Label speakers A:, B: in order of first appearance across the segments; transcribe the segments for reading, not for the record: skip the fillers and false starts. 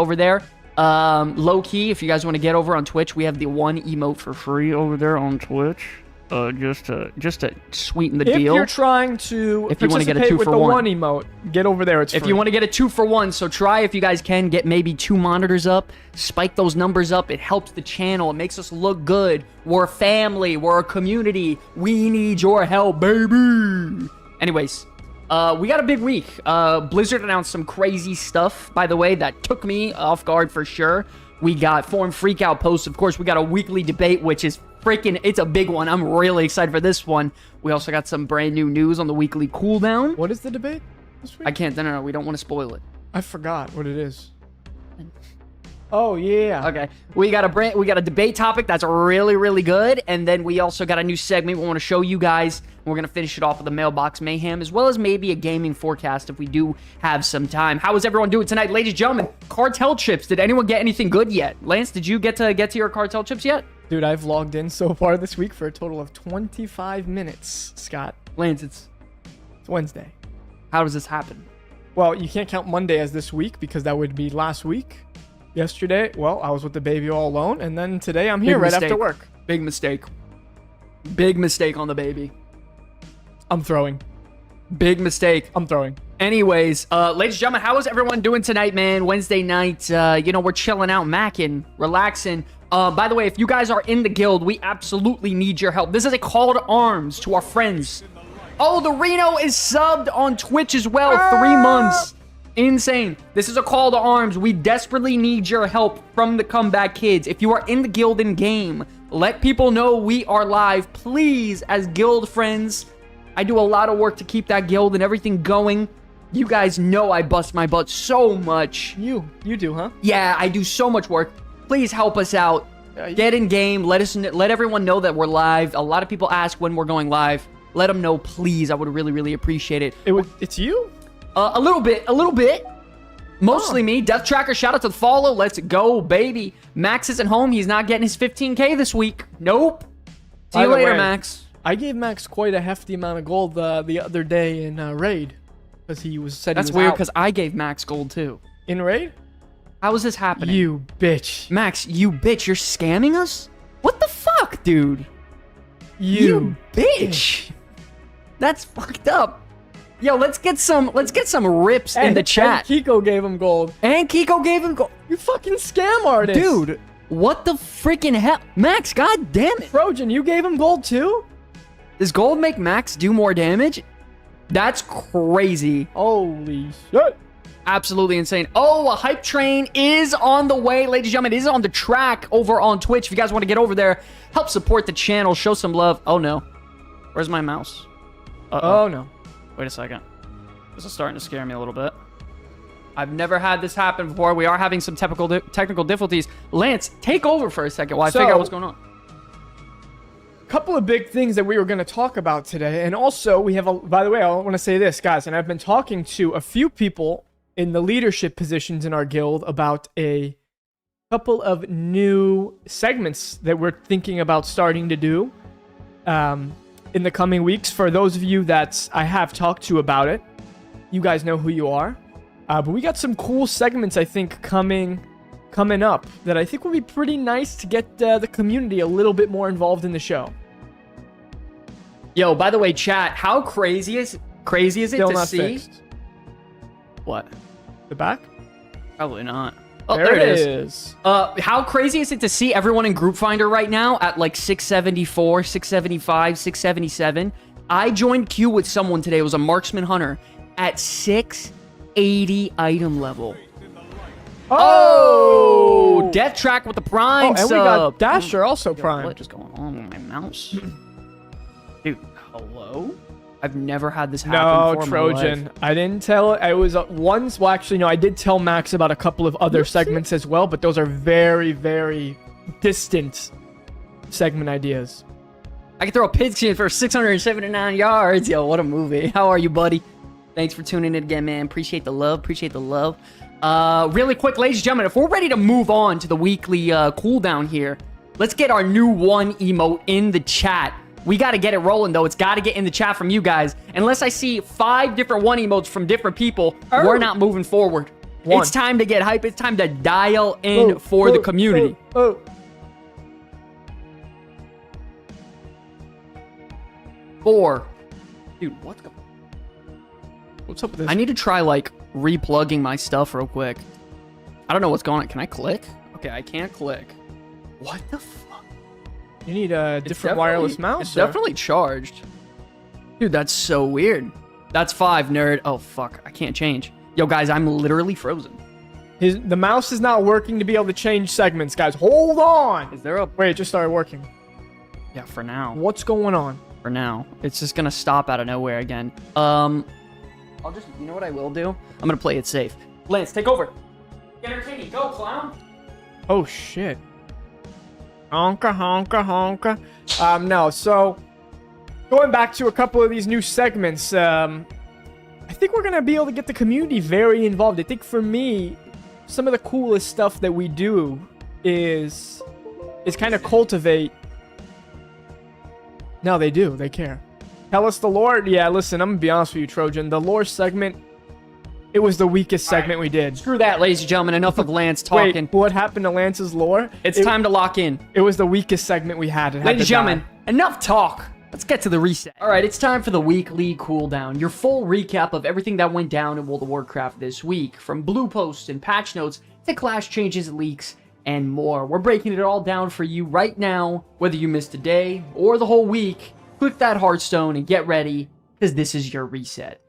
A: over there. Low key, if you guys want to get over on Twitch, we have the one emote for free over there on Twitch. Just to sweeten the deal.
B: If you're trying to
A: if you want to get a 2
B: with
A: for
B: the
A: 1
B: one emote, get over there. It's
A: if
B: free.
A: you want to get a 2 for 1, so try if you guys can get maybe 2 monitors up, spike those numbers up. It helps the channel. It makes us look good. We're a family. We're a community. We need your help, baby. Anyways, we got a big week. Blizzard announced some crazy stuff, by the way, that took me off guard for sure. We got forum freakout posts. Of course, we got a weekly debate, which is it's a big one. I'm really excited for this one. We also got some brand new news on the weekly cooldown.
B: What is the debate this week?
A: I can't. No, we don't want to spoil it.
B: I forgot what it is. Oh yeah.
A: Okay. We got a debate topic that's really, really good, and then we also got a new segment we want to show you guys. We're gonna finish it off with the Mailbox Mayhem, as well as maybe a gaming forecast if we do have some time. How is everyone doing tonight, ladies and gentlemen? Cartel chips. Did anyone get anything good yet? Lance, did you get to your cartel chips yet?
B: Dude, I've logged in so far this week for a total of 25 minutes, Scott.
A: Lance, it's
B: Wednesday.
A: How does this happen?
B: Well, you can't count Monday as this week because that would be last week. Yesterday, well, I was with the baby all alone, and then today I'm here right after work.
A: Big mistake. Big mistake on the baby.
B: I'm throwing.
A: Big mistake.
B: I'm throwing.
A: Anyways, ladies and gentlemen, how is everyone doing tonight, man? Wednesday night, we're chilling out, macking, relaxing. By the way, if you guys are in the guild, we absolutely need your help. This is a call to arms to our friends. Oh, the Reno is subbed on Twitch as well. 3 months. Insane. This is a call to arms. We desperately need your help from the Comeback Kids. If you are in the guild in game, let people know we are live. Please, as guild friends, I do a lot of work to keep that guild and everything going. You guys know I bust my butt so much.
B: You do, huh?
A: Yeah, I do so much work. Please help us out. Get in game. Let everyone know that we're live. A lot of people ask when we're going live. Let them know, please. I would really, really appreciate it.
B: It's you?
A: A little bit. Mostly me. Death Tracker, shout out to the follow. Let's go, baby. Max isn't home. He's not getting his 15K this week. Nope. See you later, Max.
B: I gave Max quite a hefty amount of gold the other day in Raid. Because he said
A: That's
B: he was
A: weird,
B: out.
A: because I gave Max gold, too.
B: In Raid?
A: How is this happening?
B: You bitch.
A: Max, you bitch. You're scamming us? What the fuck, dude? You bitch. That's fucked up. Yo, let's get some rips in the chat.
B: And Kiko gave him gold.
A: And Kiko gave him gold.
B: You fucking scam artist.
A: Dude, what the freaking hell? Max, god damn it.
B: Trojan, you gave him gold too?
A: Does gold make Max do more damage? That's crazy.
B: Holy shit.
A: Absolutely insane. Oh, a hype train is on the way, ladies and gentlemen. It is on the track over on Twitch. If you guys want to get over there, help support the channel, show some love. Oh, no. Where's my mouse?
B: Oh, no.
A: Wait a second. This is starting to scare me a little bit. I've never had this happen before. We are having some technical difficulties. Lance, take over for a second while I figure out what's going on.
B: Couple of big things that we were going to talk about today. And also, we have by the way, I want to say this, guys. And I've been talking to a few people in the leadership positions in our guild about a couple of new segments that we're thinking about starting to do in the coming weeks. For those of you that I have talked to about it, you guys know who you are. But we got some cool segments, I think, coming up that I think will be pretty nice to get the community a little bit more involved in the show.
A: Yo, by the way, chat, how crazy is it
B: Still
A: to
B: not
A: see?
B: Fixed.
A: What?
B: The back?
A: Probably not. Oh,
B: there it is.
A: How crazy is it to see everyone in Group Finder right now at like 674, 675, 677? I joined queue with someone today. It was a marksman hunter at 680 item level. Oh! Death Track with the prime
B: and
A: sub.
B: we got Dasher also prime.
A: What is going on with my mouse? Dude, hello? I've never had this happen before.
B: No, Trojan. I didn't tell it. I was once. Well, actually, no. I did tell Max about a couple of other segments as well, but those are very, very distant segment ideas.
A: I can throw a pigskin for 679 yards. Yo, what a movie. How are you, buddy? Thanks for tuning in again, man. Appreciate the love. Appreciate the love. Really quick, ladies and gentlemen, if we're ready to move on to the weekly cooldown here, let's get our new one emote in the chat. We got to get it rolling, though. It's got to get in the chat from you guys. Unless I see 5 different one emotes from different people, we're not moving forward.
B: One.
A: It's time to get hype. It's time to dial in for the community. 4. Dude, what's
B: up with this?
A: I need to try, like, replugging my stuff real quick. I don't know what's going on. Can I click? Okay, I can't click. What the fuck?
B: You need a different wireless mouse?
A: It's definitely charged. Dude, that's so weird. That's 5, nerd. Oh, fuck. I can't change. Yo, guys, I'm literally frozen.
B: The mouse is not working to be able to change segments, guys. Hold on.
A: Is there a...
B: Wait, it just started working.
A: Yeah, for now.
B: What's going on?
A: For now. It's just gonna stop out of nowhere again. I'll just... You know what I will do? I'm gonna play it safe. Lance, take over. Entertaining. Go, clown.
B: Oh, shit. Honka, honka, honka. No, so... Going back to a couple of these new segments, I think we're going to be able to get the community very involved. I think for me, some of the coolest stuff that we do is kind of cultivate. No, they do. They care. Tell us the lore. Yeah, listen, I'm going to be honest with you, Trojan. The lore segment, it was the weakest segment we did.
A: Screw that, ladies and gentlemen. Enough of Lance talking.
B: Wait, what happened to Lance's lore?
A: It's time to lock in.
B: It was the weakest segment we had.
A: Ladies and gentlemen, enough talk. Let's get to the reset. All right, it's time for the weekly cooldown. Your full recap of everything that went down in World of Warcraft this week, from blue posts and patch notes to class changes, leaks, and more. We're breaking it all down for you right now, whether you missed a day or the whole week. Click that Hearthstone and get ready, because this is your reset.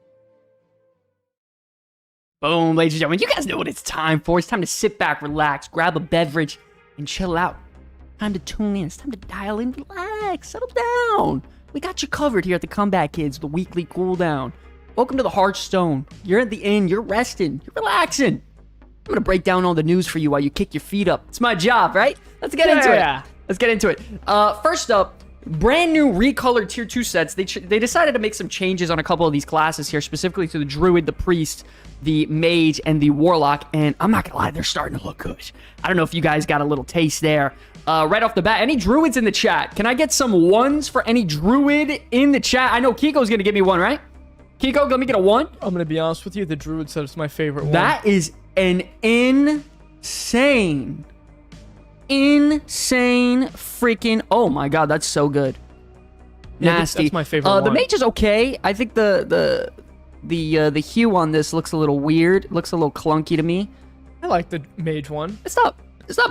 A: Boom, ladies and gentlemen, you guys know what it's time for. It's time to sit back, relax, grab a beverage, and chill out. Time to tune in. It's time to dial in, relax, settle down. We got you covered here at the Comeback Kids, the weekly cooldown. Welcome to the Hearthstone. You're at the inn, you're resting, you're relaxing. I'm gonna break down all the news for you while you kick your feet up. It's my job, right? Let's get into it. Let's get into it. First up, brand new recolored tier 2 sets. They decided to make some changes on a couple of these classes here, specifically to the Druid, the Priest, the Mage, and the Warlock. And I'm not gonna lie, they're starting to look good. I don't know if you guys got a little taste there. Right off the bat, any Druids in the chat? Can I get some ones for any Druid in the chat? I know Kiko's gonna give me one, right? Kiko, let me get a 1.
B: I'm gonna be honest with you, the Druid set is my favorite one.
A: That is an insane freaking... Oh my god, that's so good.
B: Yeah,
A: Nasty.
B: that's my favorite one.
A: The Mage is okay. I think the hue on this looks a little weird. Looks a little clunky to me.
B: I like the Mage one.
A: It's not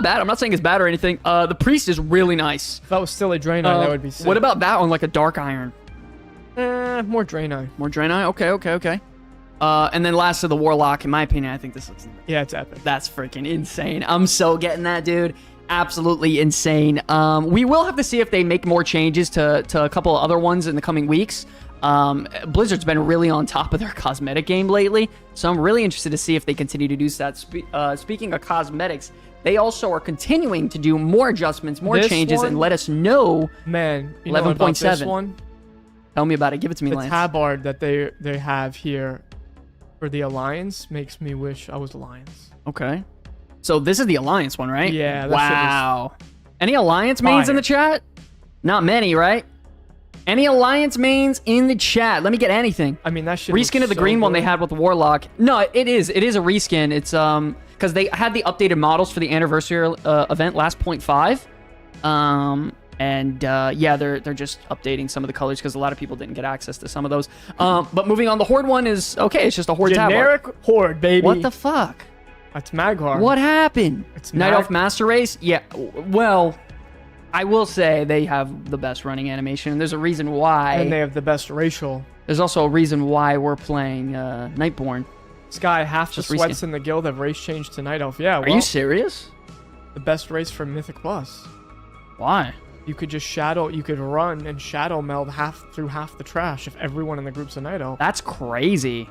A: bad. I'm not saying it's bad or anything. The Priest is really nice.
B: If that was still a Draenei, that would be sick.
A: What about that on like a Dark Iron?
B: More Draenei.
A: More Draenei? Okay. And then last to the Warlock, in my opinion, I think this looks...
B: Yeah, it's epic.
A: That's freaking insane. I'm so getting that, dude. Absolutely insane. We will have to see if they make more changes to a couple of other ones in the coming weeks. Blizzard's been really on top of their cosmetic game lately, so I'm really interested to see if they continue to do that. Speaking of cosmetics, they also are continuing to do more adjustments, more changes, and let us know.
B: Man, you know about this one?
A: Tell me about it. Give it to me, Lance.
B: The tabard that they have here for the Alliance makes me wish I was Alliance.
A: Okay. So this is the Alliance one, right?
B: Yeah.
A: Wow. Any Alliance mains in the chat? Not many, right? Any Alliance mains in the chat? Let me get anything.
B: I mean, that shit
A: reskin of the green one they had with the Warlock. No, it is a reskin. It's because they had the updated models for the anniversary event last 0.5. Yeah, they're just updating some of the colors because a lot of people didn't get access to some of those. But moving on, the Horde one is okay. It's just a Horde
B: generic
A: tabard.
B: Horde, baby.
A: What the fuck?
B: That's Maghar.
A: What happened?
B: It's
A: Night Elf Master Race? Yeah. Well, I will say they have the best running animation. There's a reason why.
B: And they have the best racial.
A: There's also a reason why we're playing Nightborn.
B: This guy, half the sweats in the guild have race changed to Night Elf. Yeah, well,
A: are you serious?
B: The best race for Mythic Plus.
A: Why?
B: You could just shadow, you could run and shadow meld through half the trash if everyone in the group's a Night Elf.
A: That's crazy.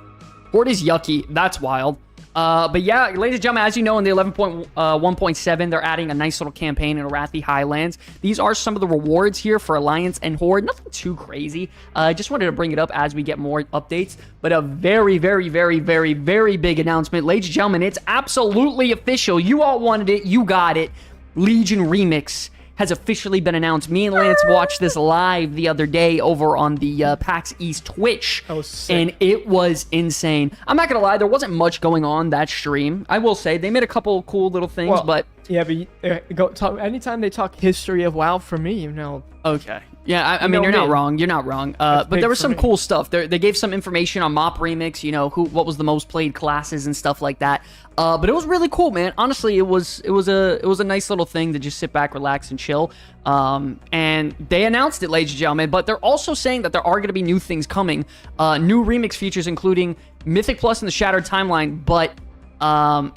A: Horde is yucky. That's wild. But yeah, ladies and gentlemen, as you know, in the 11.1.7, they're adding a nice little campaign in Arathi Highlands. These are some of the rewards here for Alliance and Horde. Nothing too crazy. I just wanted to bring it up as we get more updates. But a very, very, very, very, very big announcement. Ladies and gentlemen, it's absolutely official. You all wanted it. You got it. Legion Remix has officially been announced. Me and Lance watched this live the other day over on the PAX East Twitch.
B: Oh, sick.
A: And it was insane. I'm not gonna lie, there wasn't much going on that stream. I will say, they made a couple cool little things,
B: Well,
A: but...
B: Yeah, but anytime they talk history of WoW, for me, you know...
A: Okay. Yeah, I mean, you're not wrong. You're not wrong. But there was some cool stuff. They gave some information on Mop Remix, you know, what was the most played classes and stuff like that. But it was really cool, man. Honestly, it was a nice little thing to just sit back, relax, and chill. And they announced it, ladies and gentlemen. But they're also saying that there are going to be new things coming. New remix features, including Mythic Plus and the Shattered Timeline. But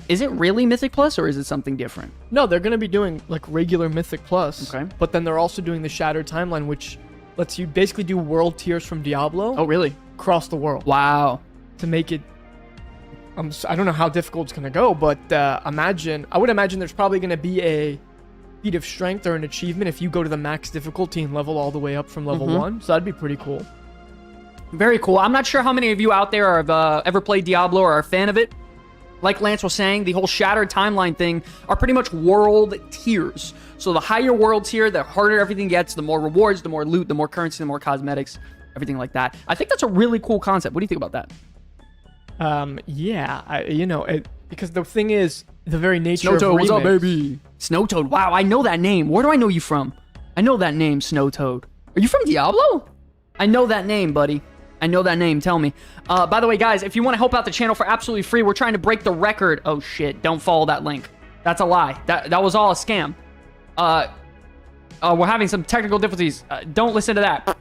A: is it really Mythic Plus or is it something different?
B: No, they're going to be doing like regular Mythic Plus.
A: Okay.
B: But then they're also doing the Shattered Timeline, which lets you basically do world tiers from Diablo.
A: Oh, really?
B: Across the world.
A: Wow.
B: To make it... I don't know how difficult it's going to go, but I would imagine there's probably going to be a feat of strength or an achievement if you go to the max difficulty and level all the way up from level 1. So that'd be pretty cool.
A: Very cool. I'm not sure how many of you out there have ever played Diablo or are a fan of it. Like Lance was saying, the whole Shattered Timeline thing are pretty much world tiers. So the higher world tier, the harder everything gets, the more rewards, the more loot, the more currency, the more cosmetics, everything like that. I think that's a really cool concept. What do you think about that?
B: Yeah, because the thing is, the very nature
A: Snowtoad,
B: of
A: what's up,
B: remix-
A: baby? Snowtoad, wow, I know that name. Where do I know you from? I know that name, Snowtoad. Are you from Diablo? I know that name, buddy. I know that name, tell me. By the way, guys, if you want to help out the channel for absolutely free, we're trying to break the record. Oh, shit, don't follow that link. That's a lie. That was all a scam. We're having some technical difficulties. Don't listen to that.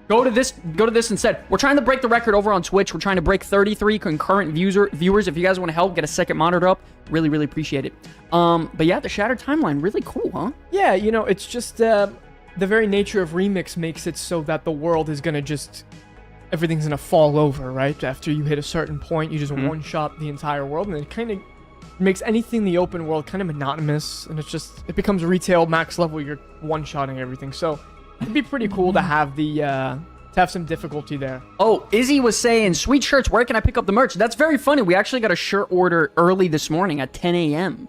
A: Go to this instead. We're trying to break the record over on Twitch. We're trying to break 33 concurrent viewers. If you guys want to help, get a second monitor up. Really, really appreciate it. But yeah, the Shattered Timeline, really cool, huh?
B: Yeah, it's just the very nature of remix makes it so that the world is gonna just... Everything's gonna fall over, right? After you hit a certain point, you just one-shot the entire world, and it kind of makes anything in the open world kind of monotonous, and it becomes retail max level. You're one-shotting everything, so it'd be pretty cool to have to have some difficulty there.
A: Oh, Izzy was saying, sweet shirts, where can I pick up the merch? That's very funny. We actually got a shirt order early this morning at 10 a.m.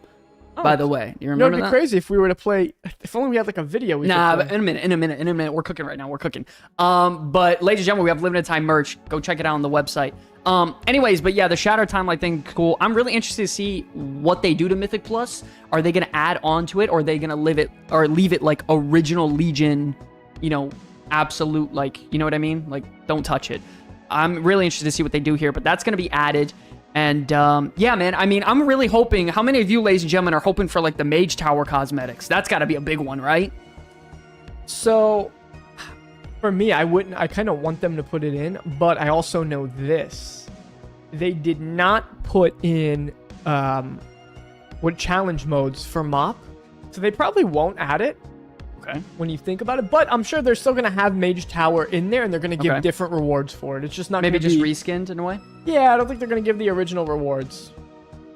A: By the way, you remember
B: it'd be crazy if we were to play. If only we had like a video.
A: But in a minute. We're cooking right now. We're cooking. But ladies and gentlemen, we have limited time merch. Go check it out on the website. Anyways, but yeah, the Shattered Timeline thing, cool. I'm really interested to see what they do to Mythic Plus. Are they gonna add on to it, or are they gonna leave it like original Legion? Absolute, like, you know what I mean? Like, don't touch it. I'm really interested to see what they do here, but that's gonna be added. And, yeah, man, I mean, I'm really hoping... How many of you, ladies and gentlemen, are hoping for, like, the Mage Tower cosmetics? That's got to be a big one, right?
B: So, for me, I kind of want them to put it in, but I also know this. They did not put in, challenge modes for MOP, so they probably won't add it. Okay. When you think about it, but I'm sure they're still gonna have Mage Tower in there, and they're gonna give different rewards for it. It's just not
A: maybe just reskinned in a way.
B: Yeah, I don't think they're gonna give the original rewards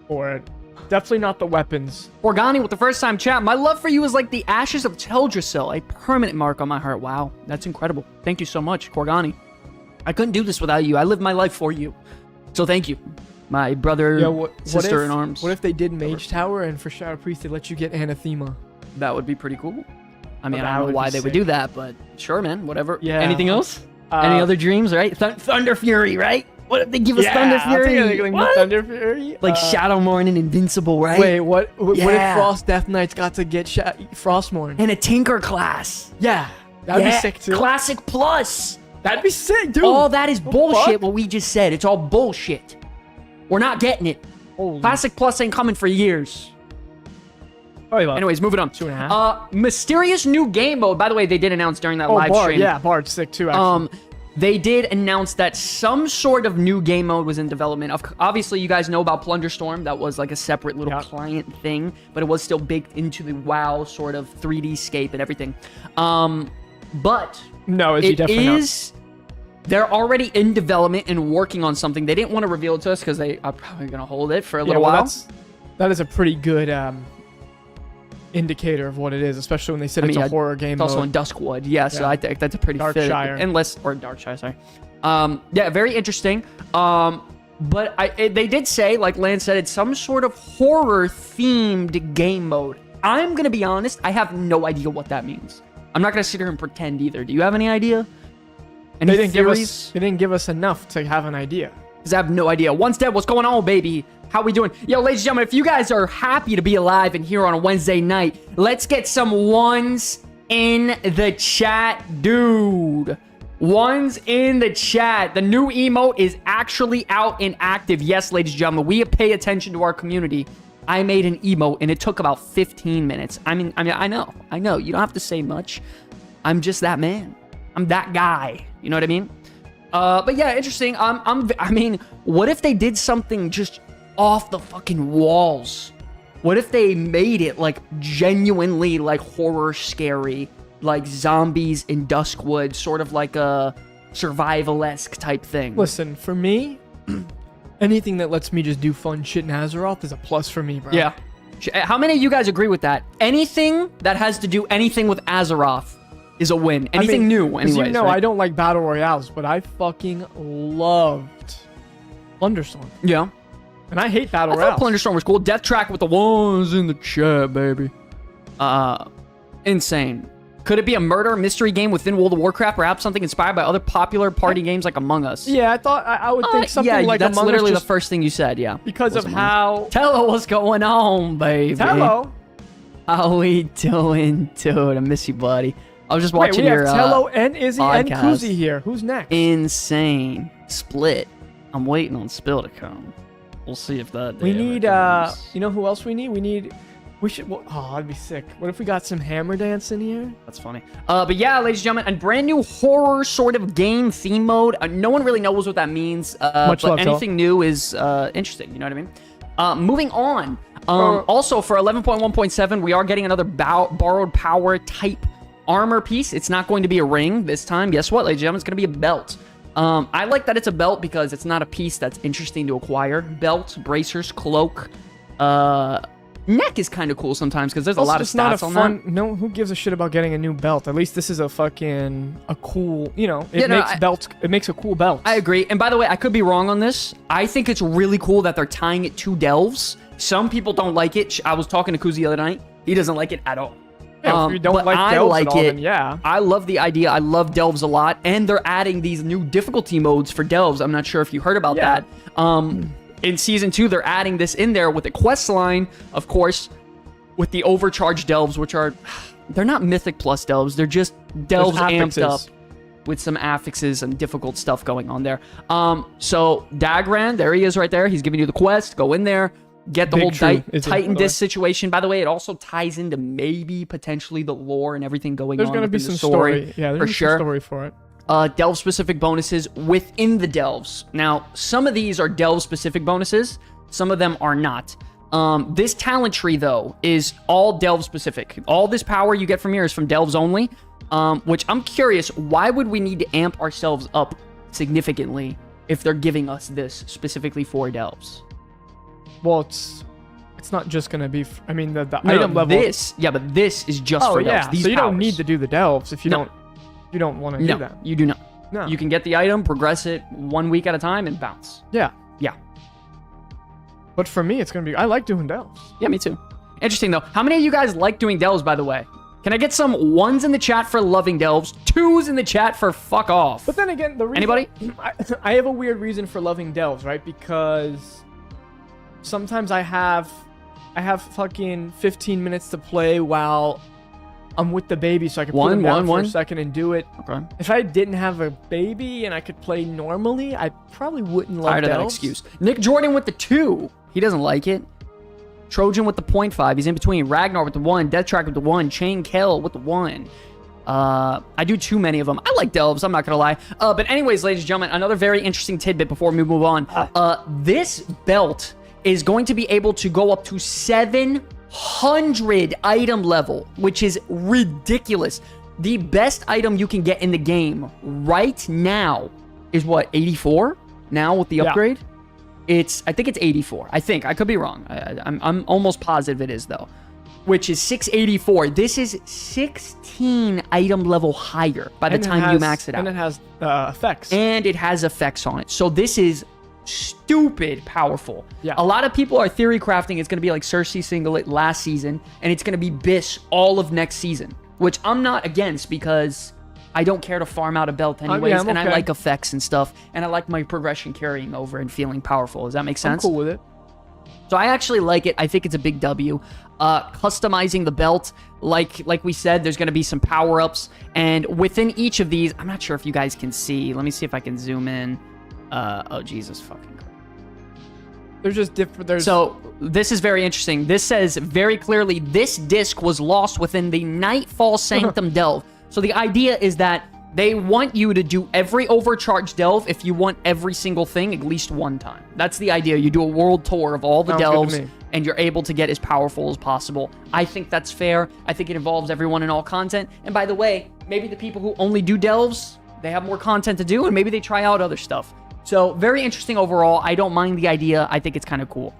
B: for it. Definitely not the weapons.
A: Organi with the first time chat. My love for you is like the ashes of Teldrassil, a permanent mark on my heart. Wow, that's incredible. Thank you so much, Korgani. I couldn't do this without you. I lived my life for you, so thank you, my brother, sister in arms.
B: What if they did Mage Tower, and for Shadow Priest they let you get Anathema?
A: That would be pretty cool. I mean, I don't know why they would do that, but sure, man, whatever.
B: Yeah.
A: Anything else? Any other dreams, right? Thunder Fury, right? What if they give us Thunder Fury?
B: I think like Thunder Fury?
A: Like Shadowmourne and Invincible, right?
B: Wait, what if Frost Death Knights got to get Frostmourne?
A: And a Tinker class.
B: Yeah, that'd be sick too.
A: Classic Plus.
B: That'd be sick, dude.
A: All that is bullshit, what we just said. It's all bullshit. We're not getting it.
B: Holy.
A: Classic Plus ain't coming for years. Anyways, moving on.
B: 2.5.
A: Mysterious new game mode. By the way, they did announce during that live stream.
B: Yeah, Bard's sick too, actually.
A: They did announce that some sort of new game mode was in development. Obviously, you guys know about Plunder Storm. That was like a separate little client thing, but it was still baked into the WoW sort of 3D scape and everything. But
B: no, it is.
A: They're already in development and working on something. They didn't want to reveal it to us because they are probably going to hold it for a little while.
B: That is a pretty good indicator of what it is, especially when they said it's a horror game.
A: It's also in Duskwood, so I think that's a pretty
B: Darkshire.
A: Darkshire, sorry. Yeah, very interesting. But they did say, like Lance said, it's some sort of horror themed game mode. I'm going to be honest, I have no idea what that means. I'm not going to sit here and pretend either. Do you have any idea? Any theories?
B: They didn't give us enough to have an idea.
A: Because I have no idea. One's dead. What's going on, baby? How we doing? Yo, ladies and gentlemen, if you guys are happy to be alive and here on a Wednesday night, let's get some ones in the chat, dude. Ones in the chat. The new emote is actually out and active. Yes, ladies and gentlemen, we pay attention to our community. I made an emote and it took about 15 minutes. I mean, I know. You don't have to say much. I'm just that man. I'm that guy. You know what I mean? But yeah, interesting. I mean, what if they did something just off the fucking walls? What if they made it like genuinely like horror scary, like zombies in Duskwood, sort of like a survival-esque type thing?
B: Listen, for me, anything that lets me just do fun shit in Azeroth is a plus for me, bro.
A: Yeah. How many of you guys agree with that? Anything that has to do anything with Azeroth is a win. Anything new, anyways.
B: You know,
A: right?
B: I don't like battle royales, but I fucking loved Plunderstorm.
A: Yeah.
B: And I hate battle
A: I
B: royales.
A: thought Plunderstorm was cool. Death Track with the ones in the chat, baby. Insane. Could it be a murder mystery game within World of Warcraft? Perhaps something inspired by other popular party games like Among Us?
B: Yeah, I thought I would think something like
A: that's
B: Among Us.
A: literally the
B: just
A: first thing you said, yeah.
B: because of how...
A: Tell what's going on, baby.
B: Tello?
A: How we doing, dude? I miss you, buddy. I was just watching
B: we
A: your
B: have Tello and Izzy and
A: podcast.
B: Kuzi here. Who's next?
A: Insane. Split. I'm waiting on Spill to come. We'll see if that...
B: We need, you know who else we need? We should... Well, oh, that'd be sick. What if we got some hammer dance in here?
A: That's funny. But yeah, ladies and gentlemen, a brand new horror sort of game theme mode. No one really knows what that means.
B: Much love,
A: but anything new is interesting. You know what I mean? Moving on. Also, for 11.1.7, we are getting another borrowed power type armor piece. It's not going to be a ring this time. Guess what, ladies and gentlemen? It's going to be a belt. I like that it's a belt because it's not a piece that's interesting to acquire. Belt, bracers, cloak, neck is kind of cool sometimes because there's a lot of stats on that.
B: No, who gives a shit about getting a new belt? At least this is a cool, you know, it makes a cool belt.
A: I agree. And by the way, I could be wrong on this. I think it's really cool that they're tying it to delves. Some people don't like it. I was talking to Kuzi the other night. He doesn't like it at all.
B: Yeah, if you don't like delves at all, then yeah.
A: I love the idea. I love delves a lot. And they're adding these new difficulty modes for delves. I'm not sure if you heard about that. In Season 2, they're adding this in there with a quest line, of course, with the overcharged delves, which are... They're not Mythic Plus delves. They're just delves amped up with some affixes and difficult stuff going on there. So, Dagran, there he is right there. He's giving you the quest. Go in there. Get the whole Titan Disc situation. By the way, it also ties into maybe potentially the lore and everything going on.
B: There's going to be some story. Yeah, there's some story for it.
A: Delve-specific bonuses within the delves. Now, some of these are delve-specific bonuses. Some of them are not. This talent tree, though, is all delve-specific. All this power you get from here is from delves only, which I'm curious, why would we need to amp ourselves up significantly if they're giving us this specifically for delves?
B: Well, it's not just going to be... I mean, the item level...
A: but this is just for delves. These
B: so you
A: powers.
B: don't need to do the delves if you don't... You don't want to do that.
A: You do not.
B: No.
A: You can get the item, progress it 1 week at a time, and bounce.
B: Yeah.
A: Yeah.
B: But for me, it's going to be... I like doing delves.
A: Yeah, me too. Interesting, though. How many of you guys like doing delves, by the way? Can I get some ones in the chat for loving delves, twos in the chat for fuck off?
B: But then again, the reason...
A: Anybody?
B: I have a weird reason for loving delves, right? Because sometimes I have fucking 15 minutes to play while I'm with the baby, so I can put him down for a second and do it.
A: Okay.
B: If I didn't have a baby and I could play normally, I probably wouldn't love
A: Tired of that
B: delves.
A: excuse. Nick Jordan with the 2. He doesn't like it. Trojan with the 0.5. He's in between. Ragnar with the 1. Death Track with the 1. Chain Kell with the 1. I do too many of them. I like delves, I'm not gonna lie. But anyways, ladies and gentlemen, another very interesting tidbit before we move on. This belt is going to be able to go up to 700 item level, which is ridiculous. The best item you can get in the game right now is what, 84 now with the upgrade? I think it's 84. I could be wrong. I'm almost positive it is though, which is 684. This is 16 item level higher by the time you max it out.
B: And it has effects.
A: And it has effects on it. So this is stupid powerful.
B: Yeah.
A: A lot of people are theory crafting it's going to be like Cersei Singlet last season, and it's going to be Bish all of next season, which I'm not against because I don't care to farm out a belt anyways,
B: yeah,
A: and I
B: okay.
A: like effects and stuff, and I like my progression carrying over and feeling powerful. Does that make sense?
B: I'm cool with it.
A: So I actually like it. I think it's a big W. Customizing the belt, like we said, there's going to be some power-ups, and within each of these, I'm not sure if you guys can see. Let me see if I can zoom in. Oh, Jesus fucking Christ.
B: There's just different.
A: So this is very interesting. This says very clearly, this disc was lost within the Nightfall Sanctum delve. So the idea is that they want you to do every overcharged delve if you want every single thing at least one time. That's the idea. You do a world tour of all the delves, and you're able to get as powerful as possible. I think that's fair. I think it involves everyone in all content. And by the way, maybe the people who only do delves, they have more content to do, and maybe they try out other stuff. So very interesting overall. I don't mind the idea. I think it's kind of cool.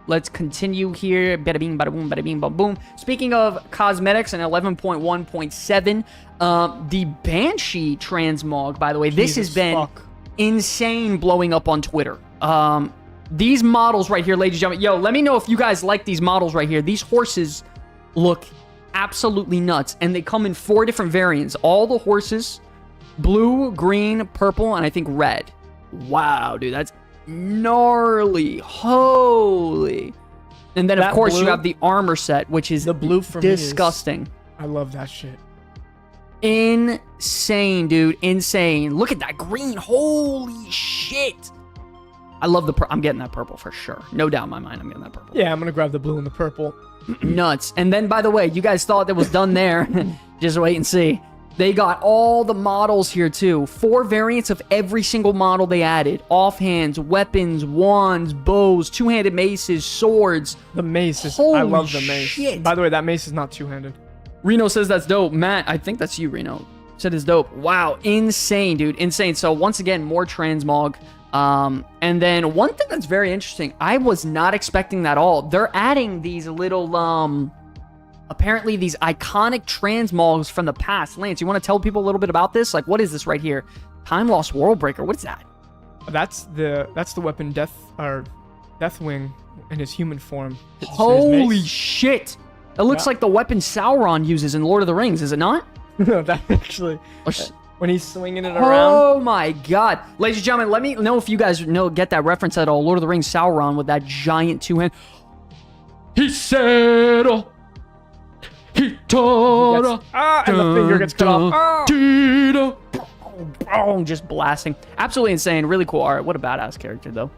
A: Let's continue here. Bada bing, bada boom, bada bing, bada boom. Speaking of cosmetics and 11.1.7, the Banshee transmog, by the way, this has been insane blowing up on Twitter. These models right here, ladies and gentlemen, yo, let me know if you guys like these models right here. These horses look absolutely nuts, and they come in 4 different variants. All the horses, blue, green, purple, and I think red. Wow, dude, that's gnarly. Holy. And then, of course, you have the armor set, which is
B: the blue for
A: disgusting.
B: I love that shit.
A: Insane, dude. Insane. Look at that green. Holy shit. I love the I'm getting that purple for sure. No doubt in my mind I'm getting that purple.
B: Yeah, I'm going to grab the blue and the purple.
A: Nuts. And then, by the way, you guys thought that was done there. Just wait and see. They got all the models here, too. 4 variants of every single model they added. Offhands, weapons, wands, bows, two-handed maces, swords.
B: The mace is...
A: Holy
B: I love the mace.
A: Shit.
B: By the way, that mace is not two-handed.
A: Reno says that's dope. Matt, I think that's you, Reno. Said it's dope. Wow. Insane, dude. Insane. So, once again, more transmog. And then one thing that's very interesting, I was not expecting that at all. They're adding these little, apparently these iconic transmogs from the past. Lance, you want to tell people a little bit about this? Like, what is this right here? Time Lost Worldbreaker. What is that?
B: That's the weapon Deathwing in his human form.
A: Holy shit. That looks like the weapon Sauron uses in Lord of the Rings, is it not?
B: No, that actually... When he's swinging it around.
A: Oh my god. Ladies and gentlemen, let me know if you guys get that reference at all. Lord of the Rings Sauron with that giant 2-hand. He said... He taught...
B: and the finger gets cut off.
A: Just blasting. Absolutely insane. Really cool art. What a badass character, though.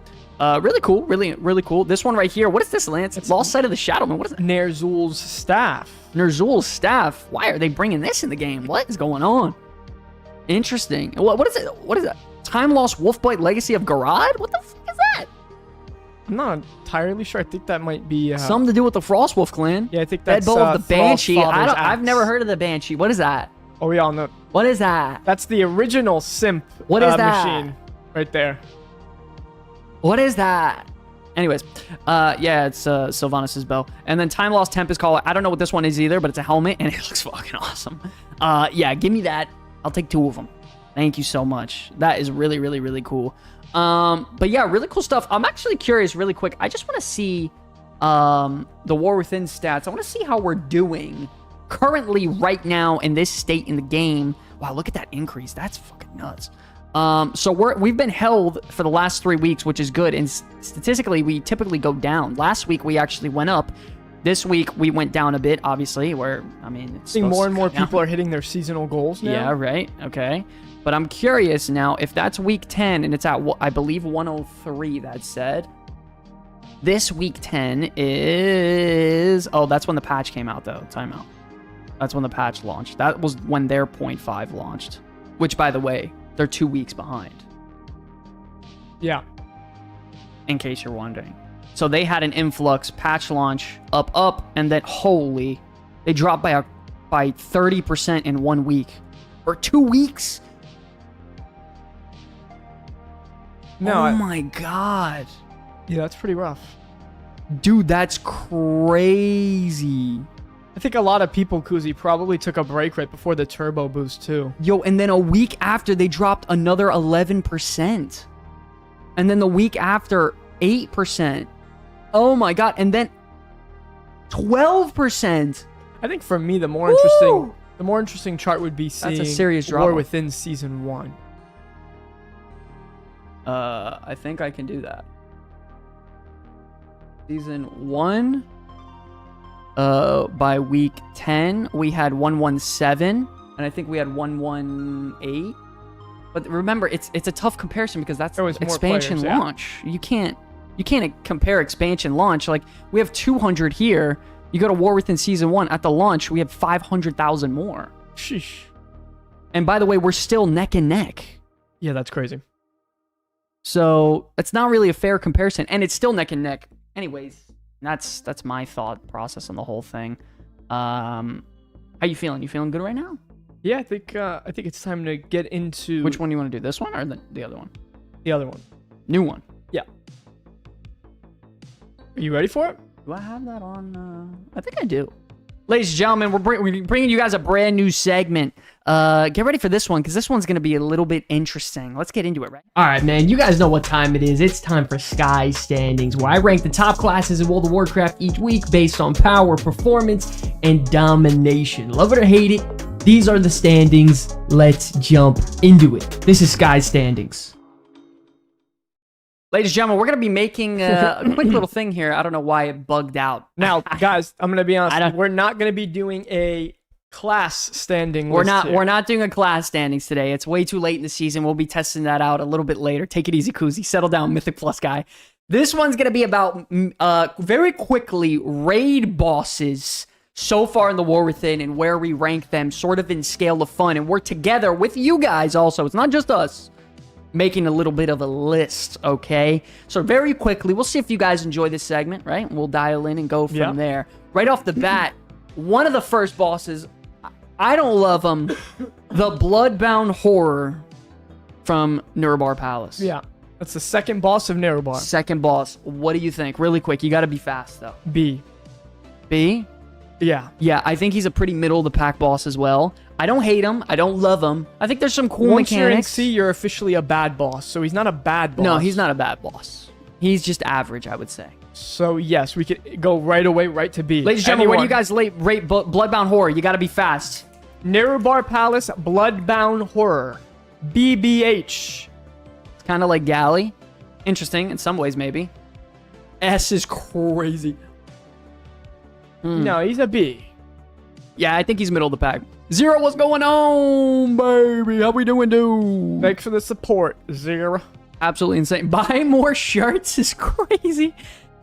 A: Really cool. Really, really cool. This one right here. What is this, Lance? It's Lost Sight of the Shadow Man. What is it?
B: Nerzul's staff.
A: Nerzul's staff. Why are they bringing this in the game? What is going on? Interesting. What is it? What is that? Time Lost Wolfblight Legacy of Garad? What the fuck is that?
B: I'm not entirely sure. I think that might be...
A: something to do with the Frostwolf clan.
B: Yeah, I think that's...
A: Deadbolt of the Banshee.
B: I've
A: never heard of the Banshee. What is that?
B: Oh, we all know.
A: What is that?
B: That's the original Simp
A: what is that?
B: machine right there.
A: What is that? Anyways, yeah, it's Sylvanas' bow. And then Time Lost Tempest Caller. I don't know what this one is either, but it's a helmet, and it looks fucking awesome. Yeah, give me that. I'll take 2 of them. Thank you so much. That is really, really, really cool. But yeah, really cool stuff. I'm actually curious really quick. I just want to see the War Within stats. I want to see how we're doing currently right now in this state in the game. Wow, look at that increase. That's fucking nuts. So we've been held for the last 3 weeks, which is good. And statistically, we typically go down. Last week, we actually went up. This week, we went down a bit, obviously, where, I mean, it's
B: I think more and more people are hitting their seasonal goals now.
A: Yeah, right. Okay. But I'm curious now, if that's week 10, and it's at, I believe, 103, that said. This week 10 is... Oh, that's when the patch came out, though. Timeout. That's when the patch launched. That was when their 0.5 launched. Which, by the way, they're 2 weeks behind.
B: Yeah.
A: In case you're wondering. So they had an influx, patch launch, up, and then, holy, they dropped by 30% in 1 week. Or 2 weeks?
B: No,
A: oh my god.
B: Yeah, that's pretty rough.
A: Dude, that's crazy.
B: I think a lot of people, Kuzi, probably took a break right before the turbo boost, too.
A: Yo, and then a week after, they dropped another 11%. And then the week after, 8%. Oh my God. And then 12%.
B: I think for me, the more interesting chart would be seeing
A: That's a serious drop
B: War
A: off.
B: Within Season 1.
A: I think I can do that. Season 1. By week 10, we had 117, and I think we had 118. But remember, it's a tough comparison because that's expansion
B: players, yeah.
A: launch. You can't compare expansion launch. Like, we have 200 here. You go to War Within Season 1, at the launch, we have 500,000 more.
B: Sheesh.
A: And by the way, we're still neck and neck.
B: Yeah, that's crazy.
A: So it's not really a fair comparison, and it's still neck and neck. Anyways, that's my thought process on the whole thing. How you feeling? You feeling good right now?
B: Yeah, I think it's time to get into
A: Which one do you want to do? This one or the other one?
B: the other one.
A: New one.
B: Yeah. Are you ready for it?
A: Do I have that on? I think I do. Ladies and gentlemen, we're bringing you guys a brand new segment. Get ready for this one, because this one's going to be a little bit interesting. Let's get into it, right?
C: All right, man, you guys know what time it is. It's time for Sky Standings, where I rank the top classes in World of Warcraft each week based on power, performance, and domination. Love it or hate it, these are the standings. Let's jump into it. This is Sky Standings.
A: Ladies and gentlemen, we're going to be making a quick little thing here. I don't know why it bugged out.
B: Now, guys, I'm gonna be honest. We're not gonna be doing a class standing.
A: We're
B: list here.
A: We're not doing a class standings today. It's way too late in the season. We'll be testing that out a little bit later. Take it easy, Koozie. Settle down, Mythic Plus guy. This one's gonna be about very quickly raid bosses so far in the War Within and where we rank them, sort of in scale of fun. And we're together with you guys also. It's not just us. Making a little bit of a list, okay? So very quickly, we'll see if you guys enjoy this segment, right? We'll dial in and go from there. Right off the bat, one of the first bosses, I don't love him, the Bloodbound Horror from Nurbar Palace.
B: Yeah, that's the second boss of Nerubar.
A: Second boss. What do you think? Really quick. You got to be fast, though.
B: B.
A: B?
B: Yeah.
A: Yeah, I think he's a pretty middle-of-the-pack boss as well. I don't hate him. I don't love him. I think there's some cool
B: Once
A: mechanics.
B: you're in C, you're officially a bad boss. So he's not a bad boss.
A: No, he's not a bad boss. He's just average, I would say.
B: So yes, we could go right away, right to B.
A: Ladies and gentlemen, where do you guys rate Bloodbound Horror? You got to be fast.
B: Nerubar Palace Bloodbound Horror. BBH.
A: It's kind of like Galley. Interesting in some ways, maybe. S is crazy.
B: No, he's a B.
A: Yeah, I think he's middle of the pack. Zero, what's going on, baby? How we doing, dude?
B: Thanks for the support, Zero.
A: Absolutely insane. Buy more shirts is crazy.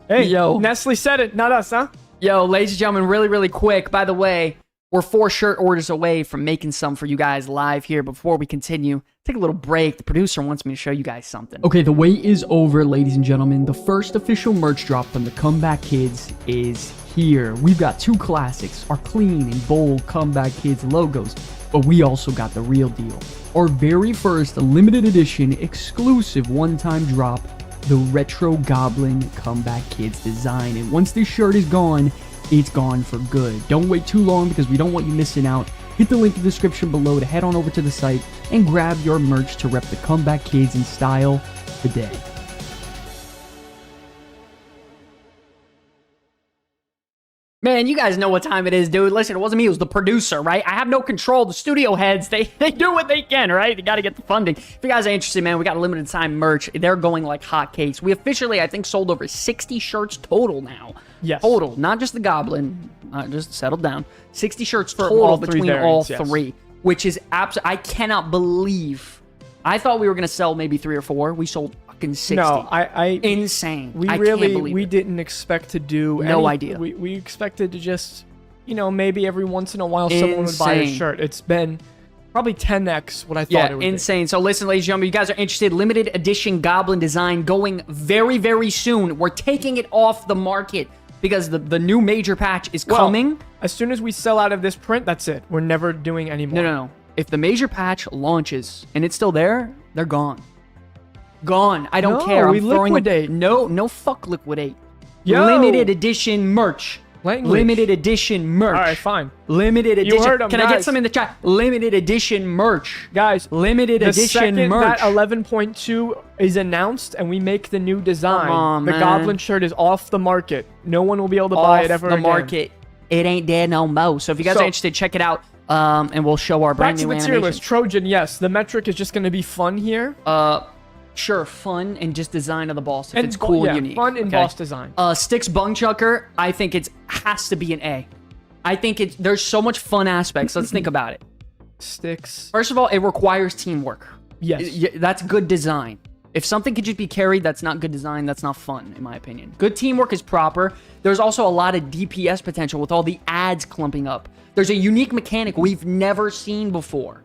B: Hey,
A: yo.
B: Nestle said it, not us, huh?
A: Yo, ladies and gentlemen, really, really quick. By the way, we're 4 shirt orders away from making some for you guys live here. Before we continue, take a little break. The producer wants me to show you guys something.
C: Okay, the wait is over, ladies and gentlemen. The first official merch drop from the Comeback Kids is here. We've got 2 classics, our clean and bold Comeback Kids logos, but we also got the real deal. Our very first limited edition exclusive one-time drop, the Retro Goblin Comeback Kids design. And once this shirt is gone, it's gone for good. Don't wait too long because we don't want you missing out. Hit the link in the description below to head on over to the site and grab your merch to rep the Comeback Kids in style today.
A: Man, you guys know what time it is, dude. Listen, it wasn't me. It was the producer, right? I have no control. The studio heads, they do what they can, right? They got to get the funding. If you guys are interested, man, we got limited time merch. They're going like hotcakes. We officially, I think, sold over 60 shirts total now.
B: Yes.
A: Total. Not just the Goblin. Just settled down. 60 shirts
B: For
A: total
B: all 3
A: between
B: variants,
A: all
B: yes.
A: 3. Which is absolutely... I cannot believe... I thought we were going to sell maybe 3 or 4. We sold fucking 60.
B: No,
A: Insane.
B: We
A: I can't believe
B: we
A: it.
B: didn't expect to do
A: No idea.
B: We expected to just, maybe every once in a while someone would buy a
A: Insane.
B: shirt. It's been probably 10x what I thought it would
A: insane. So listen, ladies and gentlemen, you guys are interested. Limited edition Goblin design going very, very soon. We're taking it off the market because the new major patch is coming.
B: be. As soon as we sell out of this print, that's it. We're never doing any more.
A: No. If the major patch launches and it's still there, they're gone. Gone. I don't
B: No,
A: care.
B: we
A: I'm throwing
B: liquidate.
A: No, fuck liquidate.
B: Yo.
A: Limited edition merch.
B: Language.
A: Limited edition merch.
B: All right, fine.
A: Limited edition.
B: heard 'em,
A: Can I get
B: guys.
A: some in the chat? Limited edition merch.
B: Guys,
A: Limited
B: the
A: edition
B: second
A: merch.
B: that 11.2 is announced and we make the new design,
A: Come on,
B: the
A: man.
B: Goblin shirt is off the market. No one will be able to buy it ever
A: the
B: again.
A: market. It ain't there no more. So if you guys
B: So-
A: are interested, check it out. And we'll show our
B: Back
A: brand
B: to
A: new
B: the tier list.
A: animation.
B: Trojan, yes. The metric is just going to be fun here.
A: Sure, fun and just design of the boss. If
B: And
A: it's cool
B: yeah,
A: and unique.
B: fun and
A: okay?
B: boss design.
A: Styx Bung Chucker, I think it has to be an A. I think there's so much fun aspects. Let's think about it.
B: Sticks.
A: First of all, it requires teamwork.
B: Yes.
A: That's good design. If something could just be carried, that's not good design. That's not fun, in my opinion. Good teamwork is proper. There's also a lot of DPS potential with all the ads clumping up. There's a unique mechanic we've never seen before.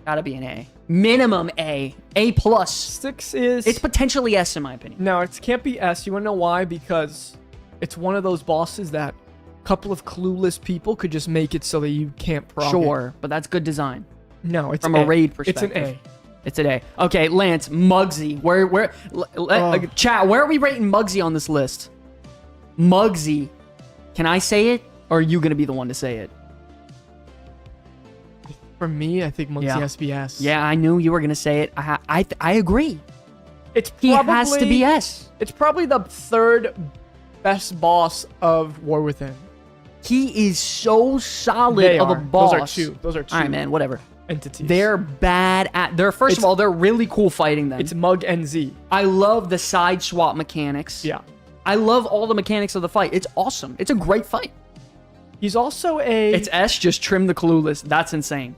A: Gotta be an A. Minimum A. A+.
B: Sticks is...
A: It's potentially S, in my opinion.
B: No, it can't be S. You want to know why? Because it's one of those bosses that a couple of clueless people could just make it so that you can't proc it.
A: Sure, but that's good design.
B: No, it's
A: From a raid perspective.
B: It's an A.
A: It's an A. Okay, Lance, Muggsy. Chat, where are we rating Muggsy on this list? Muggsy. Can I say it? Or are you going to be the one to say it?
B: For me, I think Muggsy
A: Yeah.
B: has to be S.
A: Yeah, I knew you were going to say it. I agree.
B: It's
A: He
B: probably,
A: has to be S.
B: It's probably the third best boss of War Within.
A: He is so solid
B: They
A: of a
B: are.
A: boss.
B: Those are two. Those are two
A: All right, man, whatever.
B: entities.
A: They're bad at... First of all, they're really cool fighting them.
B: It's Mug and Z.
A: I love the side swap mechanics.
B: Yeah.
A: I love all the mechanics of the fight. It's awesome. It's a great fight.
B: He's also a...
A: It's S, just trim the clueless. That's insane.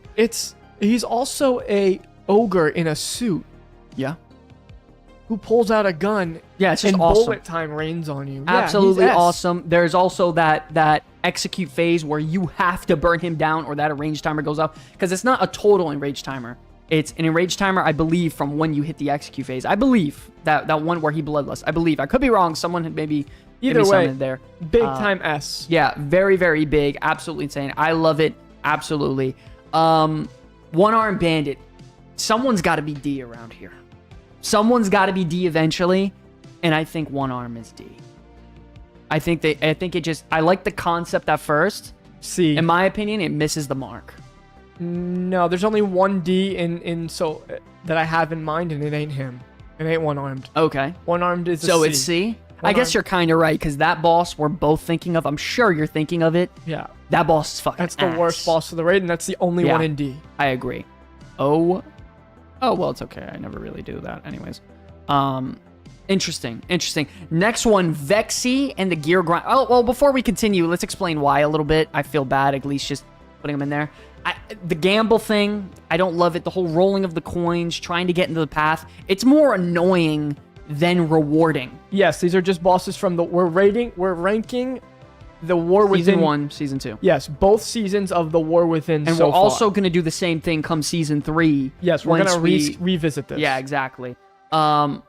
B: He's also a ogre in a suit
A: Yeah.
B: who pulls out a gun.
A: Yeah, it's just
B: and
A: awesome.
B: bullet time rains on you.
A: Absolutely
B: yeah, he's S.
A: awesome. There's also that execute phase where you have to burn him down or that enrage timer goes up. Because it's not a total enrage timer. It's an enrage timer, I believe, from when you hit the execute phase. I believe that one where he bloodlust. I believe. I could be wrong. Someone had maybe
B: Either
A: give me
B: way,
A: something there.
B: Big time S.
A: Yeah, very, very big. Absolutely insane. I love it. Absolutely. One-arm bandit. Someone's got to be D around here. Someone's got to be D eventually, and I think one arm is D. I think I like the concept at first.
B: C.
A: In my opinion, it misses the mark.
B: No, there's only one D that I have in mind, and it ain't him. It ain't one-armed.
A: Okay.
B: One-armed is a
A: So
B: C.
A: it's C? I
B: One-armed.
A: guess you're kind of right, because that boss we're both thinking of, I'm sure you're thinking of it.
B: Yeah.
A: That boss is fucking
B: That's the
A: ass.
B: worst boss of the raid, and that's the only
A: Yeah.
B: one in D.
A: I agree. Oh, well, it's okay. I never really do that anyways. Interesting. Next one, Vexy and the Gear Grind. Oh, well, before we continue, let's explain why a little bit. I feel bad, at least just putting them in there. The gamble thing, I don't love it. The whole rolling of the coins, trying to get into the path. It's more annoying than rewarding.
B: Yes, these are just bosses from the... We're ranking the War Within...
A: Season 1, Season 2.
B: Yes, both seasons of the War Within
A: And
B: so
A: we're
B: far.
A: also going to do the same thing come Season 3.
B: Yes, we're
A: once
B: going to revisit this.
A: Yeah, exactly. Don't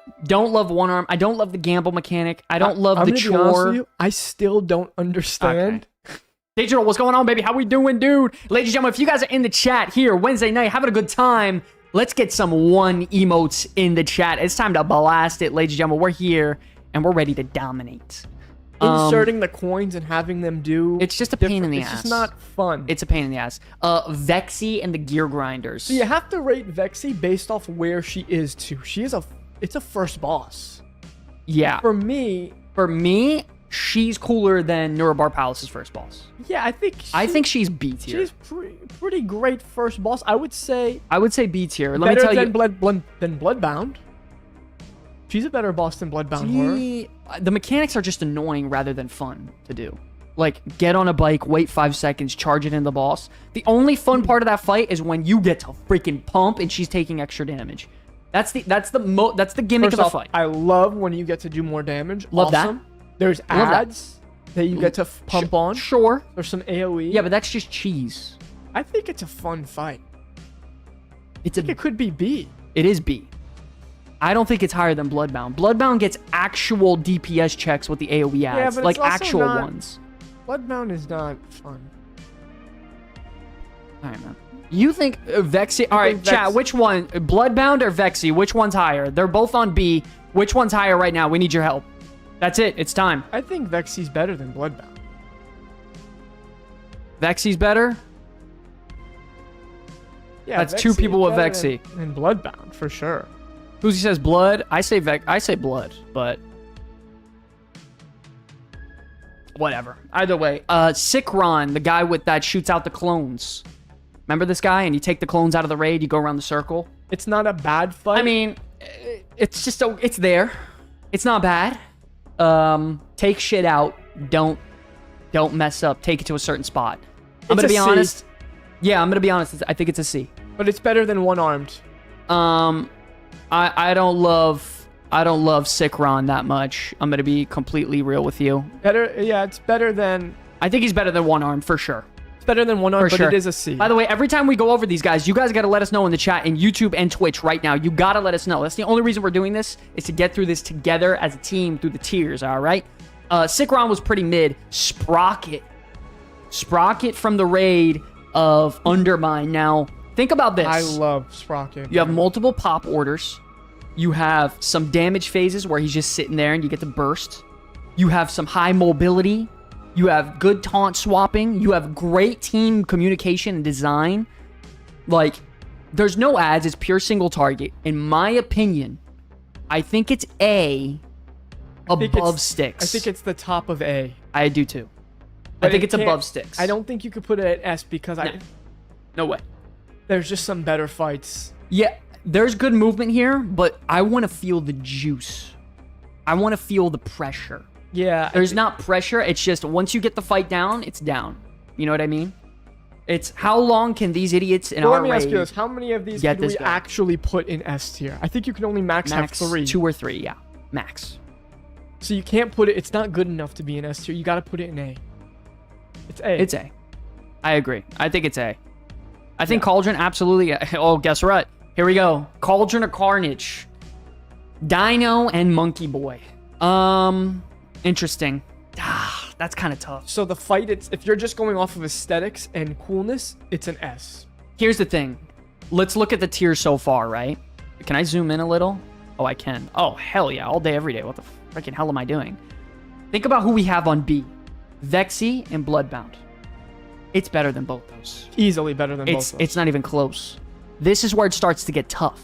A: love one arm. I don't love the gamble mechanic. I don't love
B: I'm
A: the
B: gonna be honest with
A: chore.
B: you, I still don't understand.
A: Digital, what's going on, baby? How we doing, dude? Ladies and gentlemen, if you guys are in the chat here Wednesday night, having a good time, let's get some one emotes in the chat. It's time to blast it, ladies and gentlemen. We're here, and we're ready to dominate.
B: Inserting the coins and having them do...
A: It's just a pain in the
B: It's
A: ass.
B: just not fun.
A: It's a pain in the ass. Vexy and the Gear Grinders.
B: So you have to rate Vexy based off where she is, too. It's a first boss.
A: Yeah.
B: For me,
A: she's cooler than Nurabar Palace's first boss.
B: yeah, I think
A: she's B tier.
B: she's pretty great first boss. I would say
A: B tier. Let me
B: better
A: tell you.
B: than Bloodbound. She's a better boss than Bloodbound Horror.
A: The mechanics are just annoying rather than fun to do. Like, get on a bike, wait 5 seconds, charge it in the boss. The only fun part of that fight is when you get to freaking pump and she's taking extra damage. That's the gimmick
B: First
A: of the
B: off,
A: fight.
B: I love when you get to do more damage.
A: Love that.
B: Awesome. There's
A: Love that.
B: ads that you get to pump on.
A: Sure.
B: There's some AoE.
A: Yeah, but that's just cheese.
B: I think it's a fun fight.
A: It's
B: I think it could be B.
A: It is B. I don't think it's higher than Bloodbound. Bloodbound gets actual DPS checks with the AoE ads,
B: but
A: like
B: it's also
A: actual
B: not-
A: ones.
B: Bloodbound is not fun.
A: All right, man. You think Vexy? All right,
B: think
A: chat. Which one? Bloodbound or Vexy? Which one's higher? They're both on B. Which one's higher right now? We need your help. That's it. It's time.
B: I think Vexy's better than Bloodbound.
A: Vexy's better?
B: Yeah,
A: That's two people with Vexy.
B: And Bloodbound, for sure.
A: Who's says blood? I say blood, but whatever. Either way, Sikron, the guy with that shoots out the clones. Remember this guy? And you take the clones out of the raid, you go around the circle.
B: It's not a bad fight.
A: I mean, it's just it's there. It's not bad. Take shit out. Don't mess up. Take it to a certain spot. I'm gonna be honest. Yeah, I'm gonna be honest. I think it's a C.
B: But it's better than one-armed.
A: I don't love Sikron that much. I'm gonna be completely real with you.
B: It's better than.
A: I think he's better than one armed for sure.
B: It's better than one-armed, but
A: sure.
B: it is a C.
A: By the way, every time we go over these guys, you guys gotta let us know in the chat in YouTube and Twitch right now. You gotta let us know. That's the only reason we're doing this, is to get through this together as a team through the tiers. All right. Sikron was pretty mid. Sprocket from the raid of Undermine. Now, think about this.
B: I love Sprocket.
A: You have multiple pop orders. You have some damage phases where he's just sitting there and you get to burst. You have some high mobility. You have good taunt swapping. You have great team communication and design. Like, there's no ads. It's pure single target. In my opinion, I think it's A above Sticks.
B: I think it's the top of A.
A: I do too. I think it's above Sticks.
B: I don't think you could put it at S because
A: No way.
B: There's just some better fights.
A: Yeah, there's good movement here, but I want to feel the juice. I want to feel the pressure.
B: Yeah.
A: There's not pressure. It's just once you get the fight down, it's down. You know what I mean? It's how long can these idiots in our
B: let me
A: raid
B: ask you this. How many of these
A: get
B: could we
A: this guy?
B: actually put in S tier? I think you can only max have 3.
A: 2 or 3, yeah. Max.
B: So you can't put it. It's not good enough to be in S tier. You got to put it in A. It's A.
A: It's A. I agree. I think it's A. I think Cauldron absolutely. Oh, guess what? Here we go. Cauldron of Carnage. Dino and Monkey Boy. Interesting. That's kind of tough.
B: So the fight, if you're just going off of aesthetics and coolness, it's an S.
A: Here's the thing. Let's look at the tiers so far, right? Can I zoom in a little? Oh, I can. Oh, hell yeah. All day, every day. What the freaking hell am I doing? Think about who we have on B. Vexy and Bloodbound. It's better than both those.
B: Easily better than both those.
A: It's not even close. This is where it starts to get tough.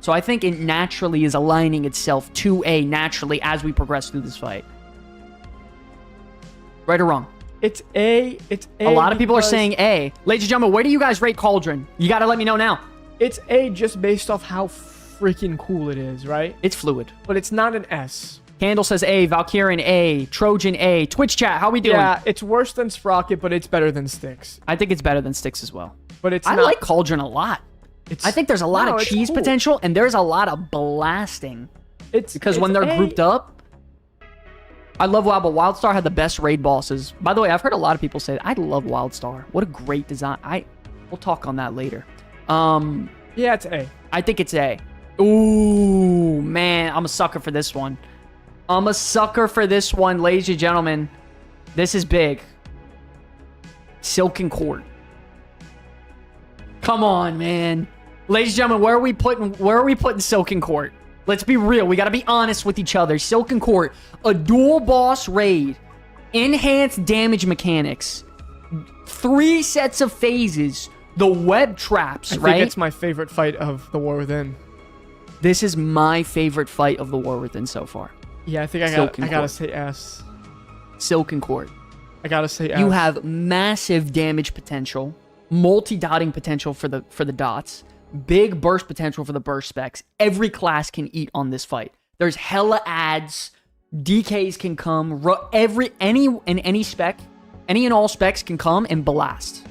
A: So I think it naturally is aligning itself to A naturally as we progress through this fight. Right or wrong?
B: It's A. It's A.
A: A lot of people are saying A. Ladies and gentlemen, where do you guys rate Cauldron? You got to let me know now.
B: It's A just based off how freaking cool it is, right?
A: It's fluid.
B: But it's not an S.
A: Candle says A, Valkyrian A, Trojan A. Twitch chat, how we doing?
B: Yeah, it's worse than Sprocket, but it's better than Sticks.
A: I think it's better than Sticks as well.
B: But it's
A: I
B: not...
A: like Cauldron a lot. I think there's a lot of cheese potential, and there's a lot of blasting. Because when they're grouped up, I love WoW, but WildStar had the best raid bosses. By the way, I've heard a lot of people say that. I love WildStar. What a great design. We'll talk on that later.
B: Yeah, it's A.
A: I think it's A. Ooh, man, I'm a sucker for this one. I'm a sucker for this one, ladies and gentlemen. This is big. Silken Court. Come on, man. Ladies and gentlemen, where are we putting Silken Court? Let's be real. We got to be honest with each other. Silken Court, a dual boss raid, enhanced damage mechanics, 3 sets of phases, the web traps, right?
B: I think it's my favorite fight of the War Within.
A: This is my favorite fight of the War Within so far.
B: Yeah, I think I gotta say S.
A: Silken Court.
B: I gotta say S.
A: You have massive damage potential, multi-dotting potential for the dots, big burst potential for the burst specs. Every class can eat on this fight. There's hella ads. DKs can come. Any and all specs can come and blast.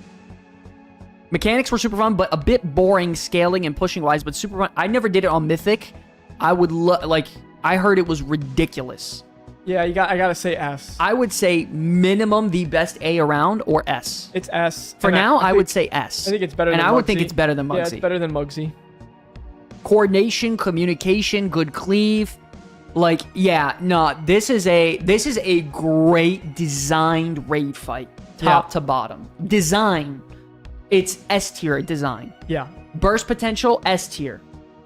A: Mechanics were super fun, but a bit boring scaling and pushing wise, but super fun. I never did it on Mythic. I would I heard it was ridiculous.
B: Yeah, I gotta say S.
A: I would say minimum the best A around or S.
B: It's S.
A: For now, I would say S.
B: I think it's better than Muggsy.
A: And I would think it's better than Muggsy.
B: Yeah, it's better than Muggsy.
A: Coordination, communication, good cleave. This is a great designed raid fight. Top to bottom. Design. It's S tier design.
B: Yeah.
A: Burst potential, S tier.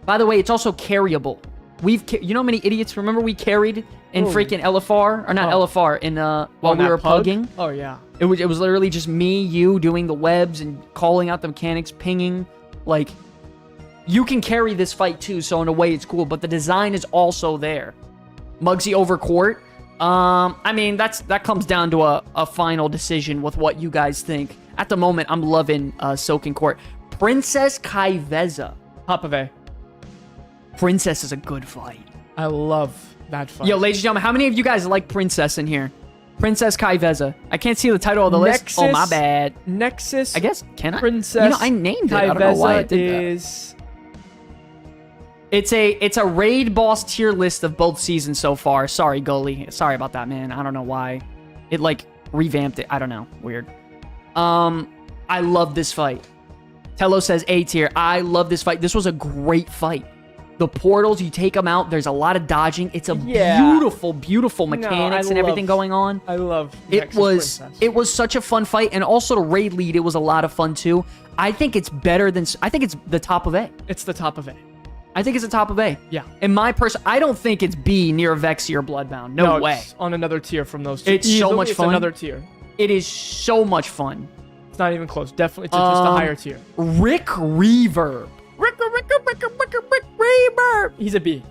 A: By the way, it's also carryable. You know how many idiots remember we carried in freaking LFR or not
B: Oh.
A: LFR in while we
B: that
A: were
B: pug?
A: pugging?
B: Oh yeah.
A: It was literally just me, you doing the webs and calling out the mechanics, pinging. Like, you can carry this fight too, so in a way it's cool, but the design is also there. Muggsy over court. I mean, that comes down to a final decision with what you guys think. At the moment, I'm loving Soaking Court. Princess Kaiveza.
B: Top of A.
A: Princess is a good fight.
B: I love that fight.
A: Yo, ladies and gentlemen, how many of you guys like Princess in here? Princess Kaiveza. I can't see the title of the list. Oh, my bad.
B: Nexus.
A: I guess, can I?
B: Princess.
A: You know, I named it. I don't know why I
B: Kaiveza
A: did that.
B: is.
A: It's a raid boss tier list of both seasons so far. Sorry, goalie. Sorry about that, man. I don't know why. It like revamped it. I don't know. Weird. I love this fight. Tello says A tier. I love this fight. This was a great fight. The portals, you take them out. There's a lot of dodging. It's a beautiful, beautiful mechanics and everything going on.
B: I love
A: it. It was such a fun fight, and also the raid lead. It was a lot of fun too. I think it's better than. I think it's the top of A.
B: It's the top of A.
A: I think it's the top of A.
B: Yeah.
A: In my I don't think it's B near Vexy or Bloodbound. No way.
B: It's on another tier from those two.
A: It's so much fun.
B: It's another tier.
A: It is so much fun.
B: It's not even close. Definitely, it's just a higher tier.
A: Rick Reverb. Rick Reverb.
B: He's a B.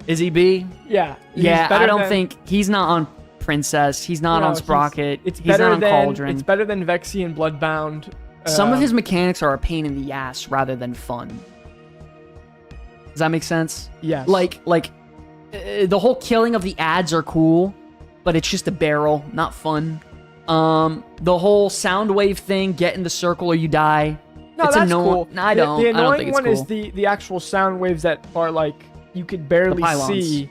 A: Is he B?
B: Yeah.
A: Yeah, I don't think he's not on Princess. He's not on Sprocket. He's not on Cauldron.
B: It's better than Vexy and Bloodbound.
A: Some of his mechanics are a pain in the ass rather than fun. Does that make sense?
B: Yes.
A: Like the whole killing of the ads are cool, but it's just a barrel, not fun. The whole sound wave thing, get in the circle or you die.
B: No, that's cool.
A: No, I don't.
B: The
A: I don't
B: annoying
A: think it's
B: one
A: cool.
B: is the actual sound waves that are like you could barely see.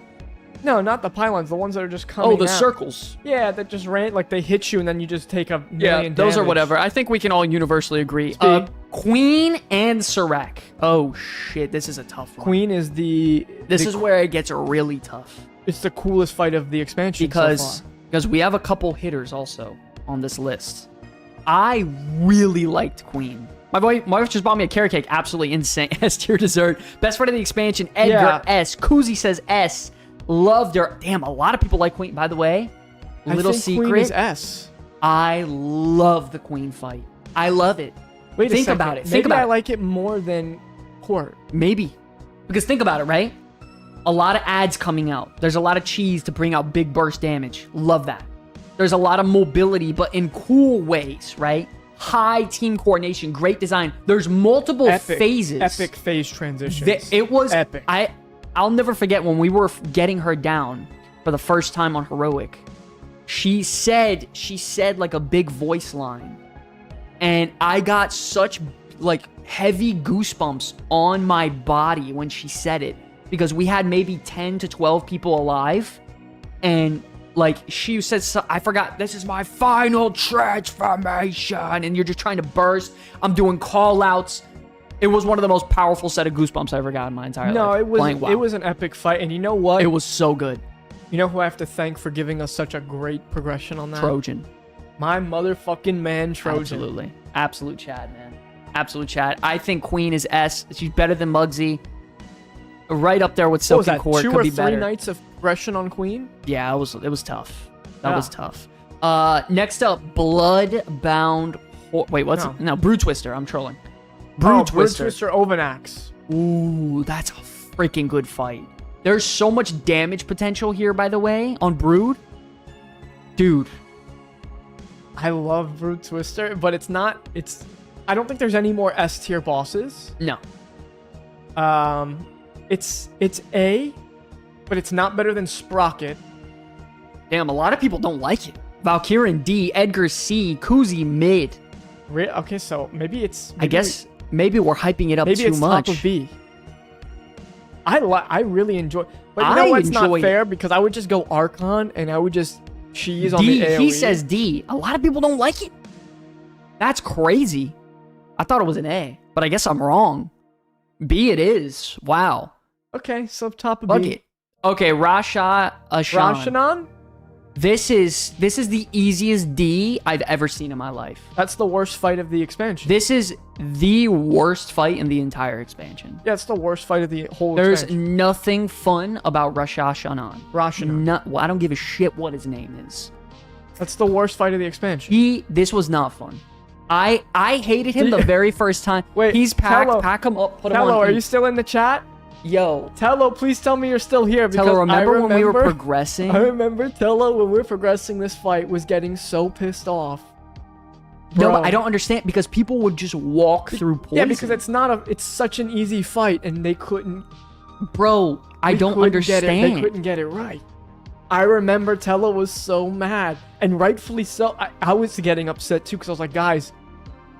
B: No, not the pylons. The ones that are just coming.
A: Oh, the
B: out.
A: Circles.
B: Yeah, that just ran like they hit you and then you just take a million.
A: Those are
B: damage.
A: whatever. I think we can all universally agree. Queen and Serac. Oh shit, this is a tough one.
B: Queen is
A: This is where it gets really tough.
B: It's the coolest fight of the expansion
A: because we have a couple hitters also on this list. I really liked Queen. My wife just bought me a carrot cake. Absolutely insane. S tier dessert. Best friend of the expansion. Edgar S. Kuzi says S. Loved her. Damn, a lot of people like Queen. By the way, little secret.
B: Queen is S.
A: I love the Queen fight. I love it.
B: Wait
A: think
B: a second.
A: about it.
B: Maybe I like it more than Court.
A: Maybe. Because think about it, right? A lot of ads coming out. There's a lot of cheese to bring out big burst damage. Love that. There's a lot of mobility, but in cool ways, right? High team coordination, great design. There's multiple phases.
B: Epic phase transitions.
A: It was
B: epic.
A: I'll never forget when we were getting her down for the first time on Heroic. She said like a big voice line. And I got such like heavy goosebumps on my body when she said it, because we had maybe 10 to 12 people alive, and like she said, I forgot, this is my final transformation, and you're just trying to burst. I'm doing call outs. It was one of the most powerful set of goosebumps I ever got in my entire life.
B: No, it was an epic fight, and you know what?
A: It was so good.
B: You know who I have to thank for giving us such a great progression on that?
A: Trojan.
B: My motherfucking man, Trojan.
A: Absolutely. Absolute Chad, man. Absolute Chad. I think Queen is S. She's better than Muggsy. Right up there with Soaking Court.
B: Two
A: could
B: or
A: be
B: three
A: better.
B: nights of progression on Queen?
A: Yeah, it was tough. That was tough. Next up, Bloodbound. Wait, what's it? No, Brood Twister. I'm trolling. Brood Twister.
B: Brood Twister Ovanax.
A: Ooh, that's a freaking good fight. There's so much damage potential here, by the way, on Brood. Dude.
B: I love Brood Twister, but I don't think there's any more S tier bosses.
A: No.
B: It's A, but it's not better than Sprocket.
A: Damn, a lot of people don't like it. Valkyrian D, Edgar C, Kuzi mid.
B: Okay, so maybe
A: I guess maybe we're hyping it up too much.
B: Maybe it's top of B. I really enjoy. But you know what's not fair? Because I would just go Archon and I would just cheese on the AoE.
A: He says D. A lot of people don't like it. That's crazy. I thought it was an A, but I guess I'm wrong. B it is. Wow.
B: Okay, so top of
A: Fuck
B: B.
A: it. Okay, Rasha Ashan.
B: Rashanan?
A: This is the easiest D I've ever seen in my life.
B: That's the worst fight of the expansion.
A: This is the worst fight in the entire expansion.
B: Yeah, it's the worst fight of the whole
A: There's
B: expansion.
A: nothing fun about Rashashanan.
B: Rashanan.
A: Well, I don't give a shit what his name is.
B: That's the worst fight of the expansion.
A: This was not fun. I hated him the very first time.
B: Wait,
A: he's packed.
B: Tello.
A: Pack him up. Put him on.
B: Tello, are
A: E.
B: you still in the chat?
A: Yo,
B: Tello, please tell me you're still here. Because
A: Tello, remember
B: I
A: when we were progressing?
B: I remember Tello, when we were progressing this fight, was getting so pissed off.
A: No,
B: Bro.
A: but I don't understand because people would just walk through poison.
B: Yeah, because it's such an easy fight, and they couldn't.
A: Bro, I don't
B: They
A: understand.
B: couldn't get it right. I remember Tello was so mad, and rightfully so. I was getting upset too because I was like, guys,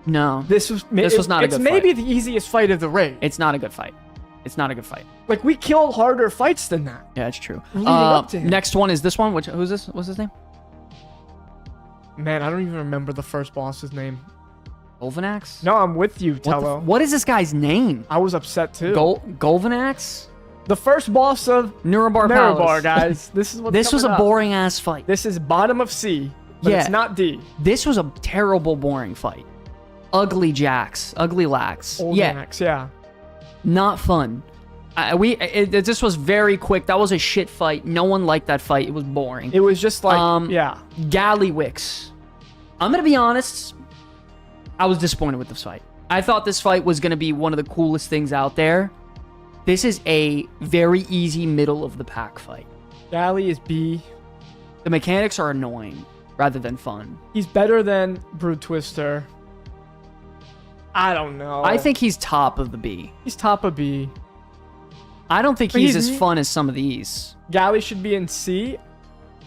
A: No,
B: this was
A: not a good fight.
B: It's maybe the easiest fight of the raid.
A: it's not a good fight. It's not a good fight.
B: Like, we killed harder fights than that.
A: Yeah, it's true.
B: Leading up to him.
A: Next one is this one. Who's this? What's his name?
B: Man, I don't even remember the first boss's name.
A: Golvanax?
B: No, I'm with you,
A: What, the
B: Tello.
A: what is this guy's name?
B: I was upset too.
A: Golvanax?
B: The first boss of
A: Nurubar
B: Nerebar,
A: Palace.
B: guys. This is what.
A: This was a boring ass fight.
B: This is bottom of C, but
A: Yeah.
B: it's not D.
A: This was a terrible, boring fight. Ugly Jacks. Ugly Lax.
B: Old
A: Yeah,
B: Max, yeah.
A: not fun. This was very quick. That was a shit fight. No one liked that fight. It was boring.
B: It was just like, yeah.
A: Gallywix. I'm gonna be honest. I was disappointed with this fight. I thought this fight was gonna be one of the coolest things out there. This is a very easy middle of the pack fight.
B: Galley is B.
A: The mechanics are annoying rather than fun.
B: He's better than Brood Twister. I don't know.
A: I think he's top of the B.
B: he's top of B.
A: I don't think
B: But
A: he's
B: he's
A: as fun as some of these.
B: Galley should be in C.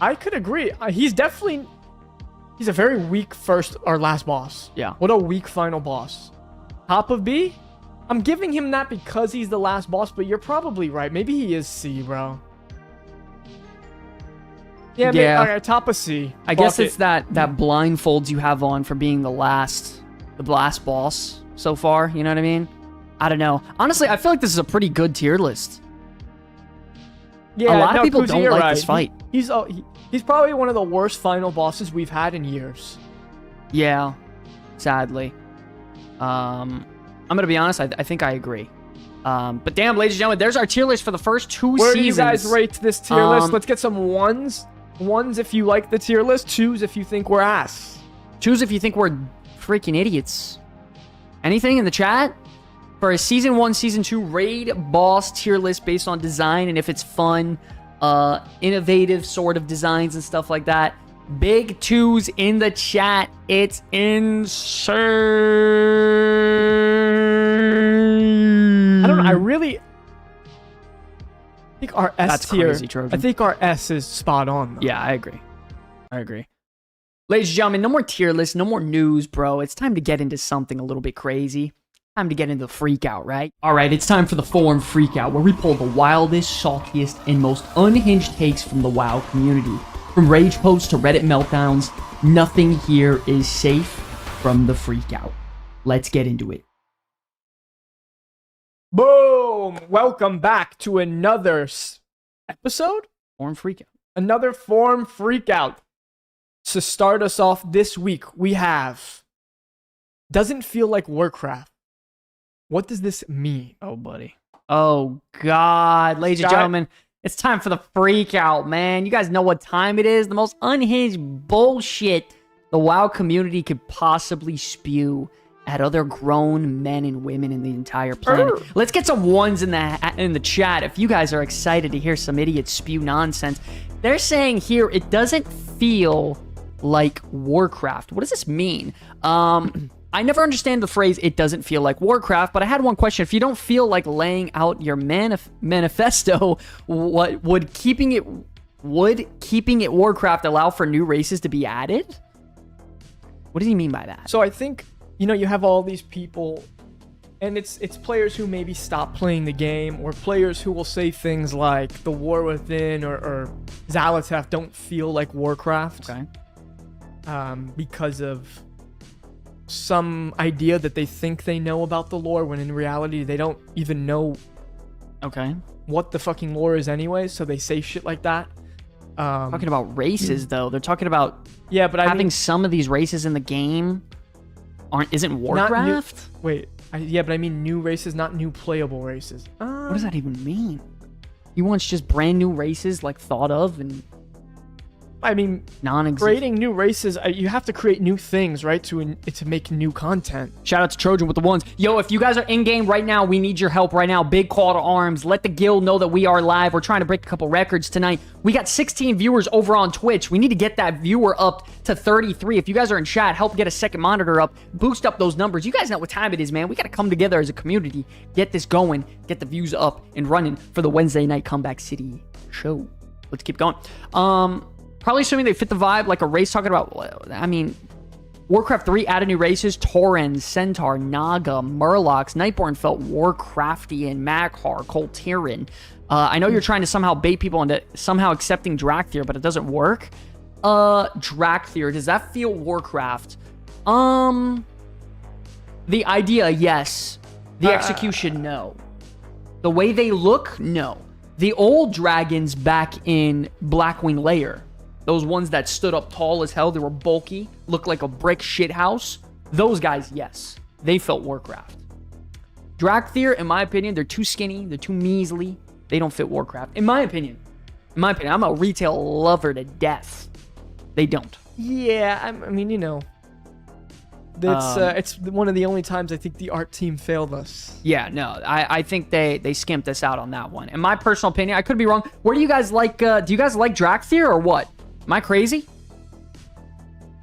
B: I could agree. He's a very weak first or last boss.
A: Yeah.
B: What a weak final boss. Top of B? I'm giving him that because he's the last boss, but you're probably right. Maybe he is C, bro. Yeah, maybe,
A: Yeah.
B: okay, top of C.
A: I guess
B: Fuck
A: it's
B: it.
A: that blindfolds you have on for being the last boss so far. You know what I mean? I don't know. Honestly, I feel like this is a pretty good tier list.
B: Yeah,
A: a lot of people
B: Kuzi,
A: don't
B: you're
A: like
B: right.
A: this fight.
B: He's probably one of the worst final bosses we've had in years.
A: Yeah, sadly. I'm gonna be honest. I think I agree. But damn, ladies and gentlemen, there's our tier list for the first two
B: Where
A: seasons.
B: do you guys rate this tier list? Let's get some ones. Ones if you like the tier list. Twos if you think we're ass.
A: Choose if you think we're freaking idiots. Anything in the chat? For a season 1, season 2 raid boss tier list based on design and if it's fun, innovative sort of designs and stuff like that. Big twos in the chat. It's insane.
B: I don't know. I think our S
A: That's
B: tier.
A: crazy, Trojan.
B: I think our S is spot on. Though.
A: Yeah, I agree. Ladies and gentlemen, no more tier lists, no more news, bro. It's time to get into something a little bit crazy. Time to get into the Freakout, right?
C: All right, it's time for the Forum Freakout, where we pull the wildest, saltiest, and most unhinged takes from the WoW community. From rage posts to Reddit meltdowns, nothing here is safe from the Freakout. Let's get into it.
B: Boom! Welcome back to another episode.
A: Forum Freakout.
B: Another Forum Freakout. To start us off this week, we have doesn't feel like Warcraft. What does this mean?
A: Oh, buddy. Oh, God. Ladies and gentlemen, it's time for the Freakout, man. You guys know what time it is. The most unhinged bullshit the WoW community could possibly spew at other grown men and women in the entire planet. Let's get some ones in the chat if you guys are excited to hear some idiots spew nonsense. They're saying here it doesn't feel like Warcraft. What does this mean? I never understand the phrase "it doesn't feel like Warcraft," but I had one question. If you don't feel like laying out your manifesto, what would keeping it Warcraft allow for new races to be added? What does he mean by that?
B: So I think, you have all these people, and it's players who maybe stop playing the game, or players who will say things like the War Within or Xal'atath don't feel like Warcraft.
A: Okay.
B: Because of some idea that they think they know about the lore, when in reality they don't even know
A: Okay.
B: what the fucking lore is anyway, so they say shit like that.
A: Talking about races, though. They're talking about
B: Yeah, but I
A: having
B: mean,
A: some of these races in the game isn't Warcraft?
B: wait. Yeah, but I mean new races, not new playable races.
A: What does that even mean? You want just brand new races like thought of and
B: I mean,
A: non-existent?
B: creating new races, you have to create new things, right, to make new content.
A: Shout out to Trojan with the ones. Yo, if you guys are in-game right now, we need your help right now. Big call to arms. Let the guild know that we are live. We're trying to break a couple records tonight. We got 16 viewers over on Twitch. We need to get that viewer up to 33. If you guys are in chat, help get a second monitor up. Boost up those numbers. You guys know what time it is, man. We got to come together as a community. Get this going. Get the views up and running for the Wednesday night Comeback City show. Let's keep going. Probably assuming they fit the vibe, like a race talking about, I mean, Warcraft 3 added new races, Tauren, Centaur, Naga, Murlocs, Nightborn felt Warcraftian, Maghar, Coltiran. I know you're trying to somehow bait people into somehow accepting Drakthir, but it doesn't work. Drakthir, does that feel Warcraft? The idea, yes. The execution, no. The way they look, no. The old dragons back in Blackwing Lair, those ones that stood up tall as hell, they were bulky, looked like a brick shithouse. Those guys, yes, they felt Warcraft. Drakthir, in my opinion, they're too skinny, they're too measly. They don't fit Warcraft. In my opinion, I'm a retail lover to death. They don't.
B: Yeah, I mean, you know, it's one of the only times I think the art team failed us.
A: Yeah, no, I think they skimped us out on that one. In my personal opinion, I could be wrong. Where do you guys like? Do you guys like Drakthir or what? Am I crazy?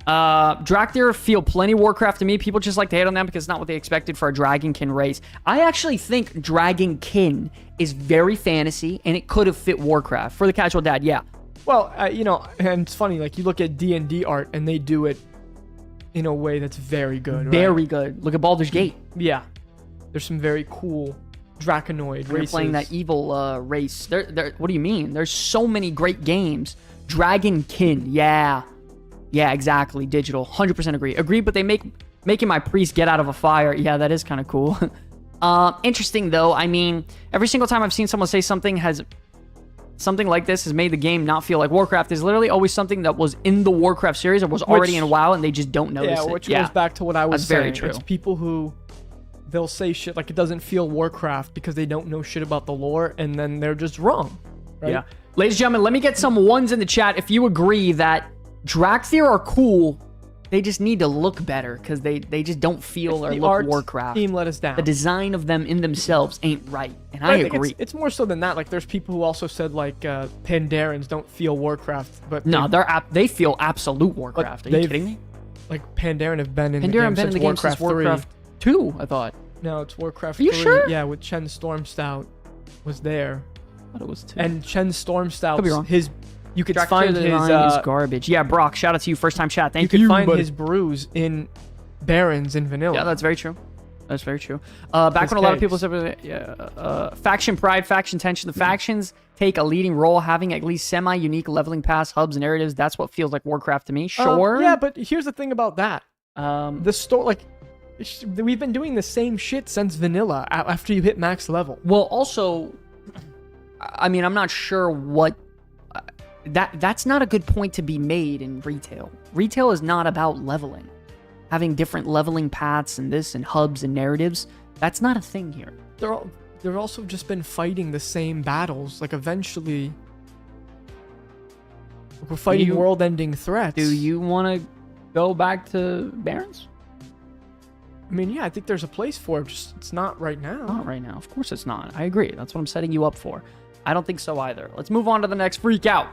A: Drakthir feel plenty Warcraft to me. People just like to hate on them because it's not what they expected for a Dragonkin race. I actually think Dragonkin is very fantasy, and it could have fit Warcraft. For the casual dad, yeah.
B: Well, you know, and it's funny, like, you look at D&D art, and they do it in a way that's very good,
A: Very
B: right?
A: good. Look at Baldur's Gate.
B: Yeah. There's some very cool Draconoid
A: You're
B: races.
A: playing that evil race. What do you mean? There's so many great games. Dragonkin, yeah. Yeah, exactly. Digital. 100% agree. Agree, but they making my priest get out of a fire. Yeah, that is kind of cool. Interesting, though. I mean, every single time I've seen someone say something like this has made the game not feel like Warcraft, is literally always something that was in the Warcraft series or was already in WoW, and they just don't notice it.
B: Which goes back to what I was
A: saying.
B: saying.
A: That's very true.
B: It's people who, they'll say shit like it doesn't feel Warcraft because they don't know shit about the lore, and then they're just wrong. Right?
A: Yeah. Ladies and gentlemen, let me get some ones in the chat if you agree that Drakthir are cool. They just need to look better because they just don't feel or look Warcraft.
B: Team let us down.
A: The design of them in themselves ain't right, and I agree.
B: It's more so than that. Like, there's people who also said like Pandarans don't feel Warcraft, but
A: no, they feel absolute Warcraft. Are you kidding me?
B: Like, Pandaran have been in
A: Pandaran
B: the game since Warcraft 3.
A: Warcraft 2, I thought.
B: No, it's Warcraft
A: 3. Are you sure?
B: Yeah, with Chen Stormstout was there.
A: I thought it was 2.
B: And Chen Stormstout,
A: Could be wrong.
B: You could find his
A: is garbage. Yeah, Brock, shout out to you, first time chat. Thank you.
B: You could find his brews in Barons in vanilla.
A: Yeah, that's very true. That's very true. Back when a lot of people said, faction pride, faction tension. The factions take a leading role, having at least semi-unique leveling paths, hubs, and narratives. That's what feels like Warcraft to me. Sure.
B: Yeah, but here's the thing about that. The store, like, we've been doing the same shit since vanilla after you hit max level.
A: Well, also, I mean, I'm not sure what. That's not a good point to be made in retail. Retail is not about leveling. Having different leveling paths and this and hubs and narratives, that's not a thing here.
B: They've also just been fighting the same battles. Like, eventually, we're fighting world-ending threats.
A: Do you want to go back to Barons?
B: I mean, yeah, I think there's a place for it. Just it's not right now.
A: Not right now. Of course it's not. I agree. That's what I'm setting you up for. I don't think so either. Let's move on to the next Freakout.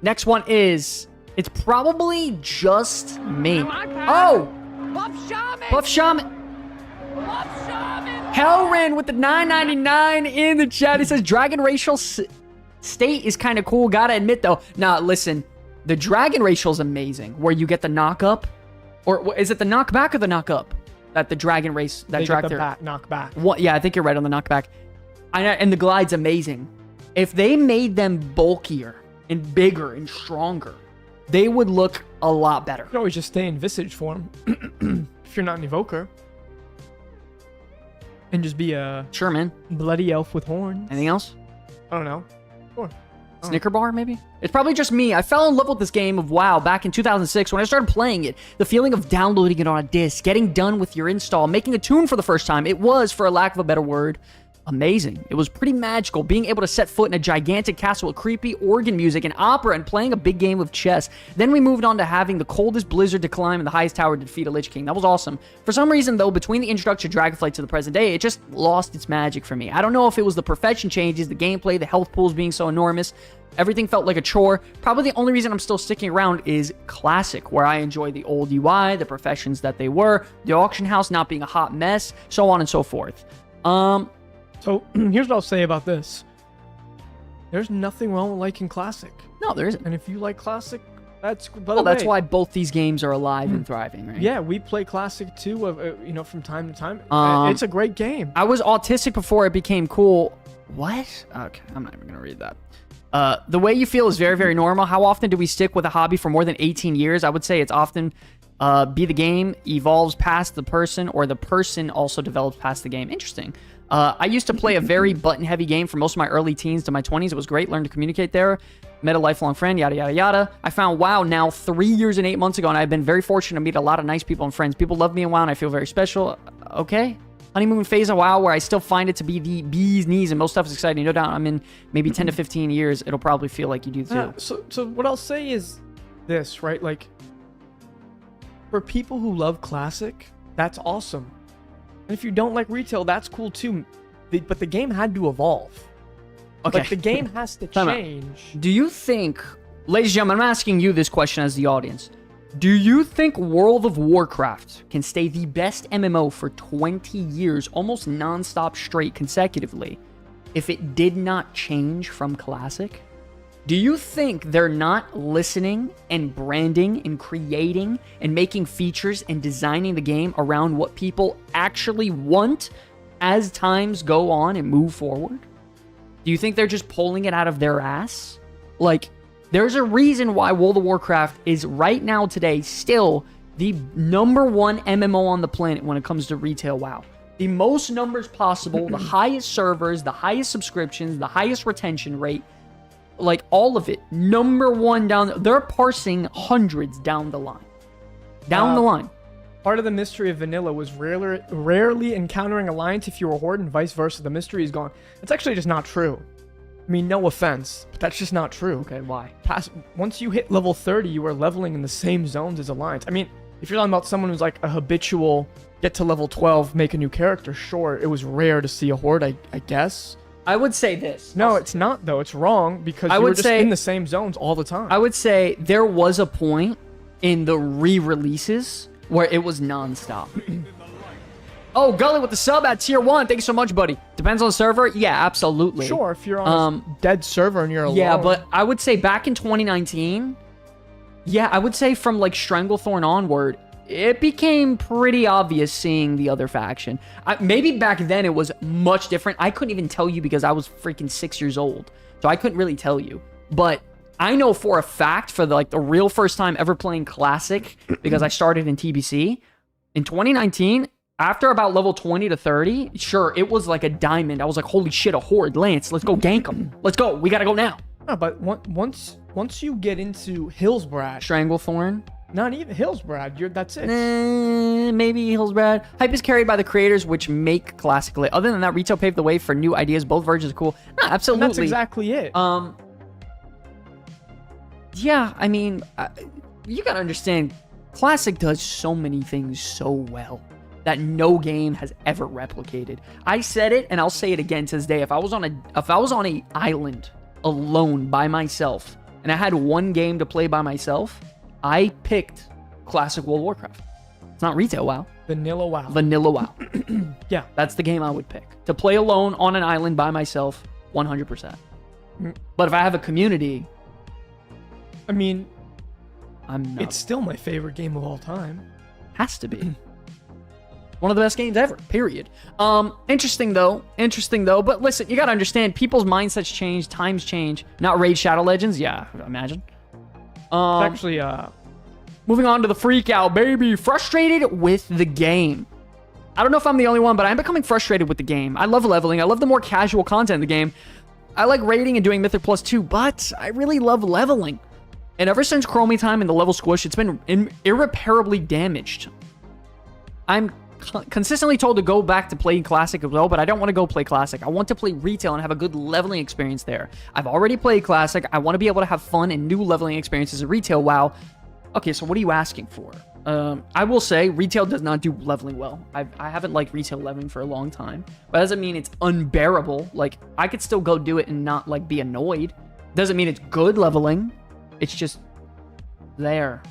A: Next one is, it's probably just me. Oh!
D: Buff Shaman!
A: Buff Shaman!
D: Buff Shaman!
A: Hellren with the $9.99 in the chat. He says, Dragon Racial State is kind of cool. Gotta admit, though. Nah, listen. The Dragon Racial is amazing. Where you get the knock-up. Or is it the knockback or the knock-up? That the Dragon Race, that Drakthir.
B: Knockback.
A: What? Yeah, I think you're right on the knockback. And the glide's amazing. If they made them bulkier and bigger and stronger, they would look a lot better.
B: You can always just stay in Visage form if you're not an Evoker. And just be a
A: sure, man.
B: bloody elf with horns.
A: Anything else?
B: I don't know. Sure.
A: Snicker bar, maybe? It's probably just me. I fell in love with this game of WoW back in 2006 when I started playing it. The feeling of downloading it on a disc, getting done with your install, making a tune for the first time. It was, for a lack of a better word, amazing. It was pretty magical, being able to set foot in a gigantic castle with creepy organ music and opera and playing a big game of chess. Then we moved on to having the coldest blizzard to climb and the highest tower to defeat a Lich King. That was awesome. For some reason, though, between the introduction of Dragonflight to the present day, it just lost its magic for me. I don't know if it was the perfection changes, the gameplay, the health pools being so enormous. Everything felt like a chore. Probably the only reason I'm still sticking around is Classic, where I enjoy the old UI, the professions that they were, the auction house not being a hot mess, so on and so forth.
B: So here's what I'll say about this. There's nothing wrong with liking Classic.
A: No, there isn't.
B: And if you like Classic, that's...
A: Well, that's why both these games are alive and thriving, right?
B: Yeah, we play Classic too, from time to time. It's a great game.
A: I was autistic before it became cool. What? Okay, I'm not even going to read that. The way you feel is very, very normal. How often do we stick with a hobby for more than 18 years? I would say it's often be the game evolves past the person, or the person also develops past the game. Interesting. I used to play a very button-heavy game for most of my early teens to my 20s. It was great. Learned to communicate there. Met a lifelong friend, yada, yada, yada. I found WoW now 3 years and 8 months ago, and I've been very fortunate to meet a lot of nice people and friends. People love me in WoW, and I feel very special. Okay. Honeymoon phase of WoW, where I still find it to be the bee's knees, and most stuff is exciting. No doubt I'm in maybe 10 to 15 years. It'll probably feel like you do, too.
B: Yeah, so what I'll say is this, right? Like, for people who love Classic, that's awesome. And if you don't like retail, that's cool too. But the game had to evolve.
A: Okay.
B: Like, the game has to change.
A: Do you think, ladies and gentlemen, I'm asking you this question as the audience. Do you think World of Warcraft can stay the best MMO for 20 years, almost non-stop straight consecutively, if it did not change from Classic? Do you think they're not listening and branding and creating and making features and designing the game around what people actually want as times go on and move forward? Do you think they're just pulling it out of their ass? Like, there's a reason why World of Warcraft is right now today still the #1 MMO on the planet when it comes to retail WoW. The most numbers possible, the highest servers, the highest subscriptions, the highest retention rate. Like, all of it. #1 down. They're parsing hundreds down the line. Down the line.
B: Part of the mystery of vanilla was rarely encountering Alliance if you were Horde, and vice versa. The mystery is gone. It's actually just not true. I mean, no offense, but that's just not true.
A: Okay, why?
B: Once you hit level 30, you are leveling in the same zones as Alliance. I mean, if you're talking about someone who's like a habitual, get to level 12, make a new character, sure, it was rare to see a Horde, I guess.
A: I would say this.
B: No, it's not, though. It's wrong, because you were just in the same zones all the time.
A: I would say there was a point in the re-releases where it was non-stop. Oh, Gully with the sub at tier 1. Thank you so much, buddy. Depends on the server. Yeah, absolutely.
B: Sure, if you're on a dead server and you're alone.
A: Yeah, but I would say back in 2019, yeah, I would say from like Stranglethorn onward, it became pretty obvious seeing the other faction. Maybe back then it was much different. I couldn't even tell you because I was freaking 6 years old. So I couldn't really tell you. But I know for a fact, for the real first time ever playing Classic, because I started in TBC, in 2019, after about level 20 to 30, sure, it was like a diamond. I was like, holy shit, a Horde, Lance, let's go gank them. Let's go, we gotta go now.
B: No, but once you get into Hillsbrad...
A: Stranglethorn?
B: Not even Hillsbrad, that's it.
A: Maybe Hillsbrad. Hype is carried by the creators, which make Classic lit. Other than that, retail paved the way for new ideas. Both versions are cool. No, absolutely.
B: And that's exactly it.
A: Yeah, I mean, you gotta understand, Classic does so many things so well that no game has ever replicated. I said it, and I'll say it again to this day. If I was on a island alone by myself, and I had one game to play by myself, I picked Classic World of Warcraft. It's not retail WoW.
B: Vanilla WoW.
A: Vanilla WoW.
B: Yeah.
A: That's the game I would pick. To play alone on an island by myself, 100%. But if I have a community...
B: I mean,
A: I'm not.
B: It's still my favorite game of all time.
A: Has to be. One of the best games ever, period. Interesting though. But listen, you gotta understand, people's mindsets change, times change. Not Raid Shadow Legends, yeah, imagine.
B: It's actually,
A: moving on to the Freakout, baby. Frustrated with the game. I don't know if I'm the only one, but I'm becoming frustrated with the game. I love leveling. I love the more casual content in the game. I like raiding and doing Mythic Plus too, but I really love leveling. And ever since Chromie time and the level squish, it's been irreparably damaged. I'm consistently told to go back to playing Classic as well, but I don't want to go play Classic. I want to play Retail and have a good leveling experience there. I've already played Classic. I want to be able to have fun and new leveling experiences in Retail. Wow. Okay, so what are you asking for? I will say Retail does not do leveling well. I haven't liked Retail leveling for a long time, but that doesn't mean it's unbearable. Like, I could still go do it and not, like, be annoyed. Doesn't mean it's good leveling. It's just there.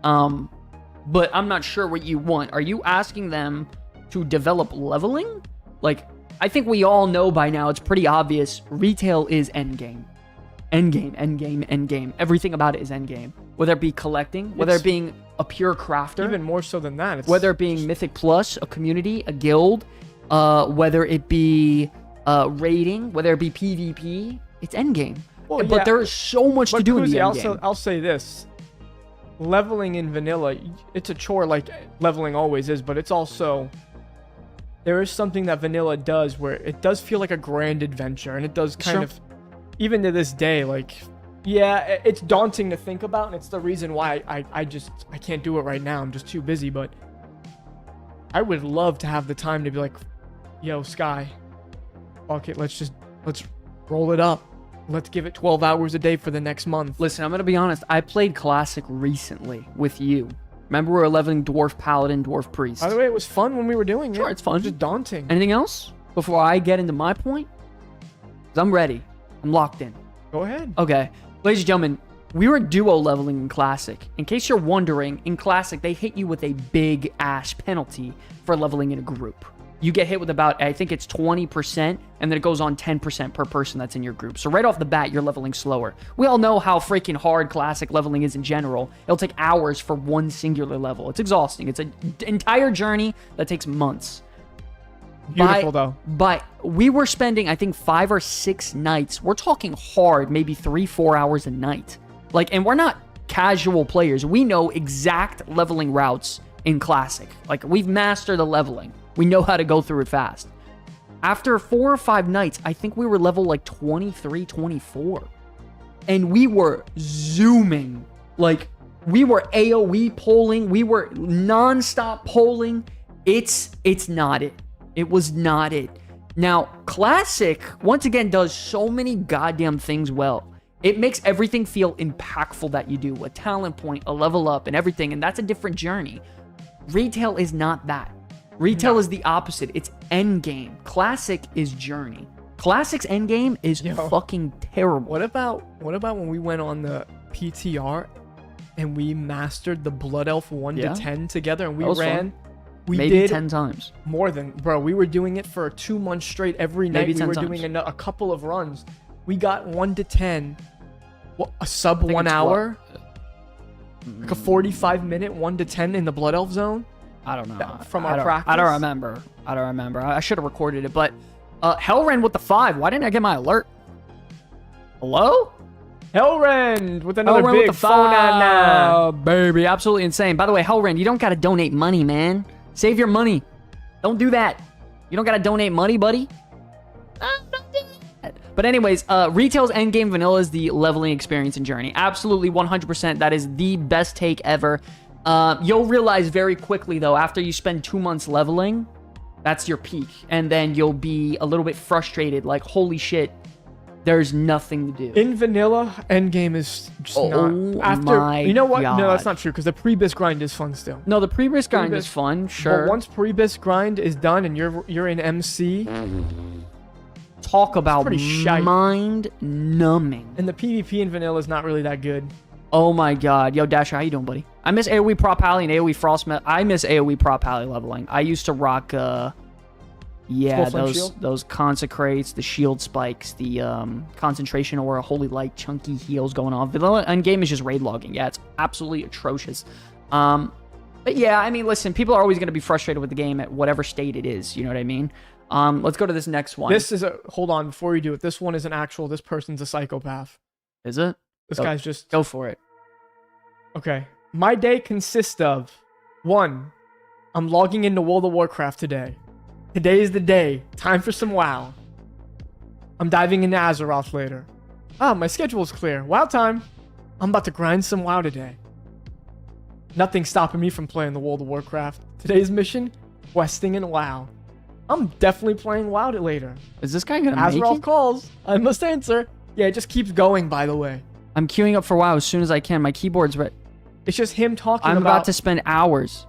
A: But I'm not sure what you want. Are you asking them to develop leveling? Like, I think we all know by now, it's pretty obvious, Retail is endgame. Endgame, endgame, endgame. Everything about it is endgame. Whether it be collecting, whether it being a pure crafter.
B: Even more so than that.
A: Whether it being Mythic Plus, a community, a guild, whether it be raiding, whether it be PvP, it's endgame.
B: Well,
A: but there is so much to do in the endgame.
B: I'll say this. Leveling in vanilla, it's a chore like leveling always is, but it's also... There is something that vanilla does where it does feel like a grand adventure, and it does kind of... Even to this day, like... Yeah, it's daunting to think about, and it's the reason why I can't do it right now. I'm just too busy, but... I would love to have the time to be like, yo, Sky, fuck it, let's roll it up. Let's give it 12 hours a day for the next month.
A: Listen, I'm going to be honest. I played Classic recently with you. Remember we were leveling Dwarf Paladin, Dwarf Priest.
B: By the way, it was fun when we were doing it.
A: Sure, it's fun.
B: It's just daunting.
A: Anything else before I get into my point? 'Cause I'm ready. I'm locked in.
B: Go ahead.
A: Okay. Ladies and gentlemen, we were duo leveling in Classic. In case you're wondering, in Classic, they hit you with a big-ass penalty for leveling in a group. You get hit with about, I think it's 20%, and then it goes on 10% per person that's in your group. So right off the bat, you're leveling slower. We all know how freaking hard Classic leveling is in general. It'll take hours for one singular level. It's exhausting. It's an entire journey that takes months.
B: Beautiful, though.
A: But we were spending, I think, 5 or 6 nights. We're talking hard, maybe 3-4 hours a night. Like, and we're not casual players. We know exact leveling routes in Classic. Like, we've mastered the leveling. We know how to go through it fast. After 4 or 5 nights, I think we were level like 23, 24. And we were zooming. Like, we were AoE polling. We were non-stop polling. It's not it. It was not it. Now, Classic, once again, does so many goddamn things well. It makes everything feel impactful that you do. A talent point, a level up, and everything. And that's a different journey. Retail is not that. Retail is the opposite. It's endgame. Classic is journey. Classic's endgame is fucking terrible.
B: What about when we went on the PTR and we mastered the Blood Elf 1 to 10 together and we ran? We
A: maybe
B: did
A: 10 times.
B: More than, bro. We were doing it for 2 months straight every night.
A: Maybe 10
B: we were
A: times.
B: doing a couple of runs. We got 1 to 10. What, a sub 1 hour? Like a 45-minute 1 to 10 in the Blood Elf zone?
A: I don't know.
B: From our practice?
A: I don't remember. I should have recorded it, but Hellren with the 5. Why didn't I get my alert? Hello?
B: Hellren with another
A: Hellren
B: big
A: with the
B: phone
A: 5, baby. Absolutely insane. By the way, Hellren, you don't got to donate money, man. Save your money. Don't do that. You don't got to donate money, buddy. Don't do that. But anyways, Retail's endgame vanilla is the leveling experience and journey. Absolutely 100%. That is the best take ever. You'll realize very quickly, though, after you spend 2 months leveling, that's your peak. And then you'll be a little bit frustrated, like, holy shit, there's nothing to do.
B: In vanilla, endgame is just not. After, you know what?
A: God.
B: No, that's not true, because the pre-bis grind is fun still.
A: No, the pre-bis grind is fun, sure.
B: But once pre-bis grind is done and you're in MC...
A: Talk about
B: shite.
A: mind-numbing.
B: And the PvP in vanilla is not really that good.
A: Oh my god. Yo, Dasher, how you doing, buddy? I miss AoE Prop Pally and AoE Frost... I miss AoE Prop Pally leveling. I used to rock, those consecrates, the shield spikes, the concentration aura, holy light, chunky heals going on. Vanilla endgame is just raid logging. Yeah, it's absolutely atrocious. But yeah, I mean, listen, people are always going to be frustrated with the game at whatever state it is. You know what I mean? Let's go to this next one.
B: This is a... Hold on, before you do it. This one is an actual... This person's a psychopath.
A: Is it?
B: This guy's just...
A: Go for it.
B: Okay. My day consists of... 1. I'm logging into World of Warcraft today. Today is the day. Time for some WoW. I'm diving into Azeroth later. Ah, my schedule's clear. WoW time. I'm about to grind some WoW today. Nothing's stopping me from playing the World of Warcraft. Today's mission, questing in WoW. I'm definitely playing WoW later.
A: Is this guy gonna make
B: Azeroth
A: it?
B: calls. I must answer. Yeah, it just keeps going, by the way.
A: I'm queuing up for WoW as soon as I can. My keyboard's ready.
B: It's just him talking
A: I'm
B: about
A: about to spend hours.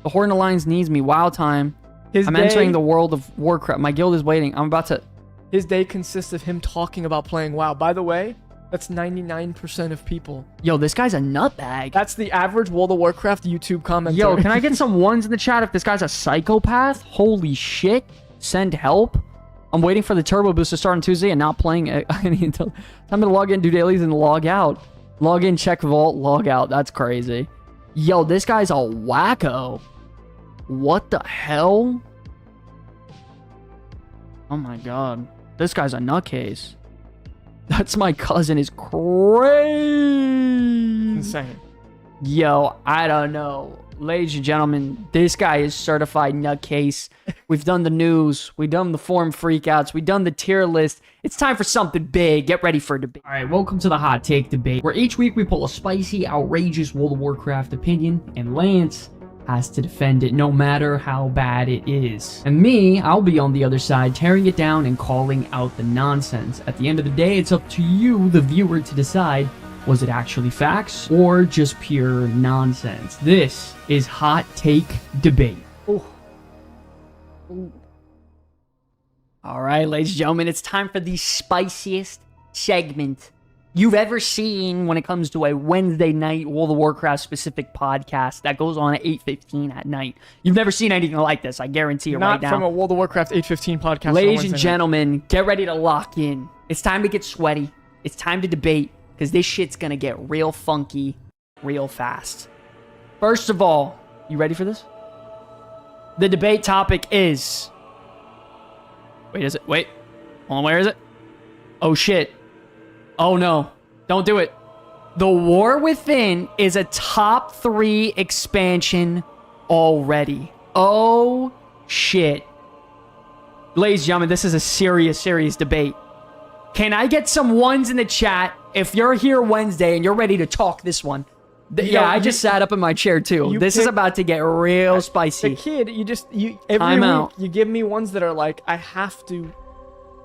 A: The Horde Alliance needs me. WoW time.
B: his
A: I'm
B: day.
A: entering the World of Warcraft. My guild is waiting. I'm about to...
B: His day consists of him talking about playing WoW. By the way, that's 99% of people.
A: Yo, this guy's a nutbag.
B: That's the average World of Warcraft YouTube commenter.
A: Yo, can I get some ones in the chat if this guy's a psychopath? Holy shit. Send help. I'm waiting for the turbo boost to start on Tuesday and not playing any until time to log in, do dailies, and log out. Log in, check vault, log out. That's crazy. Yo, this guy's a wacko. What the hell? Oh my god. This guy's a nutcase. That's my cousin is crazy.
B: Insane.
A: Yo, I don't know. Ladies and gentlemen, this guy is certified nutcase. We've done the news. We've done the forum freakouts. We've done the tier list. It's time for something big. Get ready for a debate.
C: All right, welcome to the Hot Take Debate, where each week we pull a spicy, outrageous World of Warcraft opinion, and Lance has to defend it no matter how bad it is. And me, I'll be on the other side, tearing it down and calling out the nonsense. At the end of the day, it's up to you, the viewer, to decide, was it actually facts or just pure nonsense? This is Hot Take Debate.
B: Ooh.
A: All right, ladies and gentlemen, it's time for the spiciest segment you've ever seen when it comes to a Wednesday night World of Warcraft specific podcast that goes on at 8:15 at night. You've never seen anything like this, I guarantee you right
B: Not
A: now.
B: from a World of Warcraft 8:15 podcast. on
A: Ladies
B: Wednesday
A: and
B: night.
A: gentlemen, get ready to lock in. It's time to get sweaty. It's time to debate, because this shit's gonna get real funky real fast. First of all, you ready for this? The debate topic is... Wait, is it? Wait. Hold on, where is it? Oh, shit. Oh, no. Don't do it. The War Within is a top 3 expansion already. Oh, shit. Ladies and gentlemen, this is a serious, serious debate. Can I get some ones in the chat if you're here Wednesday and you're ready to talk this one? Yeah, I just sat up in my chair too. This is about to get real spicy.
B: The kid, every
A: Time
B: week
A: out.
B: you give me ones that are like, I have to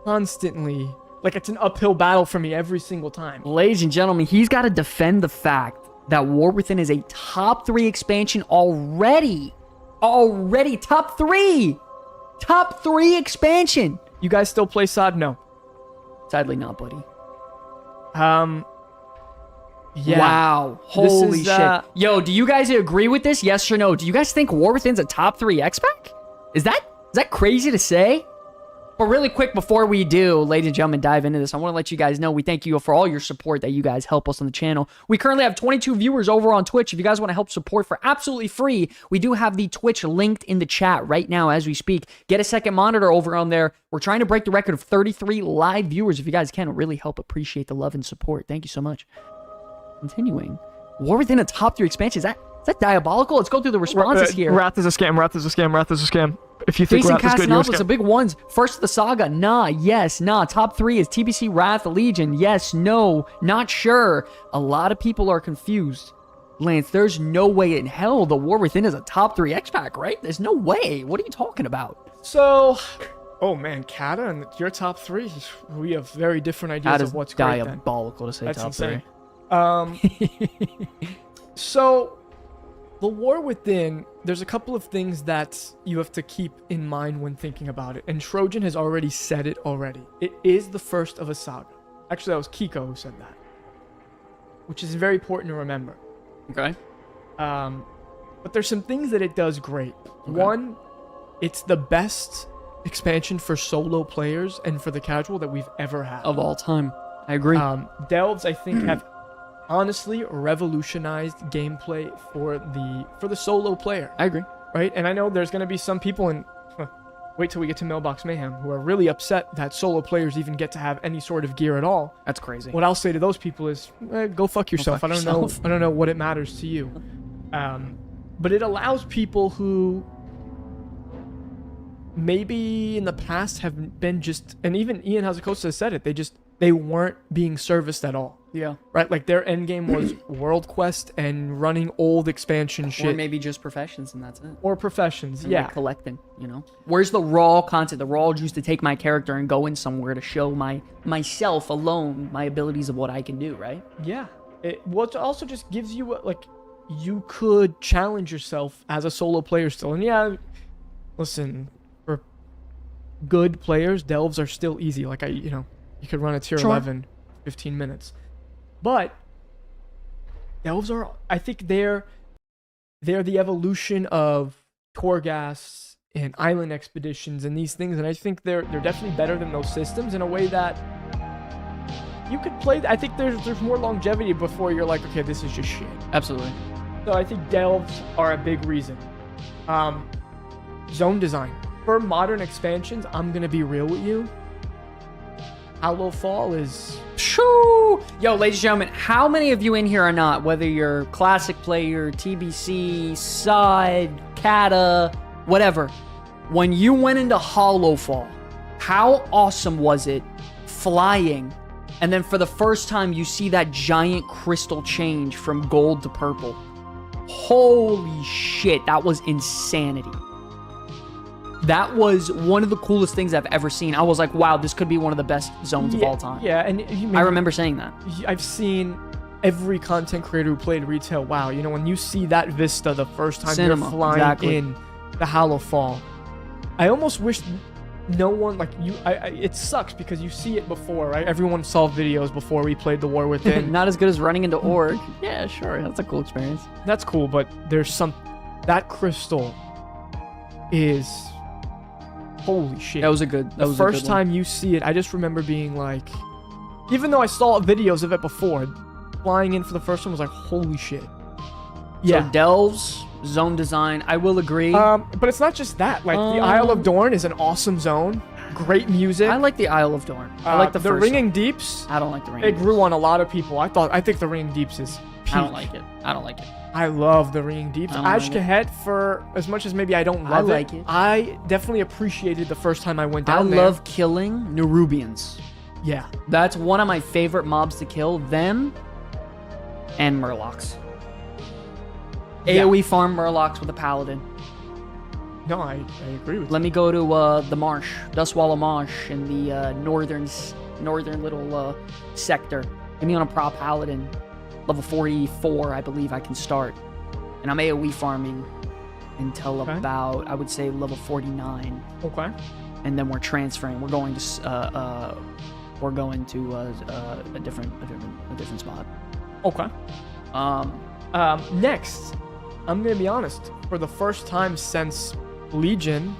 B: constantly, like it's an uphill battle for me every single time.
A: Ladies and gentlemen, he's got to defend the fact that War Within is a top 3 expansion already. Already, top 3. Top 3 expansion.
B: You guys still play SOD? No.
A: Sadly not, buddy.
B: Yeah.
A: Wow. Holy
B: is,
A: shit. Yo, do you guys agree with this? Yes or no? Do you guys think War Within's a top 3 X-Pack? Is that crazy to say? But really quick, before we do, ladies and gentlemen, dive into this, I want to let you guys know we thank you for all your support that you guys help us on the channel. We currently have 22 viewers over on Twitch. If you guys want to help support for absolutely free, we do have the Twitch linked in the chat right now as we speak. Get a second monitor over on there. We're trying to break the record of 33 live viewers. If you guys can, really help appreciate the love and support. Thank you so much. Continuing. War Within a top 3 expansion. Is that diabolical? Let's go through the responses here.
B: Wrath is a scam. Wrath is a scam. Wrath is a scam. If you think
A: Facing
B: Wrath is good, you're a
A: Casanova,
B: scam.
A: the big ones. First, the Saga. Nah, yes, nah. Top 3 is TBC, Wrath, Legion. Yes, no, not sure. A lot of people are confused. Lance, there's no way in hell the War Within is a top 3 X-Pack, right? There's no way. What are you talking about?
B: So, oh man, Kata and your top 3, we have very different ideas
A: That is
B: of what's great then.
A: diabolical to say
B: That's
A: top
B: insane.
A: 3.
B: So, the War Within, there's a couple of things that you have to keep in mind when thinking about it. And Trojan has already said it already. It is the first of a saga. Actually, that was Kiko who said that. Which is very important to remember.
A: Okay.
B: But there's some things that it does great. One, it's the best expansion for solo players and for the casual that we've ever had.
A: Of all time. I agree.
B: Delves, I think, have honestly revolutionized gameplay for the solo player.
A: I agree.
B: Right? And I know there's going to be some people in wait till we get to Mailbox Mayhem who are really upset that solo players even get to have any sort of gear at all.
A: That's crazy.
B: What I'll say to those people is, go fuck yourself.
A: fuck
B: I don't
A: yourself.
B: know. I don't know what it matters to you. But it allows people who maybe in the past have been just, and even Ian Hazukosa said it, they weren't being serviced at all.
A: Yeah.
B: Right? Like their end game was World Quest and running old expansion shit.
A: Or maybe just professions and that's it.
B: Or professions,
A: And,
B: yeah.
A: like, collecting, you know? Where's the raw content, the raw juice to take my character and go in somewhere to show myself alone, my abilities of what I can do, right?
B: Yeah. It also just gives you, like, you could challenge yourself as a solo player still. And yeah, listen, for good players, delves are still easy. Like, you could run a tier 11, 15 minutes. But delves are, I think they're the evolution of Torghast and island expeditions and these things. And I think they're definitely better than those systems in a way that you could play. I think there's more longevity before you're like, okay, this is just shit.
A: Absolutely.
B: So I think delves are a big reason. Zone design. For modern expansions, I'm going to be real with you. Hollow Fall is...
A: Shoo! Yo, ladies and gentlemen, how many of you in here are not, whether you're classic player, TBC, side, kata, whatever, when you went into Hollow Fall, how awesome was it flying, and then for the first time you see that giant crystal change from gold to purple? Holy shit, that was insanity. That was one of the coolest things I've ever seen. I was like, wow, this could be one of the best zones of all time.
B: Yeah, and
A: I remember saying that.
B: I've seen every content creator who played retail. Wow, when you see that vista the first time you're flying in the Hollow Fall, I almost wish no one, like you, it sucks because you see it before, right? Everyone saw videos before we played The War Within.
A: Not as good as running into Org. Yeah, sure, that's a cool experience.
B: That's cool, but there's that crystal is... Holy shit.
A: That was a good
B: The first time you see it, I just remember being like, even though I saw videos of it before, flying in for the first one was like, holy shit.
A: Yeah. So delves, zone design, I will agree.
B: But it's not just that. Like, the Isle of Dorn is an awesome zone. Great music.
A: I like the Isle of Dorn. I like the first
B: Ringing
A: one.
B: Deeps.
A: I don't like the Ringing Deeps.
B: It grew on a lot of people. I think the Ringing Deeps is peak.
A: I don't like it.
B: I love the Ringing Deeps. Ashkahet, for as much as maybe I don't love
A: it,
B: I definitely appreciated the first time I went down there.
A: I love killing Nerubians.
B: Yeah.
A: That's one of my favorite mobs to kill. Them and Murlocs.
B: Yeah.
A: AoE farm Murlocs with a Paladin.
B: No, I agree with you.
A: Let me go to the marsh, Dustwallow Marsh, in the northern little sector. Give me on a prop Paladin. Level 44, I believe I can start. And I'm AoE farming until about, I would say, level 49.
B: Okay.
A: And then we're transferring. We're going to a different spot.
B: Okay. Next, I'm gonna be honest. For the first time since Legion,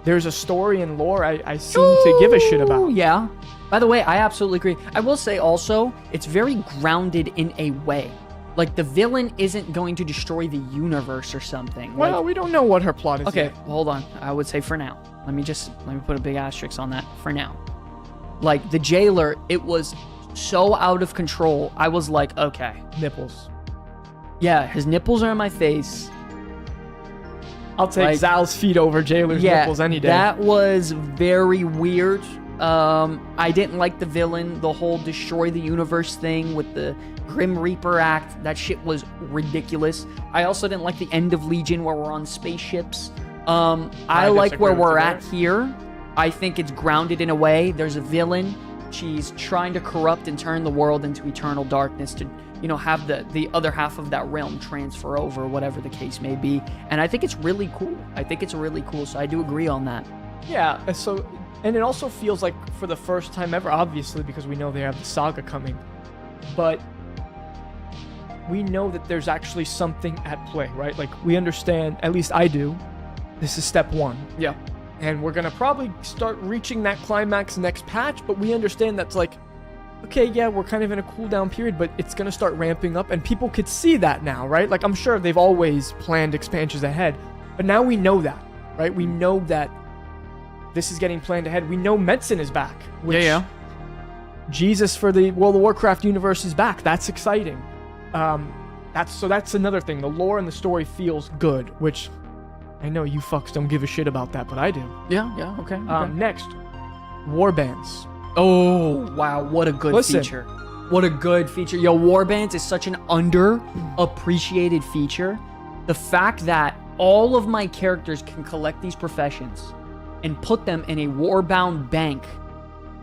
B: there's a story and lore I seem to give a shit about.
A: Yeah. By the way, I absolutely agree. I will say also, it's very grounded in a way. Like, the villain isn't going to destroy the universe or something.
B: Well, we don't know what her plot is
A: Okay,
B: yet.
A: well, hold on. I would say for now. Let me put a big asterisk on that. For now. Like, the jailer, it was so out of control. I was like, okay.
B: Nipples.
A: Yeah, his nipples are in my face.
B: I'll take Zal's feet over Jailer's nipples any day.
A: That was very weird. I didn't like the villain, the whole destroy the universe thing with the Grim Reaper act. That shit was ridiculous. I also didn't like the end of Legion where we're on spaceships. I like where we're at here. I think it's grounded in a way. There's a villain. She's trying to corrupt and turn the world into eternal darkness to, have the other half of that realm transfer over, whatever the case may be. And I think it's really cool. So I do agree on that.
B: Yeah, and it also feels like for the first time ever, obviously, because we know they have the saga coming, but we know that there's actually something at play, right? Like, we understand, at least I do, this is step one.
A: Yeah.
B: And we're going to probably start reaching that climax next patch, but we understand that's like, okay, yeah, we're kind of in a cooldown period, but it's going to start ramping up, and people could see that now, right? Like, I'm sure they've always planned expansions ahead, but now we know that, right? We know that this is getting planned ahead. We know Metzen is back. Which, Jesus for the World of Warcraft universe is back. That's exciting. That's another thing. The lore and the story feels good, which I know you fucks don't give a shit about that, but I do.
A: Yeah, okay.
B: Next, warbands.
A: Oh, wow, what a good
B: Listen.
A: feature. What a good feature. Yo, warbands is such an underappreciated feature. The fact that all of my characters can collect these professions and put them in a warbound bank,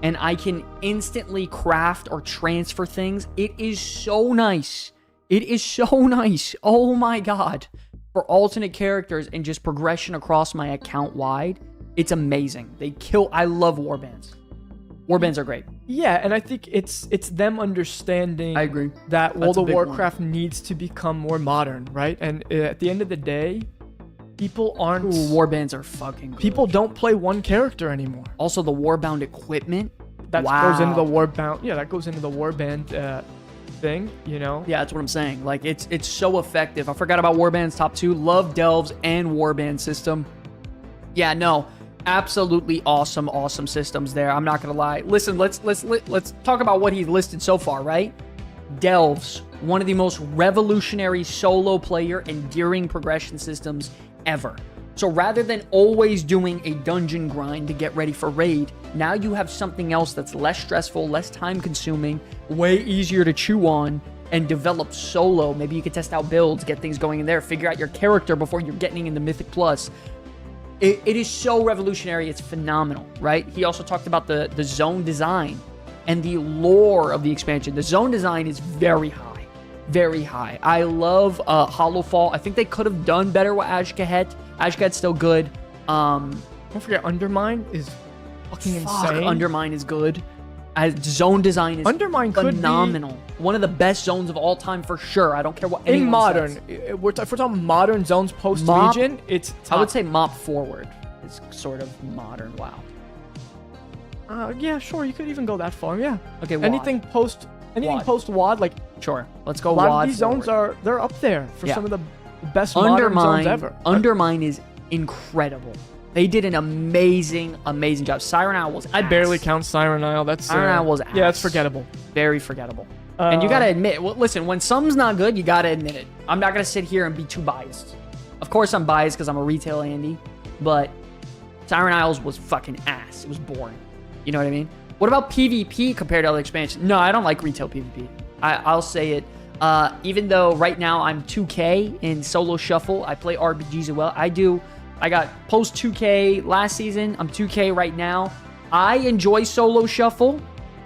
A: and I can instantly craft or transfer things. It is so nice. It is so nice. Oh my god. For alternate characters and just progression across my account wide, it's amazing. I love warbands. Warbands are great.
B: Yeah, and I think it's them understanding
A: I agree.
B: that World
A: That's a
B: of
A: big one.
B: Warcraft needs to become more modern, right? And at the end of the day, people aren't...
A: Ooh, warbands are fucking good.
B: People don't play one character anymore.
A: Also, the warbound equipment.
B: That
A: Wow.
B: goes into the warband. Yeah, that goes into the warband thing. You know.
A: Yeah, that's what I'm saying. Like, it's so effective. I forgot about warbands top 2. Love Delves and warband system. Yeah, no, absolutely awesome systems there. I'm not gonna lie. Listen, let's talk about what he's listed so far. Right, Delves, one of the most revolutionary solo player endearing progression systems ever. So rather than always doing a dungeon grind to get ready for raid, now you have something else that's less stressful, less time consuming, way easier to chew on, and develop solo. Maybe you can test out builds, get things going in there, figure out your character before you're getting into Mythic Plus. It is so revolutionary, it's phenomenal, right? He also talked about the zone design and the lore of the expansion. The zone design is very high, very high. I love Hollowfall. I think they could have done better with Ashkahet. Ashkahet's still good.
B: Don't forget, Undermine is fucking insane.
A: Undermine is good. Zone design is
B: Undermine could be-
A: phenomenal. One of the best zones of all time for sure. I don't care what anyone
B: In modern,
A: says.
B: if we're talking modern zones post
A: Mop-
B: Legion, it's
A: I would
B: top.
A: say Mop Forward is sort of modern. Wow.
B: Yeah, sure. You could even go that far. Yeah.
A: Okay, WoD.
B: Anything post WoD, like
A: Sure. Let's
B: a
A: go
B: lot
A: WoD
B: of these zones
A: forward.
B: they're up there for
A: Yeah.
B: some of the best modern zones ever.
A: Undermine is incredible. They did an amazing job. Siren Isle was
B: I barely
A: ass.
B: count Siren Isle. That's
A: Siren Isle was
B: yeah, that's
A: ass.
B: forgettable.
A: Very forgettable. And you gotta admit, well, listen, when something's not good, you gotta admit it. I'm not gonna sit here and be too biased. Of course I'm biased because I'm a retail Andy, but Siren Isles was fucking ass. It was boring. You know what I mean? What about PvP compared to other expansions? No, I don't like retail PvP. I'll say it. Even though right now I'm 2K in solo shuffle, I play RPGs as well. I got post 2K last season. I'm 2K right now. I enjoy solo shuffle,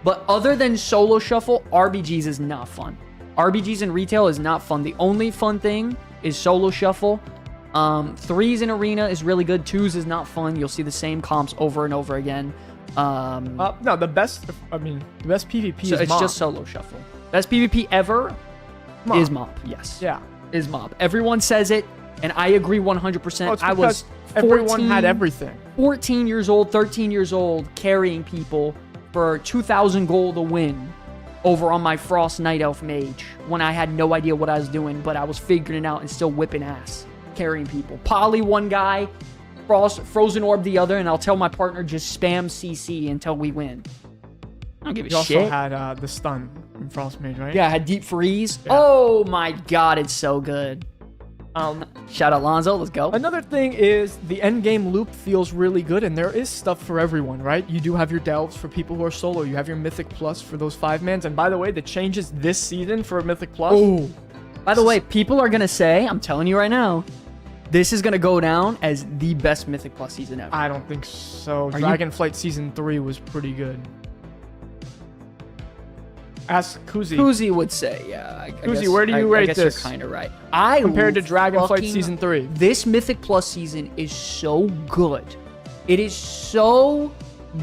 A: but other than solo shuffle, RBGs is not fun. RBGs in retail is not fun. The only fun thing is solo shuffle. 3s in arena is really good. 2s is not fun. You'll see the same comps over and over again.
B: No, the best PvP
A: So
B: is
A: it's
B: Mop.
A: just solo shuffle. Best PvP ever
B: Mop.
A: is Mop. Yes.
B: Yeah.
A: Is Mop. Everyone says it, and I agree 100%.
B: Well, it's
A: I was
B: because everyone
A: 14
B: had everything.
A: 14 years old, 13 years old, carrying people for 2,000 gold a win over on my Frost Night Elf Mage when I had no idea what I was doing, but I was figuring it out and still whipping ass, carrying people. Poly one guy, Frozen Orb the other, and I'll tell my partner just spam CC until we win. I don't give a
B: You also
A: shit.
B: had the stun in Frost Mage, right?
A: Yeah, I had Deep Freeze.
B: Yeah.
A: Oh my god, it's so good. Shout out Lonzo, let's go.
B: Another thing is the end game loop feels really good, and there is stuff for everyone, right? You do have your delves for people who are solo. You have your Mythic Plus for those 5-mans. And by the way, the changes this season for Mythic Plus.
A: Ooh. By the way, people are gonna say, I'm telling you right now, this is gonna go down as the best Mythic Plus season ever.
B: I don't think so.
A: Are you-
B: Dragonflight Season 3 was pretty good. Ask Kuzi.
A: Kuzi would say, yeah. I
B: Kuzi,
A: guess-
B: where do you
A: I
B: rate
A: guess
B: this?
A: You're kind of right.
B: Compared to Dragonflight
A: fucking-
B: Season 3.
A: This Mythic Plus season is so good. It is so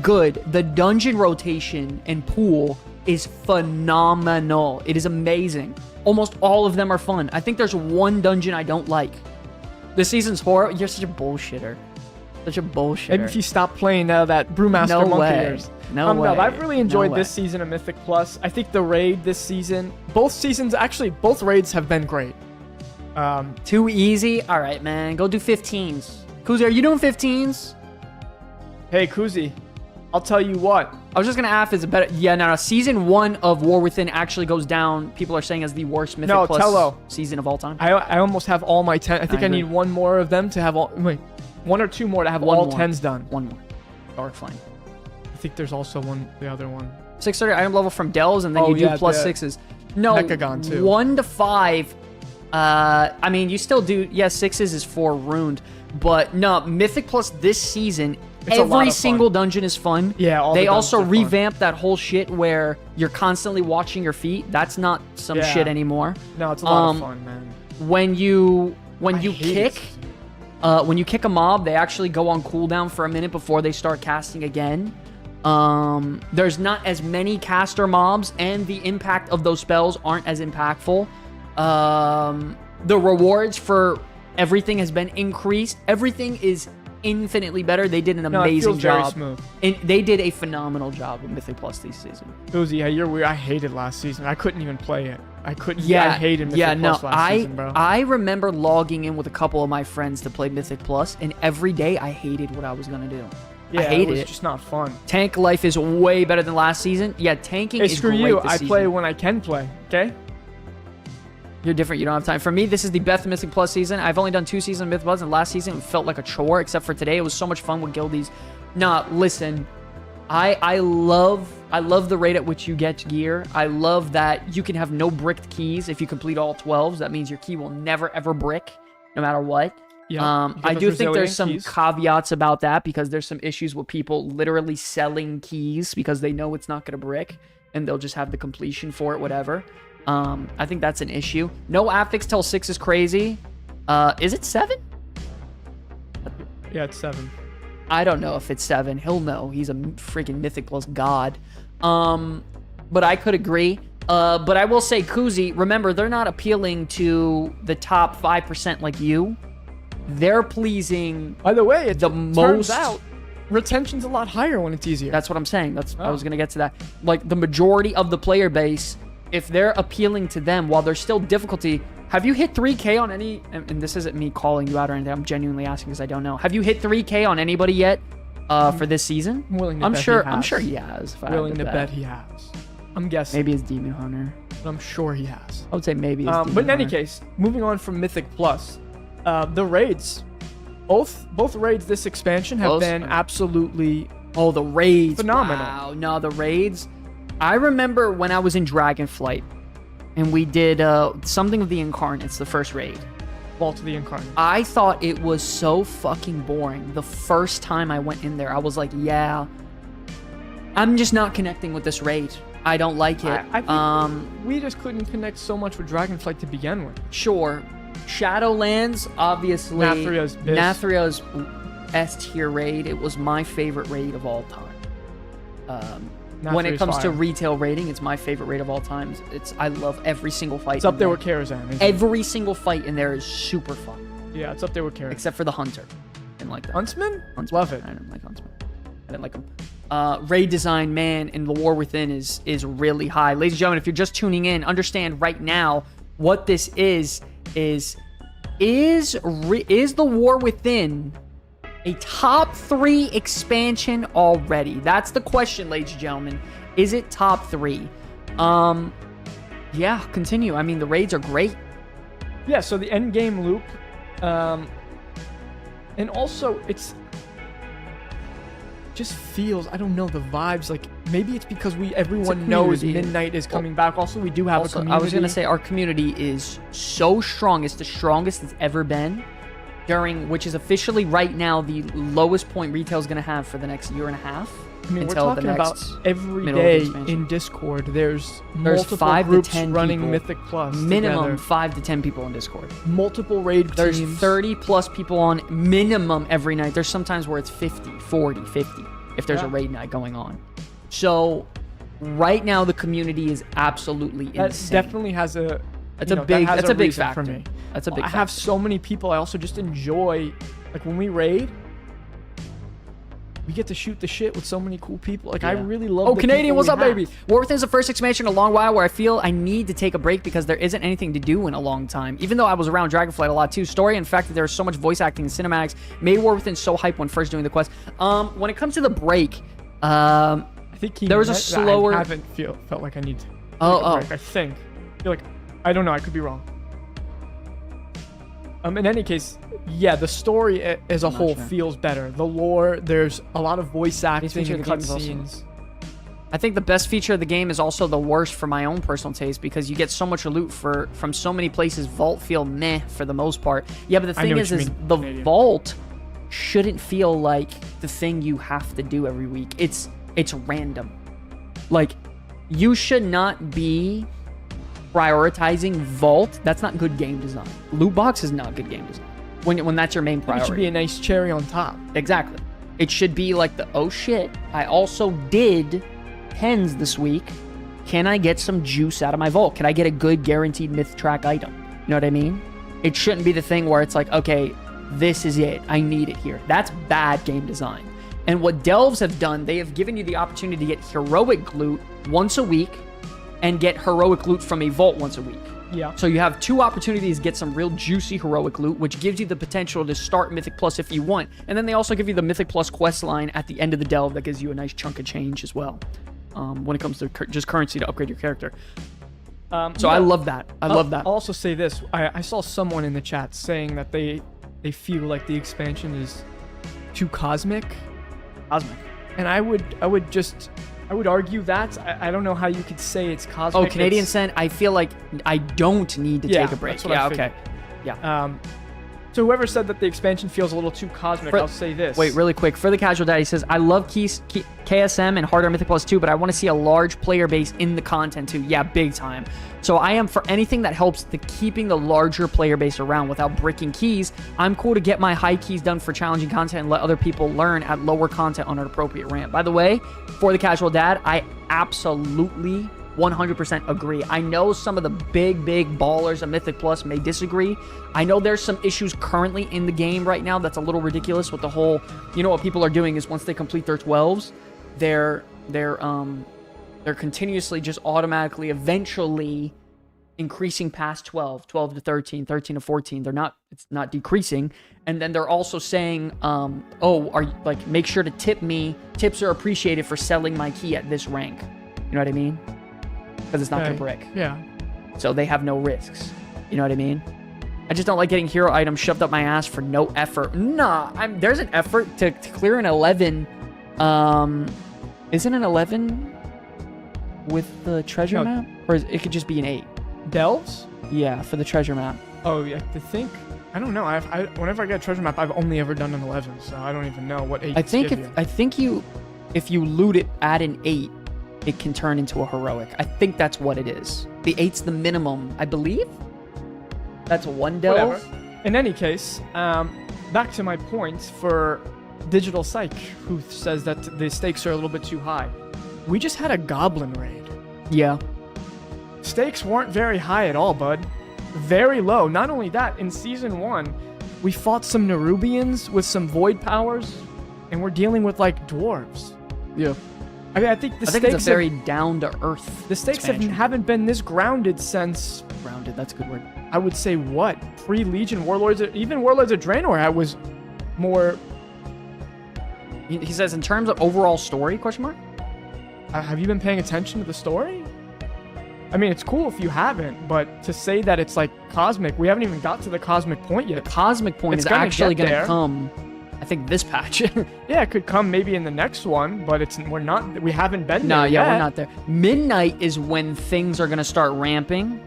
A: good. The dungeon rotation and pool is phenomenal. It is amazing. Almost all of them are fun. I think there's one dungeon I don't like. This season's horror. You're such a bullshitter. Such a bullshitter.
B: Maybe if you stop playing that Brewmaster
A: No
B: Monkey
A: way.
B: Ears.
A: No way.
B: I've really enjoyed
A: No
B: this
A: way.
B: season of Mythic Plus. I think the raid this season, both raids have been great.
A: Too easy? All right, man. Go do 15s. Kuzi, are you doing 15s?
B: Hey, Kuzi, I'll tell you what.
A: I was just gonna ask, is it better? Yeah, no. Season 1 of War Within actually goes down. People are saying as the worst Mythic Plus
B: Tello.
A: season of all time.
B: I almost have all my 10. I think I
A: agree.
B: need one more of them to have all. Wait, 1 or 2 more to have all 10s done.
A: One more. Dark Flame.
B: I think there's also the other one.
A: 630 item level from Dells, and then you do plus 6s. No,
B: Mechagon too.
A: 1 to 5. I mean, you still do. Yeah, 6s is for ruined, but no, Mythic Plus this season.
B: It's a lot
A: Every
B: of
A: single
B: fun.
A: dungeon is fun.
B: Yeah,
A: they also
B: dungeons are fun.
A: revamped that whole shit where you're constantly watching your feet. That's not some
B: Yeah.
A: shit anymore.
B: No, it's a lot of fun, man.
A: When you
B: hate
A: kick, when you kick a mob, they actually go on cooldown for a minute before they start casting again. There's not as many caster mobs, and the impact of those spells aren't as impactful. The rewards for everything has been increased. Everything is infinitely better. They did an amazing job.
B: Very smooth.
A: And they did a phenomenal job with Mythic Plus this season.
B: Uzi, yeah, you're weird. I hated last season. I couldn't even play it. I couldn't.
A: Yeah,
B: I hated Mythic Plus last season, bro.
A: I remember logging in with a couple of my friends to play Mythic Plus, and every day I hated what I was gonna do.
B: Yeah,
A: I hated
B: it was just not fun.
A: Tank life is way better than last season. Yeah, tanking
B: Hey,
A: is
B: screw
A: great
B: you.
A: this
B: I
A: season.
B: play when I can play. Okay.
A: You're different. You don't have time. For me, this is the best Mythic Plus season. I've only done 2 seasons of Mythic Plus, and last season it felt like a chore, except for today. It was so much fun with guildies. Nah, listen. I love the rate at which you get gear. I love that you can have no bricked keys if you complete all 12s. That means your key will never, ever brick, no matter what.
B: Yeah.
A: I do think there's some caveats about that because there's some issues with people literally selling keys because they know it's not going to brick, and they'll just have the completion for it, whatever. I think that's an issue. No affix till 6 is crazy. Is it 7?
B: Yeah, it's 7.
A: I don't know if it's 7. He'll know. He's a freaking Mythic Plus god. But I could agree. But I will say, Kuzi, remember, they're not appealing to the top 5% like you. They're pleasing.
B: By the way, it
A: the
B: turns
A: most
B: out retention's a lot higher when it's easier.
A: That's what I'm saying. I was gonna get to that. Like the majority of the player base, if they're appealing to them while there's still difficulty. Have you hit 3K on any? And this isn't me calling you out or anything. I'm genuinely asking because I don't know. Have you hit 3K on anybody yet for this season?
B: I'm willing to
A: I'm
B: bet
A: sure.
B: he has.
A: I'm sure he has. If I had
B: willing to bet he has. I'm guessing.
A: Maybe it's Demon Hunter.
B: But I'm sure he has.
A: I would say maybe. It's Demon
B: But in any
A: Hunter.
B: case, moving on from Mythic Plus, the raids, both raids this expansion have been absolutely
A: the raids,
B: phenomenal.
A: Wow, no, the raids. I remember when I was in Dragonflight, and we did something of the Incarnates, the first raid.
B: Vault of the Incarnate.
A: I thought it was so fucking boring. The first time I went in there, I was like, yeah, I'm just not connecting with this raid. I don't like it.
B: I think we just couldn't connect so much with Dragonflight to begin with.
A: Sure. Shadowlands, obviously. Nathrya's S tier raid. It was my favorite raid of all time. When it comes to retail rating, it's my favorite raid of all time. I love every single fight.
B: It's up there with Karazhan.
A: Every single fight in there is super fun.
B: Yeah, it's up there with Karazhan.
A: Except for the Hunter. Didn't like that.
B: Huntsman?
A: Love it. I didn't like Huntsman. I didn't like him. Raid design, man, in the War Within is really high. Ladies and gentlemen, if you're just tuning in, understand right now what this is the War Within a top 3 expansion already? That's the question, ladies and gentlemen. Is it top 3? Yeah, continue. I mean, the raids are great.
B: Yeah, so the end game loop, and also it's just feels, I don't know, the vibes, like maybe it's because everyone knows midnight is coming back. Also, we do have a community.
A: I was gonna say our community is so strong. It's the strongest it's ever been. Which is officially right now the lowest point retail is gonna have for the next year and a half.
B: I mean,
A: until
B: we're talking
A: the next
B: about every
A: middle of
B: day
A: expansion.
B: in Discord. There's multiple
A: 5 to
B: groups
A: 10
B: running
A: people.
B: Mythic Plus.
A: Minimum
B: together.
A: 5 to 10 people in Discord.
B: Multiple raid
A: There's
B: teams.
A: 30 plus people on minimum every night. There's sometimes where it's 50, 40, 50 if there's a raid night going on. So right now the community is absolutely
B: That
A: insane.
B: definitely has a.
A: That's
B: you
A: a
B: know,
A: big.
B: that has
A: That's a big
B: reason
A: factor
B: for me.
A: That's a big.
B: I have so many people. I also just enjoy, like when we raid, we get to shoot the shit with so many cool people. Like I really love. the
A: Canadian,
B: people
A: what's
B: we
A: up,
B: have.
A: baby? War Within is the first expansion in a long while where I feel I need to take a break because there isn't anything to do in a long time. Even though I was around Dragonflight a lot too. Story and the fact that there's so much voice acting and cinematics made War Within so hype when first doing the quest. When it comes to the break, I
B: I think he
A: There was a
B: meant that.
A: slower-
B: I haven't felt like I need to take
A: Oh,
B: a break, I think. I feel like, I don't know, I could be wrong. In any case, yeah, the story as a whole
A: sure.
B: feels better. The lore, there's a lot of voice acting
A: feature
B: and
A: of the game is also-
B: cutscenes.
A: I think the best feature of the game is also the worst for my own personal taste because you get so much loot from so many places. Vault feel meh for the most part. Yeah, but the
B: I know
A: thing
B: what you
A: is
B: mean,
A: the
B: Canadian.
A: vault shouldn't feel like the thing you have to do every week. It's random. Like, you should not be prioritizing vault. That's not good game design. Loot box is not good game design when that's your main
B: It
A: priority.
B: should be a nice cherry on top.
A: Exactly. It should be like the, oh shit, I also did pens this week. Can I get some juice out of my vault? Can I get a good guaranteed myth track item? You know what I mean? It shouldn't be the thing where it's like, okay, this is it. I need it here. That's bad game design. And what Delves have done, they have given you the opportunity to get heroic loot once a week and get heroic loot from a vault once a week.
B: Yeah.
A: So you have two opportunities to get some real juicy heroic loot, which gives you the potential to start Mythic Plus if you want. And then they also give you the Mythic Plus quest line at the end of the delve that gives you a nice chunk of change as well. When it comes to just currency to upgrade your character. So I love that. I love that.
B: I'll also say this. I saw someone in the chat saying that they feel like the expansion is too cosmic.
A: Cosmic.
B: And I would argue that. I don't know how you could say it's cosmic.
A: Oh, Canadian
B: It's-
A: Cent, I feel like I don't need to
B: Yeah,
A: take a break.
B: that's what I
A: Yeah,
B: figured.
A: okay. Yeah.
B: So whoever said that the expansion feels a little too cosmic, I'll say this.
A: Wait, really quick. For the casual dad, he says, I love KSM and Harder Mythic Plus 2, but I want to see a large player base in the content too. Yeah, big time. So I am for anything that helps the keeping the larger player base around without breaking keys. I'm cool to get my high keys done for challenging content and let other people learn at lower content on an appropriate ramp. By the way, for the casual dad, I absolutely 100% agree. I know some of the big ballers of Mythic Plus may disagree. I know there's some issues currently in the game right now that's a little ridiculous with the whole, you know, what people are doing is once they complete their 12s, they're continuously just automatically eventually increasing past 12 to 13 to 14. It's not decreasing. And then they're also saying, oh, are you, like, make sure to tip me. Tips are appreciated for selling my key at this rank. You know what I mean? Because it's not
B: Okay.
A: their brick.
B: Yeah.
A: So they have no risks. You know what I mean? I just don't like getting hero items shoved up my ass for no effort. Nah, there's an effort to clear an 11. Isn't an 11 with the treasure
B: No.
A: map? Or it could just be an 8?
B: Delves?
A: Yeah, for the treasure map.
B: Oh, yeah. To think. I don't know. Whenever I get a treasure map, I've only ever done an 11, so I don't even know what 8
A: I think
B: give you.
A: if you loot it at an 8, it can turn into a heroic. I think that's what it is. The 8's the minimum, I believe. That's one delve.
B: Whatever. In any case, back to my point for Digital Psych, who says that the stakes are a little bit too high. We just had a goblin raid.
A: Yeah.
B: Stakes weren't very high at all, bud. Very low. Not only that, in Season 1, we fought some Nerubians with some void powers, and we're dealing with, like, dwarves.
A: Yeah.
B: I mean, I think
A: I think it's a very down-to-earth
B: the stakes
A: expansion.
B: haven't been this grounded since,
A: Grounded, that's a good word.
B: I would say, what? Pre-Legion Warlords, even Warlords of Draenor, I was more...
A: He says, in terms of overall story, question mark?
B: Have you been paying attention to the story? I mean, it's cool if you haven't, but to say that it's like cosmic, we haven't even got to the cosmic point yet.
A: The cosmic point
B: It's
A: is
B: gonna
A: actually
B: get
A: going to
B: there.
A: come, I think, this patch.
B: Yeah, it could come maybe in the next one, but we haven't been
A: No,
B: there
A: yeah,
B: yet.
A: we're not there. Midnight is when things are going to start ramping.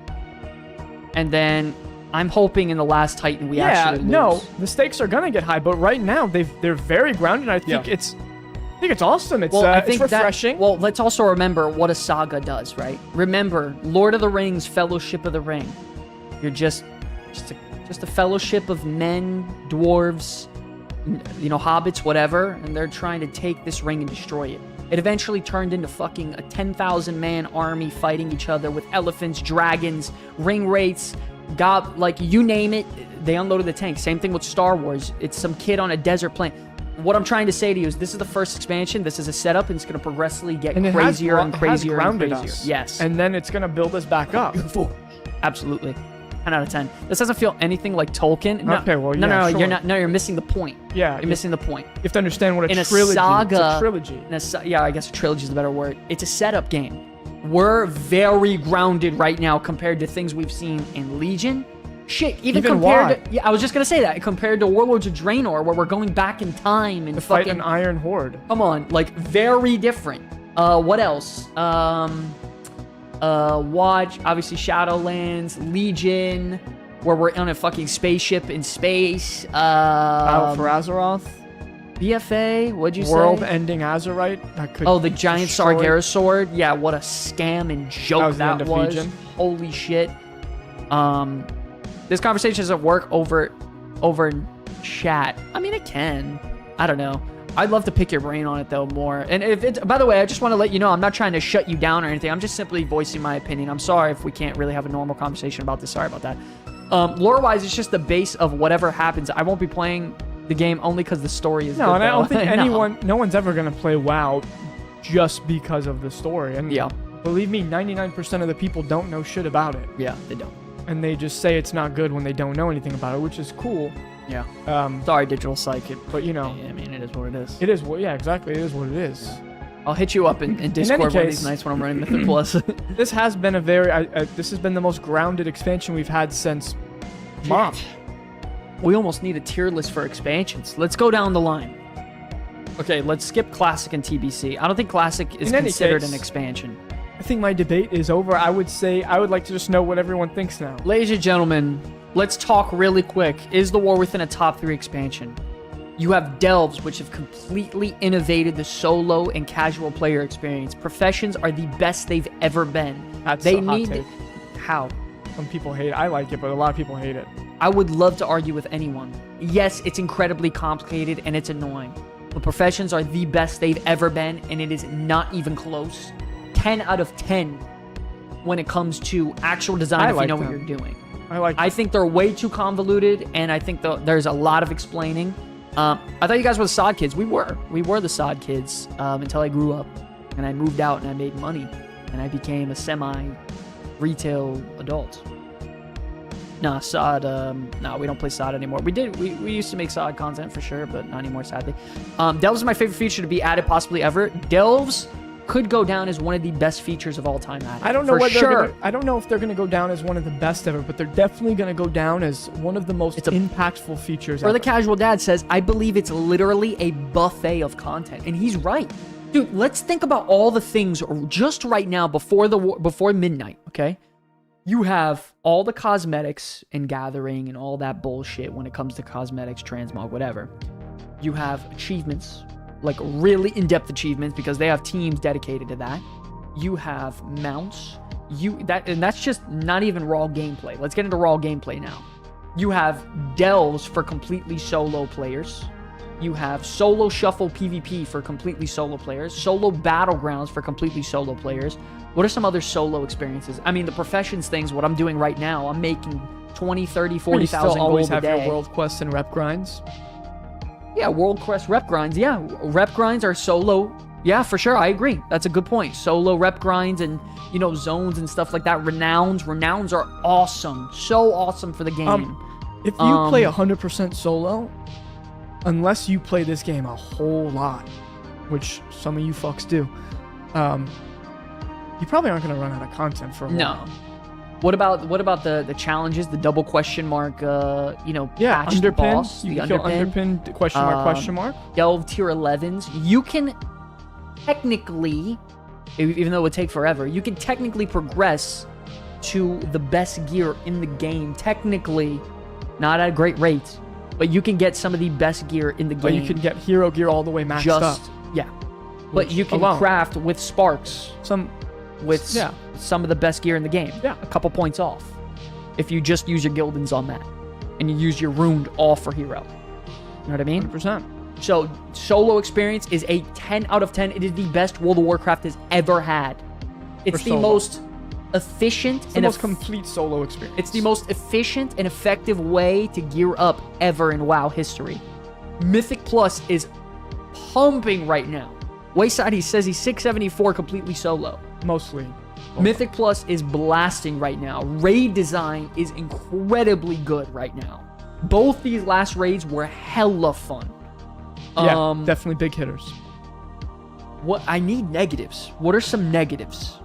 A: And then I'm hoping in the last Titan we actually lose.
B: no, the stakes are gonna get high, but right now they're very grounded. I think
A: Yeah.
B: it's awesome. It's
A: I
B: it's refreshing.
A: Well, let's also remember what a saga does, right? Remember, Lord of the Rings, Fellowship of the Ring. You're just a fellowship of men, dwarves, you know, hobbits, whatever, and they're trying to take this ring and destroy it. It eventually turned into fucking a 10,000-man army fighting each other with elephants, dragons, ring wraiths, like, you name it, they unloaded the tank. Same thing with Star Wars. It's some kid on a desert planet. What I'm trying to say to you is this is the first expansion. This is a setup, and it's going to progressively get
B: and it
A: crazier
B: has,
A: and
B: it has
A: crazier and
B: grounded
A: crazier.
B: us.
A: Yes.
B: And then it's gonna build us back up.
A: Absolutely. 10 out of 10. This doesn't feel anything like Tolkien. No,
B: Okay, well,
A: no,
B: yeah,
A: no,
B: sure.
A: you're not. No, you're missing the point.
B: Yeah,
A: You're missing the point.
B: You have to understand what
A: In
B: a
A: a
B: trilogy.
A: saga,
B: It's a trilogy.
A: Yeah, I guess a trilogy is the better word. It's a setup game. We're very grounded right now compared to things we've seen in Legion. Shit, even compared to, yeah, I was just gonna say that, compared to Warlords of Draenor, where we're going back in time and
B: To fight
A: fucking
B: an Iron Horde.
A: come on, like very different. What else? Watch, obviously Shadowlands, Legion, where we're on a fucking spaceship in space.
B: Battle for Azeroth.
A: BFA, what'd you say?
B: World-ending Azerite. That could
A: Oh, the giant
B: destroy-
A: Sargeras sword. Yeah, what a scam and joke
B: That was the
A: that
B: end of
A: was.
B: Legion.
A: Holy shit. This conversation doesn't work over chat. I mean, it can. I don't know. I'd love to pick your brain on it though more. And if it, by the way, I just want to let you know, I'm not trying to shut you down or anything. I'm just simply voicing my opinion. I'm sorry if we can't really have a normal conversation about this. Sorry about that. Lore-wise, it's just the base of whatever happens. I won't be playing the game only because the story is
B: No,
A: good,
B: and I don't
A: though.
B: think no one's ever gonna play WoW just because of the story. And
A: Yeah.
B: believe me, 99% of the people don't know shit about it,
A: Yeah, they don't.
B: and they just say it's not good when they don't know anything about it, which is cool.
A: Yeah.
B: Um,
A: Sorry, Digital Psychic.
B: but you know,
A: I mean, it is what it is.
B: it is what. Yeah, exactly. It is what it is.
A: I'll hit you up in Discord one of
B: case-
A: these nights when I'm running Mythic Plus.
B: This has been a very. This has been the most grounded expansion we've had since Mop.
A: We almost need a tier list for expansions. Let's go down the line. Okay, let's skip Classic and TBC. I don't think Classic is
B: In any
A: considered
B: case-
A: an expansion.
B: I think my debate is over. I would say I would like to just know what everyone thinks now.
A: Ladies and gentlemen, let's talk really quick. Is the War Within a top 3 expansion? You have Delves, which have completely innovated the solo and casual player experience. Professions are the best they've ever been.
B: That's
A: They
B: a hot
A: need
B: take.
A: how?
B: Some people hate it. I like it, but a lot of people hate it.
A: I would love to argue with anyone. Yes, it's incredibly complicated and it's annoying. But Professions are the best they've ever been, and it is not even close. 10 out of 10 when it comes to actual design
B: I
A: if
B: like
A: you know
B: them.
A: what you're doing.
B: I
A: think they're way too convoluted, and I think there's a lot of explaining. I thought you guys were the sod kids. We were the sod kids until I grew up, and I moved out and I made money, and I became a semi-retail adult. Nah, sod. No, we don't play sod anymore. We used to make sod content for sure, but not anymore, sadly. Delves is my favorite feature to be added possibly ever. Delves could go down as one of the best features of all time added.
B: I don't know
A: for
B: whether
A: sure.
B: I don't know if they're gonna go down as one of the best ever, but they're definitely gonna go down as one of the most impactful features
A: Or
B: ever.
A: the casual dad says, I believe it's literally a buffet of content. And he's right. Dude, let's think about all the things just right now before midnight, okay? You have all the cosmetics and gathering and all that bullshit when it comes to cosmetics, transmog, whatever. You have achievements, like really in-depth achievements because they have teams dedicated to that. You have mounts. And that's just not even raw gameplay. Let's get into raw gameplay now. You have delves for completely solo players. You have solo shuffle PvP for completely solo players. Solo battlegrounds for completely solo players. What are some other solo experiences? I mean, the professions things, what I'm doing right now, I'm making 20, 30, 40,000
B: You still always
A: gold a
B: have
A: day.
B: your world quests and rep grinds.
A: Yeah, world quest rep grinds. Yeah, rep grinds are solo. Yeah, for sure. I agree. That's a good point. Solo rep grinds and, zones and stuff like that. Renowns. Renowns are awesome. So awesome for the game.
B: If you play 100% solo, unless you play this game a whole lot, which some of you fucks do, you probably aren't going to run out of content for a
A: No.
B: while.
A: What about the challenges, the double question mark,
B: Yeah,
A: patch the
B: underpin.
A: boss,
B: You
A: the
B: can kill
A: underpin,
B: underpin, question mark, question mark.
A: delve tier 11s. You can technically, even though it would take forever, you can technically progress to the best gear in the game. Technically, not at a great rate, but you can get some of the best gear in the game.
B: But you can get hero gear all the way maxed up.
A: Yeah. But
B: Which
A: you can
B: alone.
A: craft with sparks with some of the best gear in the game.
B: Yeah.
A: A couple points off. If you just use your Gildans on that. And you use your Runed all for hero. You know what I mean?
B: 100%.
A: So, solo experience is a 10 out of 10. It is the best World of Warcraft has ever had. It's
B: For
A: the
B: solo.
A: most efficient
B: It's the
A: and
B: most complete solo experience.
A: it's the most efficient and effective way to gear up ever in WoW history. Mythic Plus is pumping right now. Wayside, he says he's 674 completely solo.
B: Mostly.
A: Mythic Plus is blasting right now. Raid design is incredibly good right now. Both these last raids were hella fun.
B: Yeah, definitely big hitters.
A: What I need negatives. What are some negatives?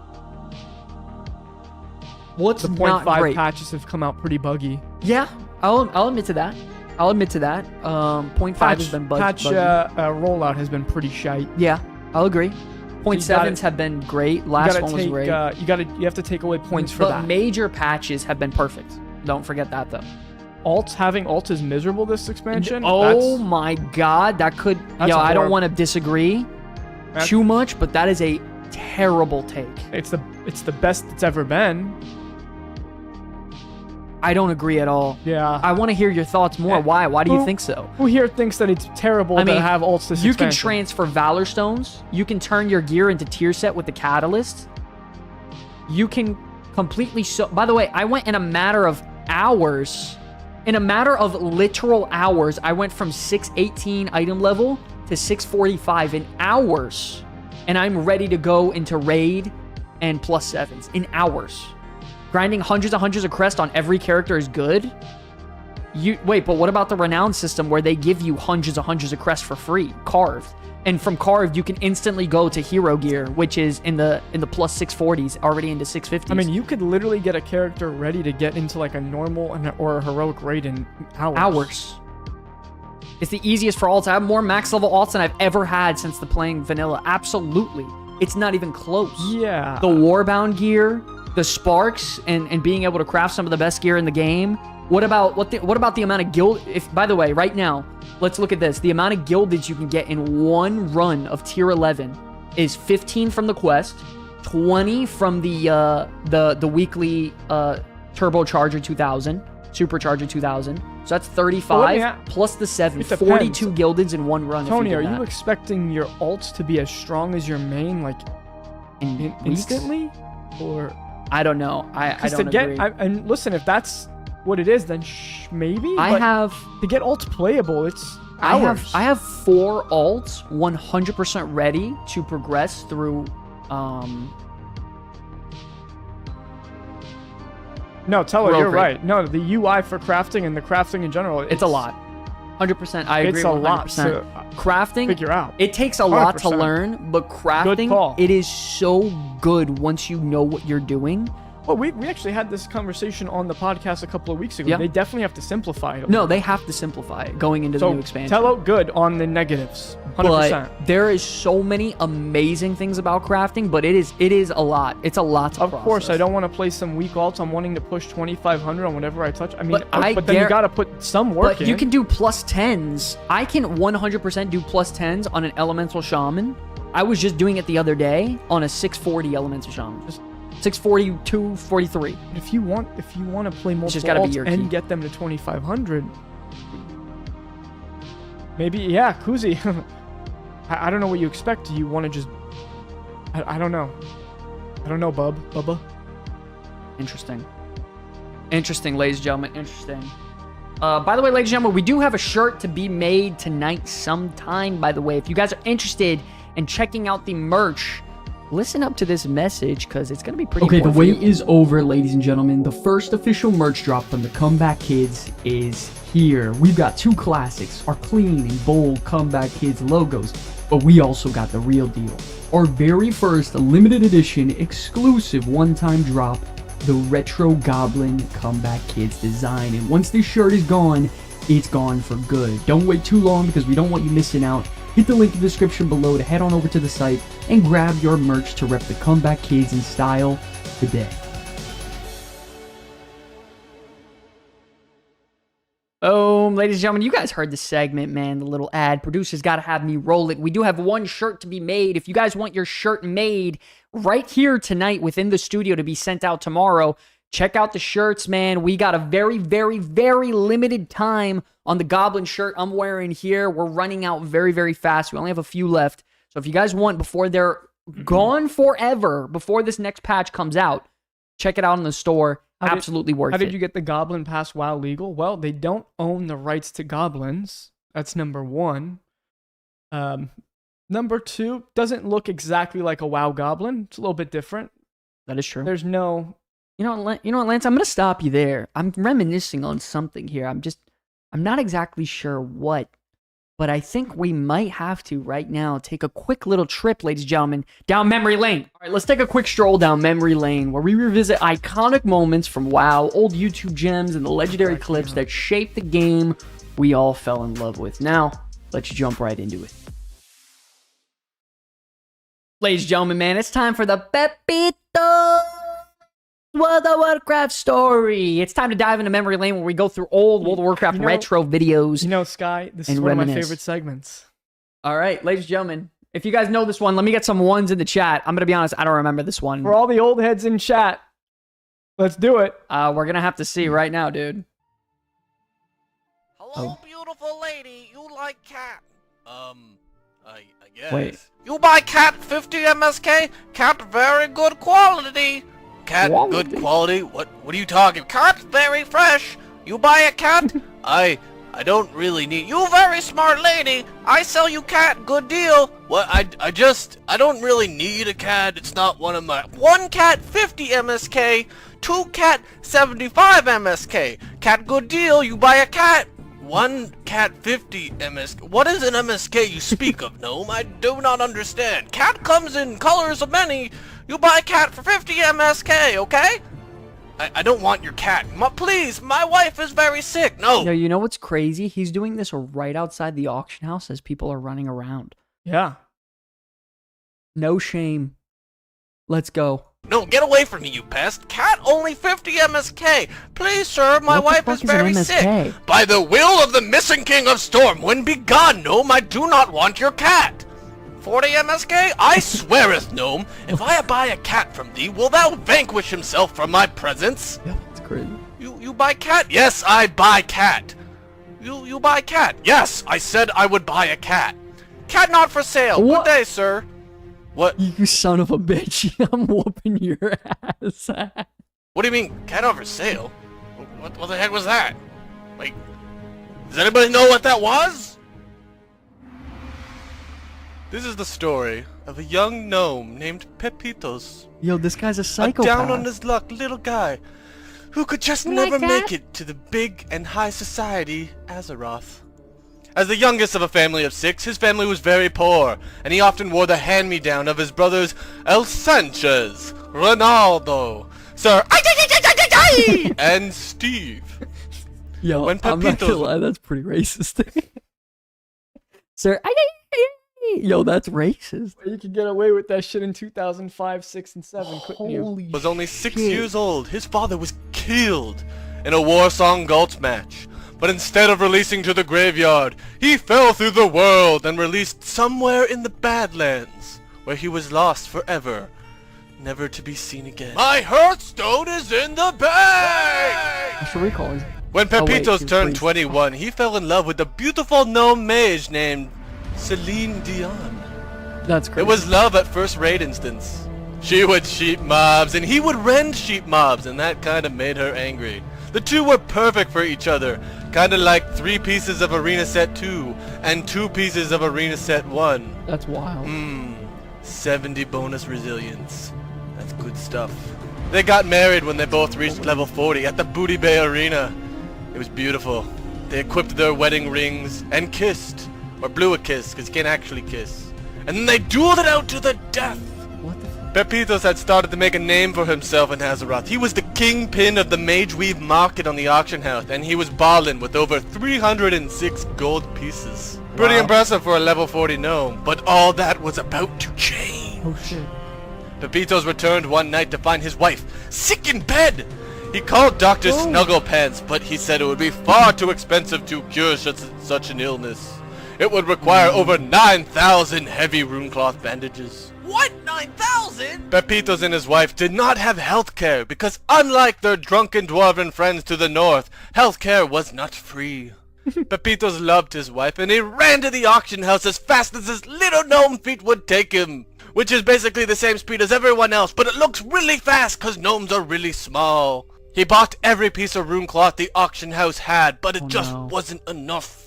A: What's
B: The
A: not
B: 0.5
A: great?
B: patches have come out pretty buggy.
A: Yeah, I'll admit to that. 0.5 has been buggy.
B: Patch rollout has been pretty shite.
A: Yeah, I'll agree.
B: You
A: 0.7s have been great. Last one was great.
B: You have to take away points for
A: but
B: that.
A: major patches have been perfect. Don't forget that though.
B: Having alts is miserable this expansion.
A: Oh my god, that could.
B: That's
A: Yo,
B: a
A: I don't
B: horror-
A: want to disagree too much, but that is a terrible take.
B: It's the best it's ever been.
A: I don't agree at all.
B: Yeah.
A: I want to hear your thoughts more. Why? Why do you think so?
B: Who here thinks that it's terrible to have alts this
A: you
B: expansion?
A: can transfer Valor Stones. You can turn your gear into tier set with the Catalyst. You can completely... By the way, I went in a matter of hours. In a matter of literal hours, I went from 618 item level to 645 in hours. And I'm ready to go into raid and +7s in hours. Grinding hundreds and hundreds of crest on every character is good. Wait, but what about the renown system where they give you hundreds and hundreds of crest for free, carved? And from carved, you can instantly go to hero gear, which is in the +640s, already into 650s.
B: I mean, you could literally get a character ready to get into like a normal or a heroic raid in hours.
A: Hours. It's the easiest for alts. I have more max level alts than I've ever had since the playing vanilla. Absolutely. It's not even close.
B: Yeah.
A: The Warbound gear, the sparks, and being able to craft some of the best gear in the game. What about the amount of guild? By the way, right now, let's look at this. The amount of gildeds you can get in one run of tier 11 is 15 from the quest, 20 from the weekly turbocharger 2000, supercharger 2000. So that's 35 plus the 7, 42 gildeds in one run.
B: Tony, are you expecting your alts to be as strong as your main, like instantly, or?
A: I don't know. I don't agree.
B: And listen, if that's what it is, then maybe. To get alts playable, it's hours.
A: I have 4 alts 100% ready to progress through.
B: No, tell her you're right. No, the UI for crafting and the crafting in general,
A: it's a lot. 100%. I agree.
B: It's a
A: 100%.
B: lot to
A: crafting.
B: Figure out.
A: It takes a lot to learn, but crafting, it is so good once you know what you're doing.
B: Well, we actually had this conversation on the podcast a couple of weeks ago.
A: Yeah.
B: They definitely have to simplify it.
A: No, they have to simplify it going into the new expansion.
B: Tell out good on the negatives. 100%.
A: But there is so many amazing things about crafting, but it is a lot. It's a lot to process.
B: Of course, I don't want to play some weak alts. I'm wanting to push 2,500 on whatever I touch. I mean,
A: but
B: then you got to put some work in.
A: But you can do +10s. I can 100% do +10s on an elemental shaman. I was just doing it the other day on a 640 elemental shaman. Just 642, 43.
B: If you want to play multiple alts and get them to 2,500, maybe, yeah, Kuzi. I don't know what you expect. Do you want to just... I don't know. I don't know, Bubba.
A: Interesting. Interesting, ladies and gentlemen. Interesting. By the way, ladies and gentlemen, we do have a shirt to be made tonight sometime, by the way. If you guys are interested in checking out the merch, listen up to this message because it's going to be pretty
C: Okay, the
A: important for
C: wait
A: you.
C: is over, ladies and gentlemen. The first official merch drop from the Comeback Kids is here. We've got 2 classics, our clean and bold Comeback Kids logos, but we also got the real deal. Our very first limited edition exclusive one-time drop, the Retro Goblin Comeback Kids design. And once this shirt is gone, it's gone for good. Don't wait too long because we don't want you missing out. Hit the link in the description below to head on over to the site and grab your merch to rep the Comeback Kids in style today.
A: Ladies and gentlemen, you guys heard the segment, man. The little ad. Producer's got to have me roll it. We do have 1 shirt to be made. If you guys want your shirt made right here tonight within the studio to be sent out tomorrow, check out the shirts, man. We got a very, very, very limited time on the Goblin shirt I'm wearing here. We're running out very, very fast. We only have a few left. So if you guys want, before they're gone forever, before this next patch comes out, check it out in the store. Absolutely worth it.
B: How did you get the Goblin Pass WoW legal? Well, they don't own the rights to goblins. That's number 1. Number 2, doesn't look exactly like a WoW Goblin. It's a little bit different.
A: That is true.
B: There's no...
A: You know what, Lance? I'm gonna stop you there. I'm reminiscing on something here. I'm not exactly sure what, but I think we might have to right now take a quick little trip, ladies and gentlemen, down memory lane. All right, let's take a quick stroll down memory lane where we revisit iconic moments from WoW, old YouTube gems, and the legendary clips that shaped the game we all fell in love with. Now, let's jump right into it. Ladies and gentlemen, man, it's time for the Pepito World of Warcraft story. It's time to dive into memory lane where we go through old World of Warcraft retro videos.
B: You know, Sky, this is
A: and
B: one of my
A: reminisce.
B: favorite segments.
A: All right, ladies and gentlemen, if you guys know this one, let me get some ones in the chat. I'm going to be honest, I don't remember this one.
B: For all the old heads in chat, let's do it.
A: We're going to have to see right now, dude.
E: Hello, beautiful lady. You like cat? I guess.
A: Wait.
E: You buy cat 50 MSK? Cat very good quality. Cat good quality? What are you talking? Cat very fresh. You buy a cat? I don't really need... You very smart lady. I sell you cat. Good deal. What? I don't really need a cat. It's not one of my... One cat 50 MSK. Two cat 75 MSK. Cat good deal. You buy a cat. One cat 50 MSK. What is an MSK you speak of, gnome? I do not understand. Cat comes in colors of many. You buy a cat for 50 MSK, okay? I don't want your cat. Please, my wife is very sick. No.
A: Yo, you know what's crazy? He's doing this right outside the auction house as people are running around.
B: Yeah.
A: No shame. Let's go.
E: No, get away from me, you pest. Cat only 50 MSK. Please, sir, my wife is very sick. By the will of the missing king of Stormwind, be gone, gnome. I do not want your cat. 40 MSK? I sweareth, gnome, if I buy a cat from thee, will thou vanquish himself from my presence?
A: Yeah, that's crazy.
E: You buy cat? Yes, I buy cat. You buy cat? Yes, I said I would buy a cat. Cat not for sale.
A: What?
E: Good day, sir. What?
A: You son of a bitch. I'm whooping your ass.
E: What do you mean, cat not for sale? What the heck was that? Like, does anybody know what that was? This is the story of a young gnome named Pepitos.
A: Yo, this guy's a
E: A
A: psychopath.
E: down on his luck little guy who could just never make it to the big and high society Azeroth. As the youngest of a family of 6, his family was very poor, and he often wore the hand-me-down of his brothers El Sanchez, Ronaldo, Sir and Steve.
A: Yo,
E: When
A: I'm not gonna
E: Pepitos-
A: lie, that's pretty racist. Sir, yo, that's racist.
B: You could get away with that shit in 2005, 6, and 7, couldn't you?
A: Holy
E: Was only 6
A: shit.
E: years old. His father was killed in a Warsong Gulch match. But instead of releasing to the graveyard, he fell through the world and released somewhere in the Badlands, where he was lost forever, never to be seen again. My Hearthstone is in the bag!
A: I should recall it.
E: When
A: Oh, wait,
E: Pepitos
A: he was
E: turned
A: pleased.
E: 21, he fell in love with a beautiful gnome mage named Celine Dion.
A: That's crazy.
E: It was love at first rate instance. She would sheep mobs, and he would rend sheep mobs, and that kinda made her angry. The two were perfect for each other, kinda like 3 pieces of Arena Set 2, and 2 pieces of Arena Set 1.
A: That's wild.
E: 70 bonus resilience. That's good stuff. They got married when they both reached level 40 at the Booty Bay Arena. It was beautiful. They equipped their wedding rings, and kissed. Or blew a kiss, because you can't actually kiss. And then they dueled it out to the death!
A: What the fuck?
E: Pepitos had started to make a name for himself in Azeroth. He was the kingpin of the Mage Weave market on the auction house, and he was ballin' with over 306 gold pieces. Pretty impressive for a level 40 gnome, but all that was about to change.
A: Oh shit.
E: Pepitos returned one night to find his wife sick in bed. He called Dr. Snugglepants, but he said it would be far too expensive to cure such an illness. It would require over 9,000 heavy runecloth bandages. What? 9,000? Pepitos and his wife did not have health care because unlike their drunken dwarven friends to the north, health care was not free. Pepitos loved his wife and he ran to the auction house as fast as his little gnome feet would take him. Which is basically the same speed as everyone else, but it looks really fast because gnomes are really small. He bought every piece of runecloth the auction house had, but it just wasn't enough.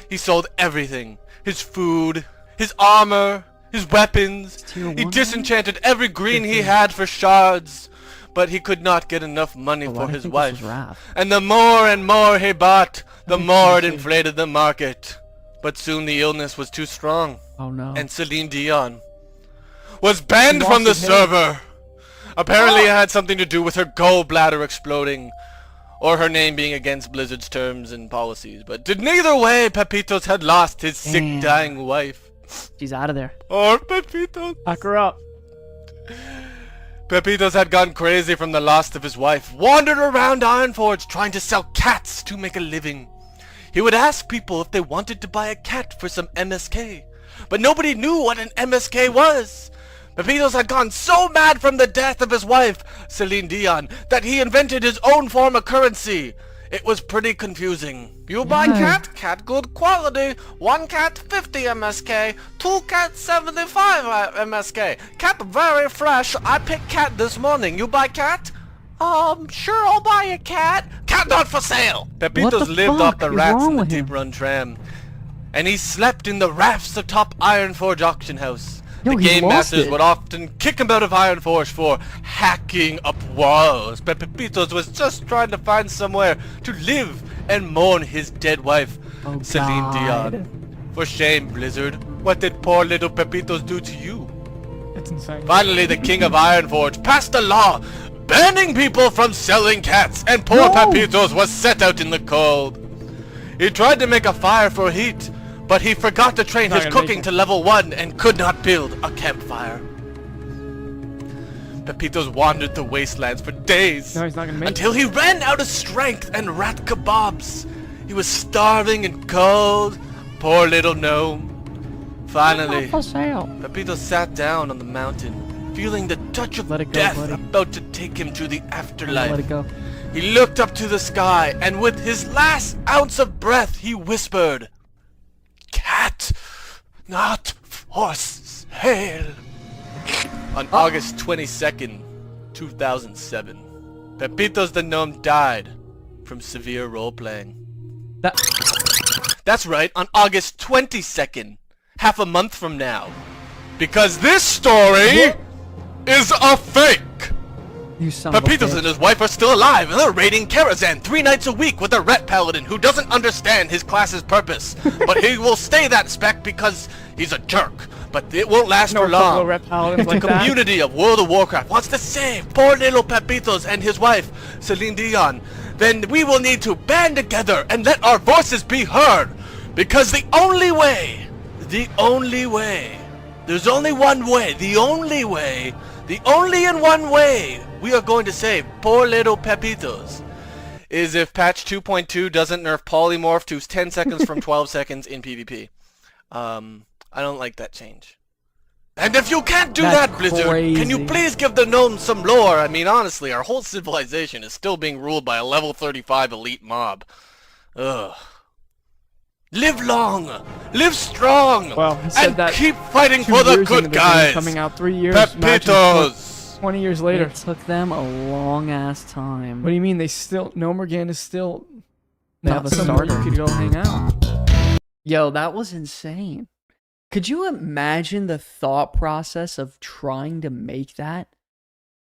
E: He sold everything. His food, his armor, his weapons. He disenchanted every green he had for shards. But he could not get enough money for his wife. And the more and more he bought, the more it inflated the market. But soon the illness was too strong.
C: Oh no.
E: And Celine Dion was banned from the server. Apparently it had something to do with her gallbladder exploding. Or her name being against Blizzard's terms and policies. But did neither way, Pepitos had lost his sick, dying wife.
A: She's out of there.
E: Or Pepitos.
B: Back her up.
E: Pepitos had gone crazy from the loss of his wife, wandered around Ironforge trying to sell cats to make a living. He would ask people if they wanted to buy a cat for some MSK, but nobody knew what an MSK was. Pepitos had gone so mad from the death of his wife, Celine Dion, that he invented his own form of currency. It was pretty confusing. You buy cat good quality, 1 cat 50 MSK, 2 cat 75 MSK, cat very fresh, I picked cat this morning, you buy cat? Sure I'll buy a cat. Cat not for sale! Pepitos lived off the rats in the Deep Run tram, and he slept in the rafts atop Ironforge auction house. The game masters would often kick him out of Ironforge for hacking up walls, but Pepitos was just trying to find somewhere to live and mourn his dead wife, Celine Dion. For shame, Blizzard. What did poor little Pepitos do to you?
B: That's insane.
E: Finally, the king of Ironforge passed a law banning people from selling cats, and poor Pepitos was set out in the cold. He tried to make a fire for heat, but he forgot to train his cooking to level 1 and could not build a campfire. Pepitos wandered the wastelands for days until he ran out of strength and rat kebabs. He was starving and cold. Poor little gnome. Finally, Pepitos sat down on the mountain, feeling the touch of death about to take him to the afterlife.
C: Let it go.
E: He looked up to the sky, and with his last ounce of breath, he whispered, "Cat, not for sale." On August 22nd, 2007, Pepitos the Gnome died from severe role-playing. That's right, on August 22nd, half a month from now. Because this story is a fake!
C: You son of a
E: Pepitos
C: bitch.
E: and his wife are still alive, and they're raiding Karazhan 3 nights a week with a ret paladin who doesn't understand his class's purpose. But he will stay that spec because he's a jerk. But it won't last for long. The community of World of Warcraft wants to save poor little Pepitos and his wife, Celine Dion. Then we will need to band together and let our voices be heard. Because the only way, there's only one way, the only and one way we are going to save poor little Pepitos is if patch 2.2 doesn't nerf polymorph to 10 seconds from 12 seconds in PvP. I don't like that change. And if you can't do that, Blizzard, can you please give the gnomes some lore? I mean, honestly, our whole civilization is still being ruled by a level 35 elite mob. Ugh. Live long, live strong, and keep fighting for the good guys.
B: Coming out 3 years.
E: Pepitos.
B: 20 years later.
A: It took them a long ass time.
B: What do you mean? They still Nomergan is still
A: They
B: not
A: have a
B: somewhere
A: starter.
B: you could go hang out.
A: Yo, that was insane. Could you imagine the thought process of trying to make that?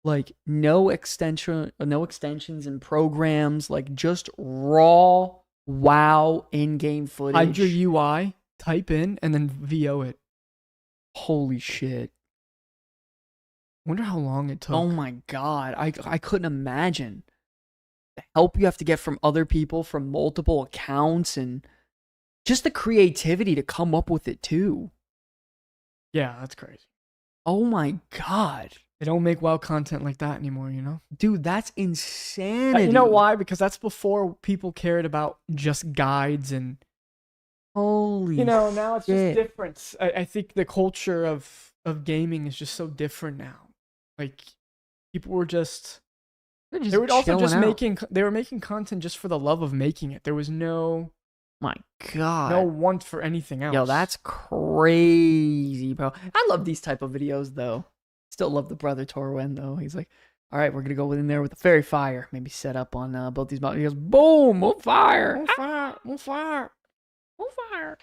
A: Like no extensions and programs, like just raw WoW in-game footage.
B: Hide your UI, type in, and then VO it.
A: Holy shit.
B: Wonder how long it took.
A: Oh my god. I couldn't imagine. The help you have to get from other people from multiple accounts and just the creativity to come up with it too.
B: Yeah, that's crazy.
A: Oh my god.
B: They don't make WoW content like that anymore, you know?
A: Dude, that's insanity.
B: You know why? Because that's before people cared about just guides and...
A: Holy
B: You know, now it's
A: shit.
B: just different. I think the culture of gaming is just so different now. Like, people were just... They were also just They were making content just for the love of making it. There was no...
A: My god.
B: No want for anything else.
A: Yo, that's crazy, bro. I love these type of videos, though. Still love the brother Torwen, though. He's like, all right, we're going to go in there with the fairy fire. Maybe set up on both these mountains. He goes, boom, on fire.
B: On fire.
A: On fire.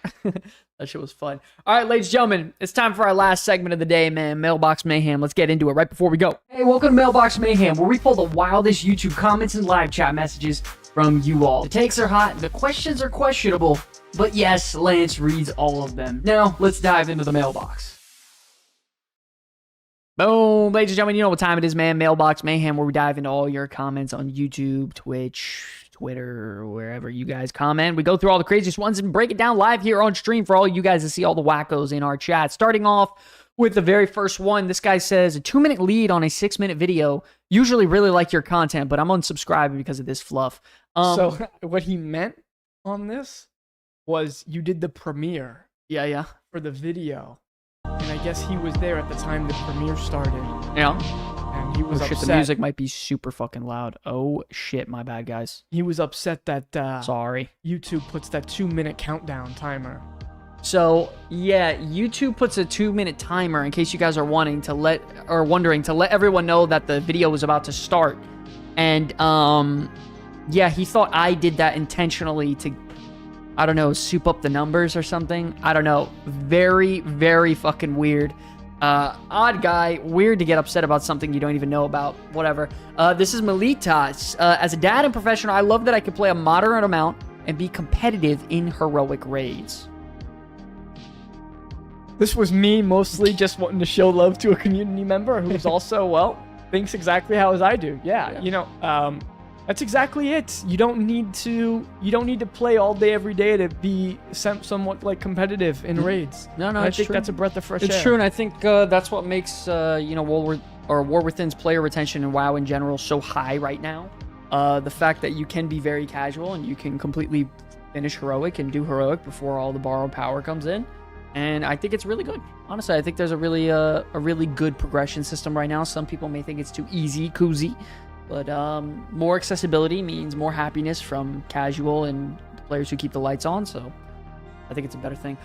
A: That shit was fun. All right, ladies and gentlemen, it's time for our last segment of the day, man. Mailbox Mayhem. Let's get into it right before we go. Hey, welcome to Mailbox Mayhem, where we pull the wildest YouTube comments and live chat messages from you all. The takes are hot, the questions are questionable, but yes, Lance reads all of them. Now, let's dive into the mailbox. Boom, ladies and gentlemen, you know what time it is, man. Mailbox Mayhem, where we dive into all your comments on YouTube, Twitch, Twitter, or wherever you guys comment. We go through all the craziest ones and break it down live here on stream for all you guys to see all the wackos in our chat. Starting off with the very first one, this guy says, a 2-minute lead on a 6-minute video. Usually really like your content, but I'm unsubscribing because of this fluff.
B: So what he meant on this was you did the premiere
A: Yeah.
B: for the video. And I guess he was there at the time the premiere started.
A: Yeah.
B: And he was
A: Shit,
B: upset.
A: the music might be super fucking loud. Oh, shit, my bad, guys.
B: He was upset that
A: Sorry.
B: YouTube puts that 2-minute countdown timer.
A: So, yeah, YouTube puts a 2-minute timer in case you guys are wondering to let everyone know that the video was about to start. And, yeah, he thought I did that intentionally to, I don't know, soup up the numbers or something. I don't know. Very, very fucking weird. Odd guy. Weird to get upset about something you don't even know about. Whatever. This is Malitas. As a dad and professional, I love that I can play a moderate amount and be competitive in heroic raids.
B: This was me mostly just wanting to show love to a community member who's also, well, thinks exactly how as I do. Yeah. You know, that's exactly it. You don't need to play all day every day to be somewhat like competitive in raids.
A: No,
B: I think that's a breath of fresh air.
A: It's true, and I think that's what makes you know, War Within's player retention and WoW in general so high right now. The fact that you can be very casual and you can completely finish heroic and do heroic before all the borrowed power comes in. And I think it's really good. Honestly, I think there's a really good progression system right now. Some people may think it's too easy, koozie, but more accessibility means more happiness from casual and players who keep the lights on. So I think it's a better thing.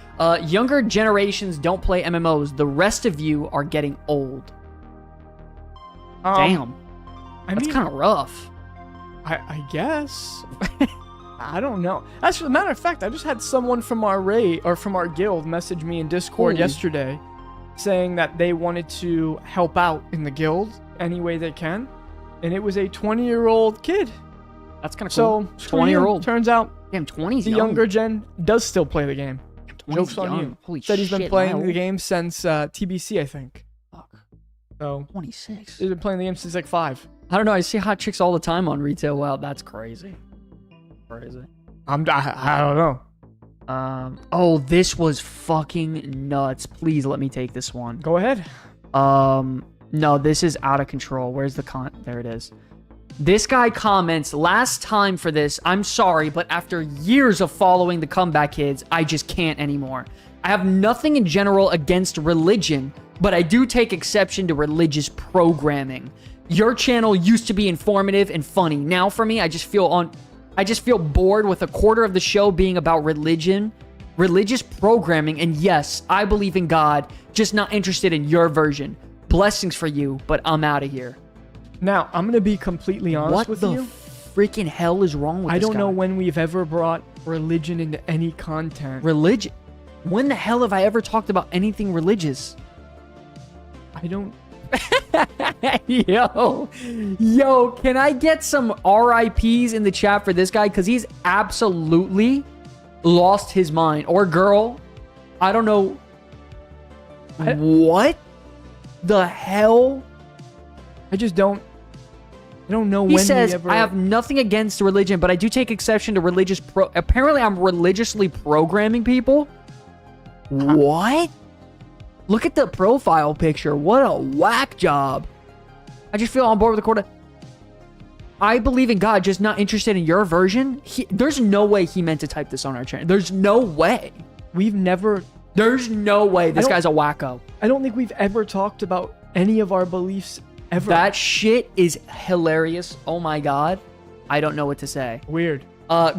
A: Younger generations don't play MMOs. The rest of you are getting old. Damn, that's kind of rough.
B: I guess. I don't know. As a matter of fact, I just had someone from our raid or from our guild message me in Discord yesterday saying that they wanted to help out in the guild any way they can. And it was a 20-year-old kid.
A: That's kind of cool.
B: So
A: 20-year-old.
B: Turns out
A: Damn, 20's
B: the
A: young.
B: younger gen does still play the game.
A: Damn, 20's
B: Joke's on
A: young.
B: you.
A: Holy
B: Said he's been
A: shit,
B: playing
A: Lyle.
B: the game since TBC, I think.
A: Fuck.
B: So
A: 26.
B: he's been playing the game since like 5.
A: I don't know. I see hot chicks all the time on retail. Wow, that's crazy. Crazy.
B: I don't know.
A: Oh, this was fucking nuts. Please let me take this one.
B: Go ahead.
A: No, this is out of control. Where's the there it is. This guy comments, last time for this, I'm sorry, but after years of following the Comeback Kids, I just can't anymore. I have nothing in general against religion, but I do take exception to religious programming. Your channel used to be informative and funny. Now for me, I just feel bored with a quarter of the show being about religion, religious programming, and yes, I believe in God, just not interested in your version. Blessings for you, but I'm out of here.
B: Now, I'm going to be completely honest with you.
A: What the freaking hell is wrong with this guy?
B: I don't know when we've ever brought religion into any content.
A: Religion? When the hell have I ever talked about anything religious?
B: I don't...
A: Yo, can I get some RIPs in the chat for this guy? Because he's absolutely lost his mind. Or girl. I don't know. What the hell?
B: I just don't... I don't know
A: He
B: when
A: says,
B: we ever...
A: I have nothing against religion, but I do take exception to religious Apparently, I'm religiously programming people. What? Look at the profile picture. What a whack job. I just feel on board with the quarter. I believe in God, just not interested in your version. There's no way he meant to type this on our channel. There's no way.
B: We've never...
A: There's no way this guy's a wacko.
B: I don't think we've ever talked about any of our beliefs ever.
A: That shit is hilarious. Oh my God. I don't know what to say.
B: Weird.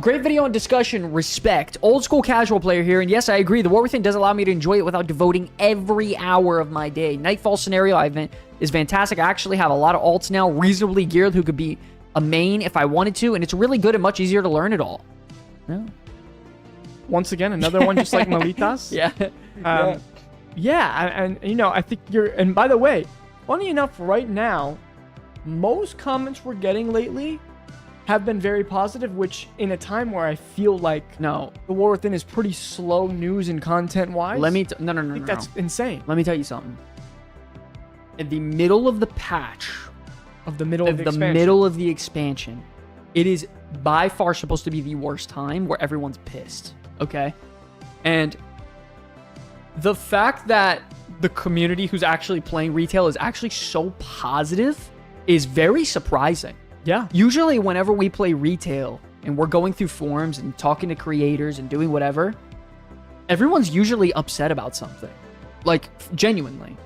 A: Great video and discussion. Respect. Old school casual player here. And yes, I agree. The War Within does allow me to enjoy it without devoting every hour of my day. Nightfall scenario is fantastic. I actually have a lot of alts now, reasonably geared, who could be a main if I wanted to. And it's really good and much easier to learn it all. Yeah.
B: once again, another one just like Malitas. Yeah, and you know, I think and by the way, funny enough, right now, most comments we're getting lately have been very positive, which in a time where I feel like
A: No.
B: the War Within is pretty slow news and content-wise.
A: Let me... No.
B: I think that's insane.
A: Let me tell you something. In the middle of the patch,
B: Of the middle of the
A: the
B: expansion.
A: middle of the expansion, it is by far supposed to be the worst time where everyone's pissed. Okay? And the fact that the community who's actually playing retail is actually so positive is very surprising.
B: Yeah.
A: Usually whenever we play retail and we're going through forums and talking to creators and doing whatever, everyone's usually upset about something. Like, genuinely.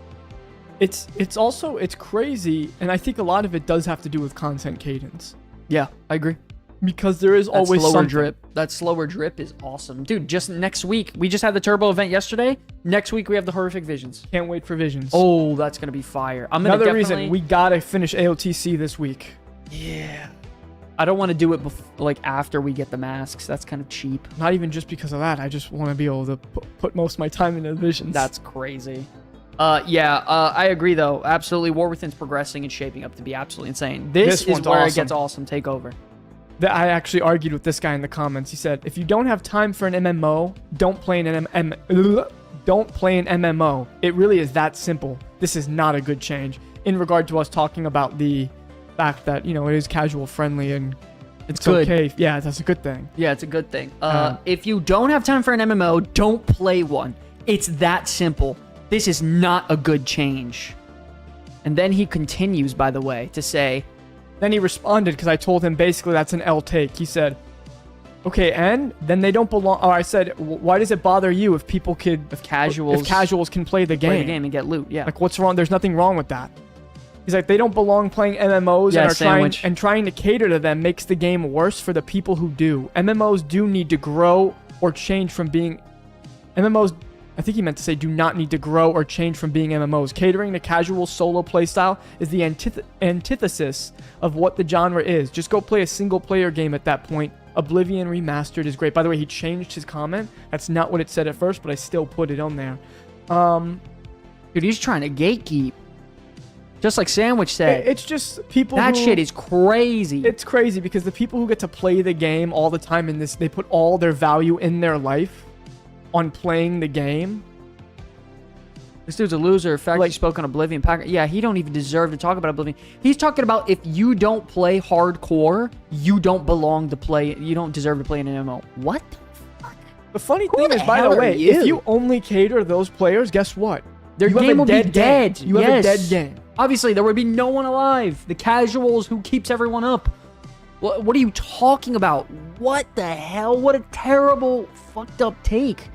B: It's crazy, and I think a lot of it does have to do with content cadence.
A: Yeah, I agree.
B: Because there is
A: That
B: always
A: slower
B: something.
A: drip. That slower drip is awesome. Dude, just next week, we just had the Turbo event yesterday. Next week, we have the Horrific Visions.
B: Can't wait for Visions.
A: Oh, that's going to be fire. I'm gonna
B: Another
A: definitely...
B: reason, we gotta finish AOTC this week.
A: Yeah. I don't want to do it like after we get the masks. That's kind of cheap.
B: Not even just because of that. I just want to be able to put most of my time into Visions.
A: That's crazy. I agree though. Absolutely, War Within's progressing and shaping up to be absolutely insane. This is
B: one's
A: where
B: awesome.
A: it gets awesome. Take over.
B: I actually argued with this guy in the comments. He said, if you don't have time for an MMO, don't play an don't play an MMO. It really is that simple. This is not a good change. In regard to us talking about the fact that, you know, it is casual friendly and it's
A: good.
B: okay. Yeah, that's a good thing.
A: Yeah, it's a good thing. If you don't have time for an MMO, don't play one. It's that simple. This is not a good change. And then he continues, by the way, to say...
B: Then he responded, because I told him basically that's an L take. He said, okay, and then they don't belong... Oh, I said, why does it bother you if people could...
A: If casuals
B: can play the game?
A: Play the game and get loot, yeah.
B: Like, what's wrong? There's nothing wrong with that. He's like, they don't belong playing MMOs
A: Yeah,
B: and are
A: sandwich.
B: trying to cater to them makes the game worse for the people who do. MMOs do need to grow or change from being... MMOs... I think he meant to say do not need to grow or change from being MMOs. Catering to casual solo playstyle is the antithesis of what the genre is. Just go play a single player game at that point. Oblivion Remastered is great. By the way, he changed his comment. That's not what it said at first, but I still put it on there.
A: Dude, he's trying to gatekeep. Just like Sandwich said.
B: It's just people
A: That shit is crazy.
B: It's crazy because the people who get to play the game all the time in this, they put all their value in their life on playing the game.
A: This dude's a loser. Fact, he spoke on Oblivion. Yeah, he don't even deserve to talk about Oblivion. He's talking about if you don't play hardcore, you don't belong to play. You don't deserve to play an MMO. What the fuck?
B: The funny
A: Who
B: thing
A: the
B: is, by
A: hell
B: the
A: are
B: way,
A: you?
B: if you only cater to those players, guess what?
A: Their
B: You have
A: game
B: a
A: will be dead.
B: game. You have a dead game.
A: Obviously, there would be no one alive. The casuals who keeps everyone up. What are you talking about? What the hell? What a terrible, fucked up take.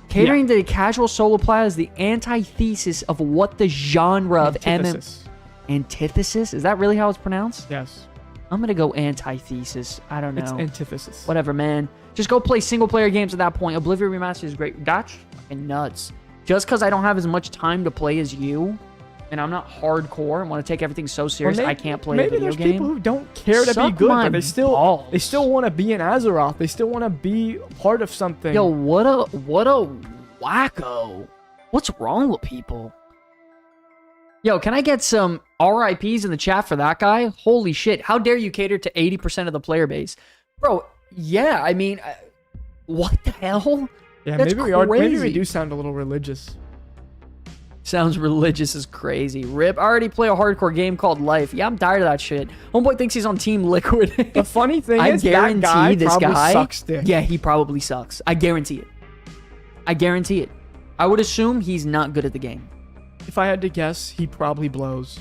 A: Catering to the casual solo player is the antithesis of what the genre of
B: Antithesis.
A: Antithesis? Is that really how it's pronounced?
B: Yes.
A: I'm gonna go antithesis. I don't know.
B: It's antithesis.
A: Whatever, man. Just go play single player games at that point. Oblivion Remastered is great. That's fucking nuts. Just because I don't have as much time to play as you, and I'm not hardcore and want to take everything so serious, I can't play a
B: maybe
A: video
B: there's
A: game.
B: people who don't care to be
A: Suck
B: good,
A: my
B: but they still
A: balls.
B: want to be in Azeroth. They still want to be part of something.
A: Yo, what a wacko. What's wrong with people? Yo, can I get some RIPs in the chat for that guy? Holy shit. How dare you cater to 80% of the player base? Bro, yeah, I mean, what the hell?
B: yeah,
A: that's
B: maybe we
A: crazy.
B: do sound a little religious.
A: Sounds religious as crazy. Rip, I already play a hardcore game called Life. Yeah, I'm tired of that shit. Homeboy thinks he's on Team Liquid.
B: The funny thing
A: I
B: is,
A: guarantee
B: that guy
A: this
B: probably
A: guy
B: sucks dick.
A: Yeah, he probably sucks. I guarantee it. I guarantee it. I would assume he's not good at the game.
B: If I had to guess, he probably blows.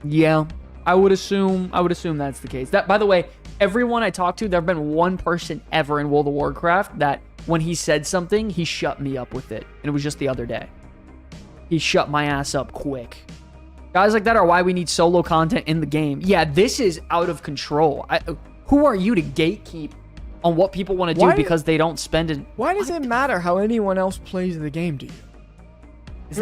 A: Yeah, I would assume that's the case. That, by the way, everyone I talked to, there have been one person ever in World of Warcraft that when he said something, he shut me up with it. And it was just the other day. He shut my ass up quick. Guys like that are why we need solo content in the game. Yeah, this is out of control. Who are you to gatekeep on what people want to do because they don't spend it?
B: Why does it matter how anyone else plays the game to you?
A: Is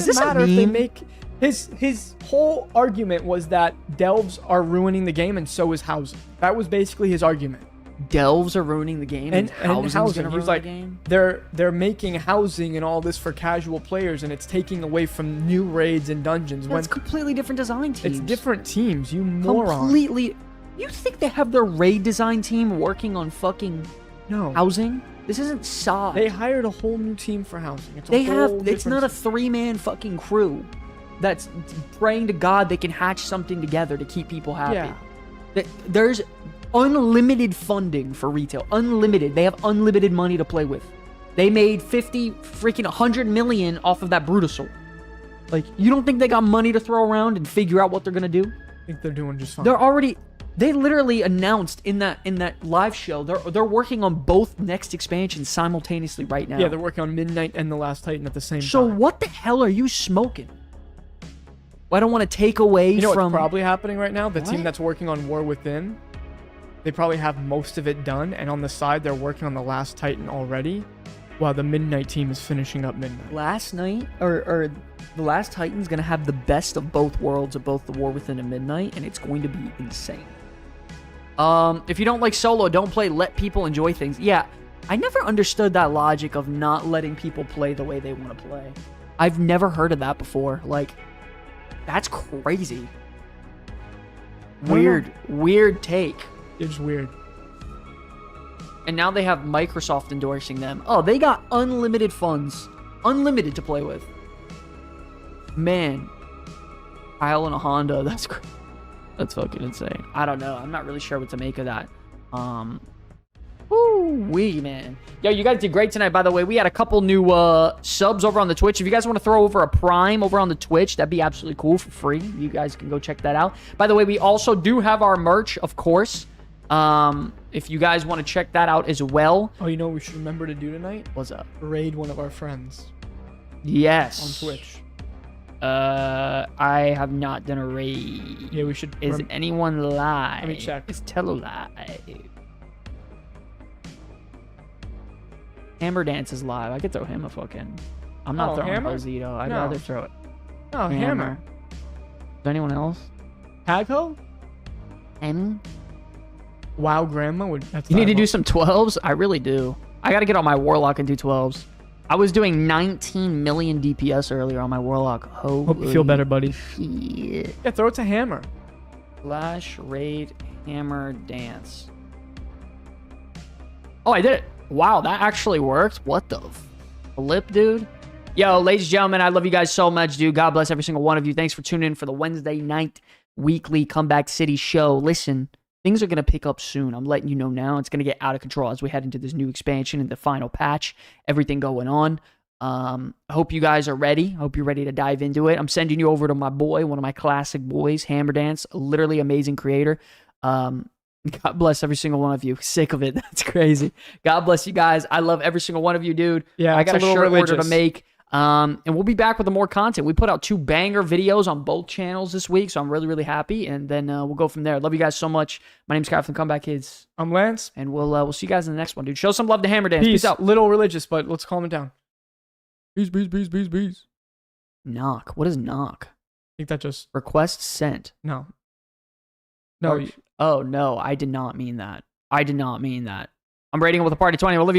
A: this a
B: if they
A: meme?
B: make his whole argument was that delves are ruining the game and so is housing. That was basically his argument.
A: delves are ruining the game, and housing's
B: housing.
A: gonna
B: He was
A: ruin
B: like,
A: the game.
B: they're making housing and all this for casual players, and it's taking away from new raids and dungeons.
A: That's completely different design teams.
B: It's different teams, you moron.
A: Completely. You think they have their raid design team working on fucking
B: No.
A: housing? This isn't SOD.
B: They hired a whole new team for housing. It's a
A: They
B: whole
A: have. It's
B: different
A: not a 3-man fucking crew that's praying to God they can hatch something together to keep people happy.
B: Yeah.
A: There's unlimited funding for retail. Unlimited. They have unlimited money to play with. They made 100 million off of that Brutusal. Like, you don't think they got money to throw around and figure out what they're gonna do?
B: I think they're doing just fine.
A: They literally announced in that live show they're working on both next expansions simultaneously right now.
B: Yeah, they're working on Midnight and The Last Titan at the same
A: So
B: time.
A: what the hell are you smoking? Well, I don't want to take away
B: You know
A: from.
B: what's probably happening right now? The team
A: What?
B: that's working on War Within, they probably have most of it done, and on the side they're working on The Last Titan already, while the Midnight team is finishing up Midnight.
A: Last night or the Last Titan's gonna have the best of both worlds of both the War Within and Midnight, and it's going to be insane. If you don't like solo, don't play. Let people enjoy things. Yeah, I never understood that logic of not letting people play the way they want to play. I've never heard of that before. Like, that's crazy. Weird take.
B: It's weird.
A: And now they have Microsoft endorsing them. Oh, they got unlimited funds. Unlimited to play with. Man. Kyle in a Honda. That's fucking insane. I don't know. I'm not really sure what to make of that. Woo-wee, man. Yo, you guys did great tonight, by the way. We had a couple new subs over on the Twitch. If you guys want to throw over a Prime over on the Twitch, that'd be absolutely cool for free. You guys can go check that out. By the way, we also do have our merch, of course. If you guys want to check that out as well.
B: Oh, you know what we should remember to do tonight?
A: What's up?
B: Raid one of our friends
A: Yes.
B: on Twitch.
A: I have not done a raid.
B: Yeah, we should.
A: Is anyone live?
B: Let me check.
A: It's Telelive. Hammer Dance is live. I could throw him a fucking. I'm not throwing
B: Hammer?
A: Josito. I'd
B: No.
A: rather throw it.
B: Oh, Hammer.
A: Is there anyone else?
B: Tagho?
A: Any?
B: Wow, Grandma would. That's
A: You need to do
B: Tagho.
A: some 12s? I really do. I gotta get on my Warlock and do 12s. I was doing 19 million DPS earlier on my Warlock.
B: Hope you feel better, buddy.
A: Shit.
B: Yeah, throw it to Hammer.
A: Flash, raid, hammer, dance. Oh, I did it. Wow, that actually worked. What the flip, dude? Yo, ladies and gentlemen, I love you guys so much, dude. God bless every single one of you. Thanks for tuning in for the Wednesday night weekly Comeback City show. Listen, things are going to pick up soon. I'm letting you know now. It's going to get out of control as we head into this new expansion and the final patch. Everything going on. I hope you guys are ready. I hope you're ready to dive into it. I'm sending you over to my boy, one of my classic boys, Hammer Dance, a literally amazing creator. God bless every single one of you. Sick of it. That's crazy. God bless you guys. I love every single one of you, dude.
B: Yeah,
A: I got a
B: it's a
A: shirt
B: little
A: order to
B: religious.
A: make. And we'll be back with more content. We put out 2 banger videos on both channels this week, so I'm really, really happy. And then we'll go from there. Love you guys so much. My name's Kyle from Comeback Kids,
B: I'm Lance.
A: and we'll see you guys in the next one, dude. Show some love to Hammer Dance.
B: Peace.
A: Peace out.
B: Little religious, but let's calm it down. Peace, peace, peace, peace, peace.
A: Knock. What is knock?
B: I think that just
A: Request sent.
B: no. No,
A: Oh no, I did not mean that. I did not mean that. I'm rating it with a party 20. We'll love you.